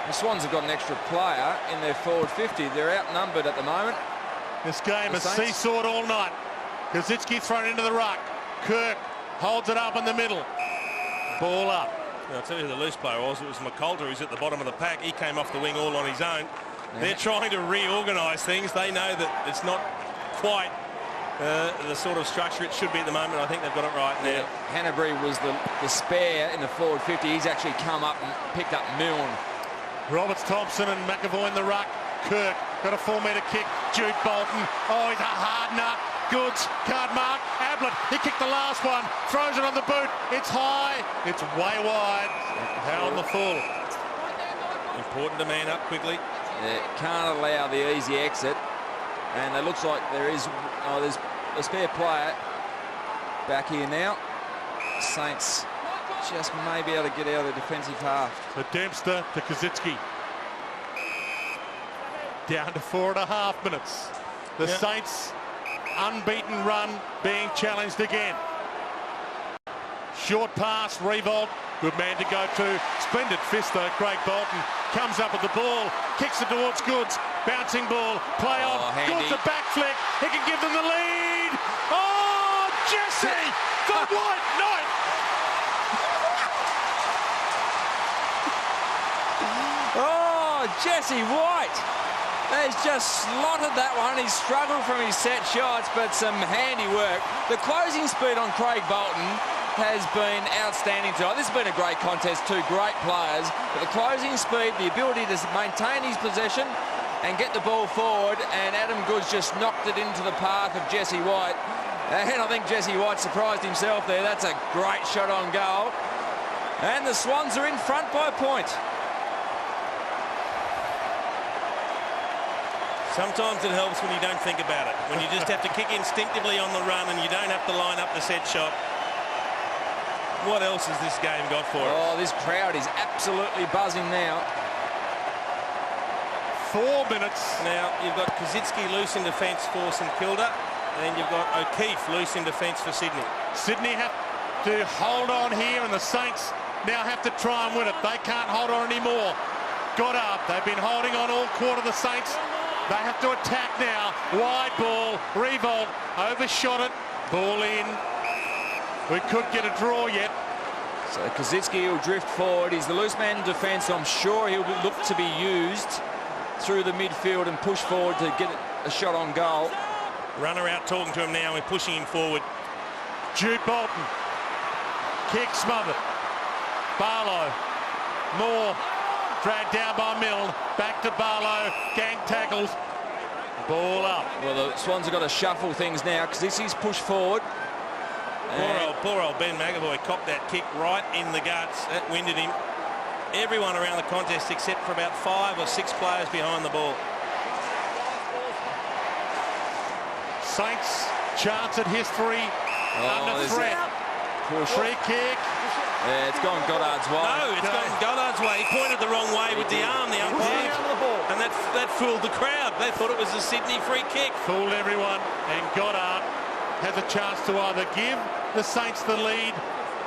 The Swans have got an extra player in their forward 50. They're outnumbered at the moment. This game has seesawed all night. Kazitsky thrown into the ruck. Kirk holds it up in the middle. Ball up. I'll tell you who the loose player was. It was McCulter, who's at the bottom of the pack. He came off the wing all on his own. Yeah. They're trying to reorganise things. They know that it's not quite the sort of structure it should be at the moment. I think they've got it right now. Hanbury was the spare in the forward 50. He's actually come up and picked up Milne. Roberts, Thompson and McAvoy in the ruck. Kirk got a 4-metre kick. Jude Bolton. Oh, he's a hard nut. Goods, card mark. Ablett, he kicked the last one. Throws it on the boot. It's high. It's way wide. How on the full. Important to man up quickly. Can't allow the easy exit. And it looks like there's a spare player back here now. Saints just may be able to get out of the defensive half. So Dempster to Kazitsky. Down to 4.5 minutes. The Saints' unbeaten run being challenged again. Short pass, Revolt. Good man to go to. Splendid fist though, Craig Bolton. Comes up with the ball, kicks it towards Goods. Bouncing ball, play off. Goods a back flick. He can give them the lead. Oh, Jesse! The White Knight! Oh, Jesse White has just slotted that one. He's struggled from his set shots, but some handy work. The closing speed on Craig Bolton has been outstanding tonight. This has been a great contest, 2 great players, but the closing speed, the ability to maintain his possession, and get the ball forward, and Adam Goods just knocked it into the path of Jesse White. And I think Jesse White surprised himself there. That's a great shot on goal. And the Swans are in front by a point. Sometimes it helps when you don't think about it, when you just have to kick instinctively on the run and you don't have to line up the set shot. What else has this game got for us? Oh, this crowd is absolutely buzzing now. 4 minutes. Now, you've got Kazitsky loose in defence for St Kilda, and then you've got O'Keefe loose in defence for Sydney. Sydney have to hold on here, and the Saints now have to try and win it. They can't hold on anymore. Goddard, they've been holding on all quarter, the Saints. They have to attack now. Wide ball, Revolt, overshot it, ball in. We could get a draw yet. So Kazitsky will drift forward. He's the loose man in defence. I'm sure he'll look to be used through the midfield and push forward to get a shot on goal. Runner out talking to him now. We're pushing him forward. Jude Bolton. Kick smothered. Barlow. Moore. Dragged down by Milne. Back to Barlow. Gang tackles. Ball up. Well, the Swans have got to shuffle things now because this is pushed forward. Poor old Ben McAvoy copped that kick right in the guts. That winded him. Everyone around the contest except for about 5 or 6 players behind the ball. Saints chance at history. Under threat. Free kick. Yeah, it's gone Goddard's way. No, it's gone Goddard's way. He pointed the wrong way with the arm, the umpire. And that fooled the crowd. They thought it was a Sydney free kick. Fooled everyone. And Goddard has a chance to either give the Saints the lead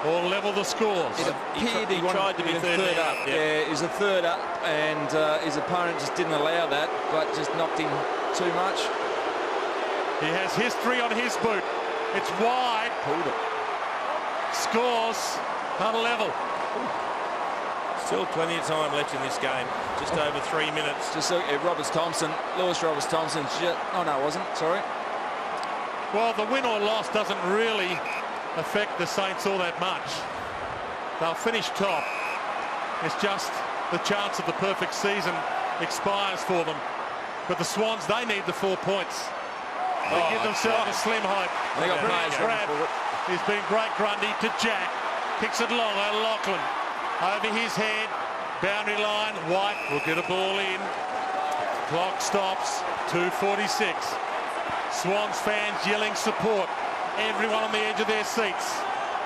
or level the scores. It appeared he tried to be third up. Yeah, he's a third up, and his opponent just didn't allow that, but just knocked him too much. He has history on his boot. It's wide. Pulled it. Scores on level. Still plenty of time left in this game. Just over 3 minutes. Just look at Lewis Thompson. Oh, no, it wasn't. Sorry. Well, the win or loss doesn't really affect the Saints all that much. They'll finish top. It's just the chance of the perfect season expires for them. But the Swans, they need the 4 points. They give themselves a slim hope. They got players grab. He's been great, Grundy, to Jack. Kicks it long, O'Loughlin. Over his head. Boundary line. White will get a ball in. Clock stops. 2:46. Swans fans yelling support. Everyone on the edge of their seats.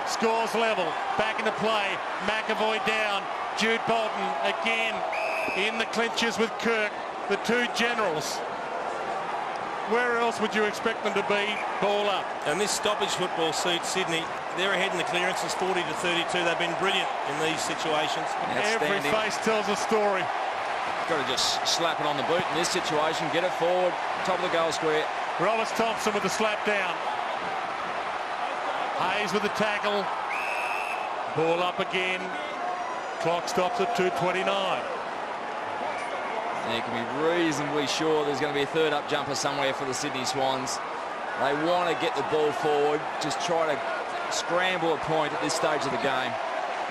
Scores level. Back into play. McAvoy down. Jude Bolton again in the clinches with Kirk. The two generals. Where else would you expect them to be? Ball up. And this stoppage football suits Sydney. They're ahead in the clearances, 40-32. They've been brilliant in these situations. Every face tells a story. Got to just slap it on the boot in this situation. Get it forward. Top of the goal square. Roberts Thompson with the slap down. Hayes with the tackle. Ball up again. Clock stops at 2:29. You can be reasonably sure there's going to be a third up jumper somewhere for the Sydney Swans. They want to get the ball forward, just try to scramble a point at this stage of the game.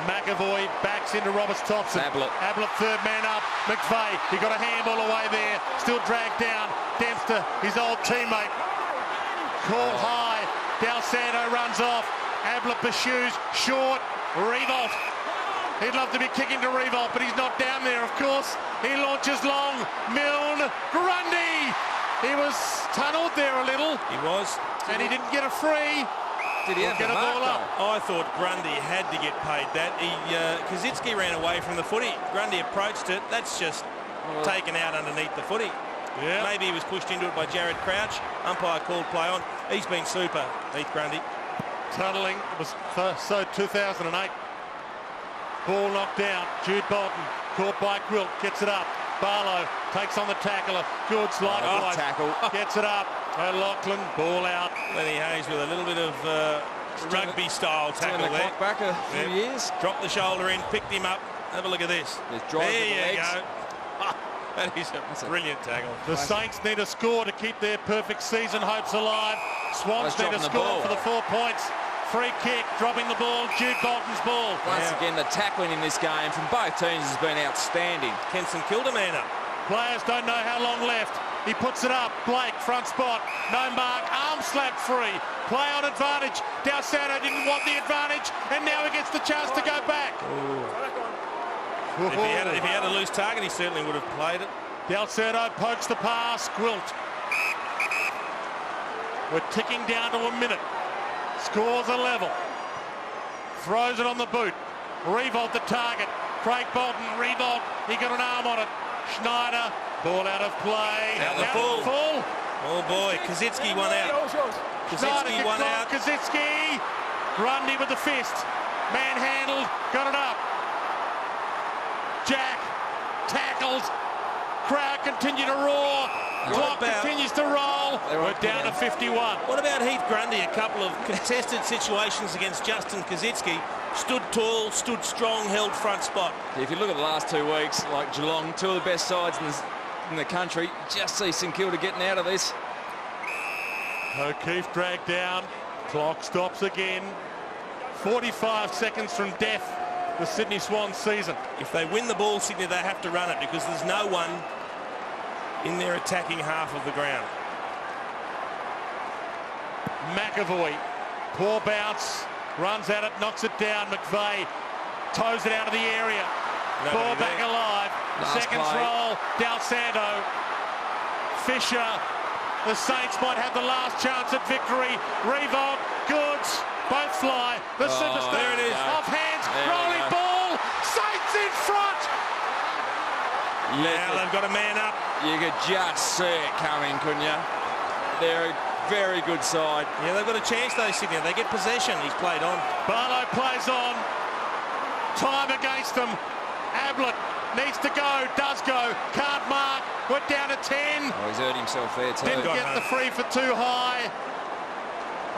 McAvoy backs into Roberts Thompson. Ablett third man up. McVeigh, he got a handball away there. Still dragged down. Dempster, his old teammate. Called high. Del Santo runs off. Ablett pursues. Short. Revolt. He'd love to be kicking to Revolt, but he's not down there, of course. He launches long. Milne. Grundy. He was tunnelled there a little. He was. And he didn't get a free. Did he have get a ball up? I thought Grundy had to get paid that. Kazitsky ran away from the footy. Grundy approached it. That's just taken out underneath the footy. Yeah. Maybe he was pushed into it by Jared Crouch. Umpire called play on. He's been super, Heath Grundy. Tunnelling. It was so 2008. Ball knocked down. Jude Bolton caught by Gwilt. Gets it up. Barlow takes on the tackler. Goods likewise. Tackle. Gets it up. O'Loughlin. Ball out. Lenny Hayes with a little bit of rugby-style tackle there. Clock back a few years. Dropped the shoulder in. Picked him up. Have a look at this. There you go. That is a brilliant tackle. The Saints need a score to keep their perfect season hopes alive. Swans need a score for the 4 points. Free kick, dropping the ball, Jude Bolton's ball. Once again, the tackling in this game from both teams has been outstanding. Can St Kilda man up? Players don't know how long left. He puts it up. Blake, front spot. No mark. Arm slap free. Play on advantage. Dalsano didn't want the advantage, and now he gets the chance to go back. If he had a loose target, he certainly would have played it. Dalsano pokes the pass. Gwilt. We're ticking down to a minute. Scores a level. Throws it on the boot. Revolt the target. Craig Bolton, Revolt. He got an arm on it. Schneider. Ball out of play. Out the full. Oh boy, Kazitsky won out. Kazitsky won out. Kazitsky. Grundy with the fist. Manhandled. Got it up. Jack. Tackled. Crowd continue to roar. Clock continues to roll. We're down to 51. What about Heath Grundy? A couple of contested situations against Justin Kazitsky. Stood tall, stood strong, held front spot. If you look at the last 2 weeks, like Geelong, two of the best sides in the country, just see St Kilda getting out of this. O'Keefe dragged down. Clock stops again. 45 seconds from death, the Sydney Swans season. If they win the ball, Sydney, they have to run it because there's no one in their attacking half of the ground. McAvoy, poor bounce, runs at it, knocks it down. McVeigh toes it out of the area. Ball back alive. Seconds roll. Dalsano. Fisher. The Saints might have the last chance at victory. Revolt. Goods. Both fly. The superstar. There it is. Off hands. Rolling ball. Saints in front. Now they've got a man up. You could just see it coming, couldn't you? They're a very good side. Yeah, they've got a chance though, Sydney. They get possession. He's played on. Barlow plays on. Time against them. Ablett needs to go. Does go. Can't mark. We're down to 10. Oh, he's hurt himself there too. Didn't get the free for too high.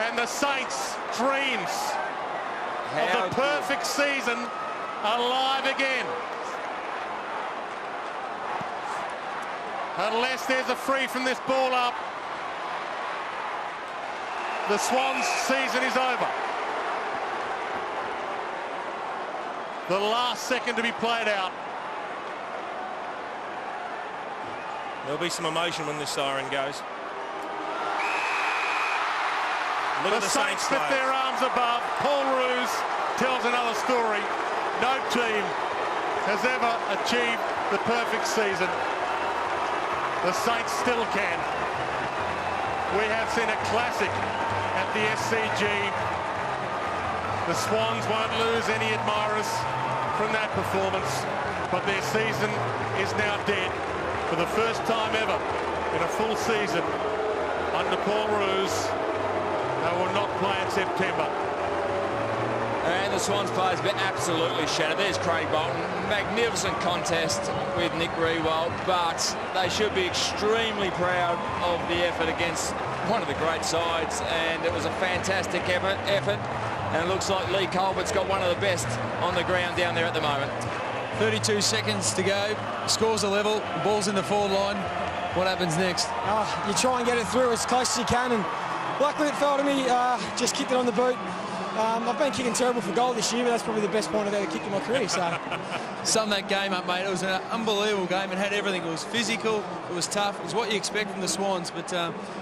And the Saints' dreams of the perfect season alive again. Unless there's a free from this ball up, the Swans' season is over. The last second to be played out. There'll be some emotion when this siren goes. Look at the Saints lift their arms above. Paul Roos tells another story. No team has ever achieved the perfect season. The Saints still can. We have seen a classic at the SCG. The Swans won't lose any admirers from that performance, but their season is now dead. For the first time ever in a full season under Paul Roos, they will not play in September. And the Swans players have been absolutely shattered. There's Craig Bolton. Magnificent contest with Nick Riewoldt, but they should be extremely proud of the effort against one of the great sides, and it was a fantastic effort, and it looks like Lee Colbert's got one of the best on the ground down there at the moment. 32 seconds to go. Scores a level. The ball's in the forward line. What happens next? You try and get it through as close as you can, and luckily it fell to me. Just kicked it on the boot. I've been kicking terrible for goal this year, but that's probably the best point I've ever kicked in my career. So, sum that game up, mate. It was an unbelievable game. It had everything. It was physical. It was tough. It was what you expect from the Swans, but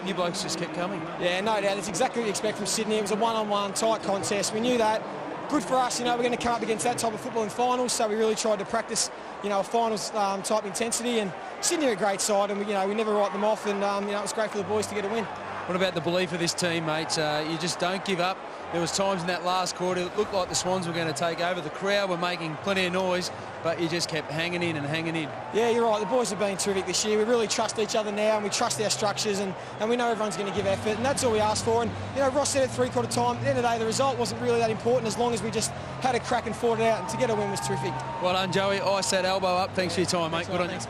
you blokes just kept coming. Yeah, no doubt. That's exactly what you expect from Sydney. It was a one-on-one tight contest. We knew that. Good for us, we're going to come up against that type of football in finals, so we really tried to practice, a finals type intensity. And Sydney are a great side, and we never write them off. And it was great for the boys to get a win. What about the belief of this team, mate? You just don't give up. There was times in that last quarter it looked like the Swans were going to take over. The crowd were making plenty of noise, but you just kept hanging in and hanging in. Yeah, you're right. The boys have been terrific this year. We really trust each other now, and we trust our structures, and we know everyone's going to give effort, and that's all we ask for. And Ross said at three-quarter time, at the end of the day, the result wasn't really that important as long as we just had a crack and fought it out, and to get a win was terrific. Well done, Joey. Ice that elbow up. Thanks for your time, mate. Good on you.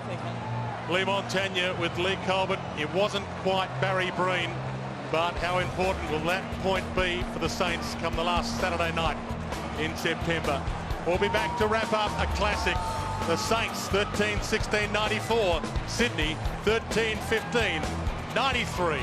Lee Montagna with Lee Colbert. It wasn't quite Barry Breen, but how important will that point be for the Saints come the last Saturday night in September? We'll be back to wrap up a classic. The Saints 13-16-94, Sydney 13-15-93.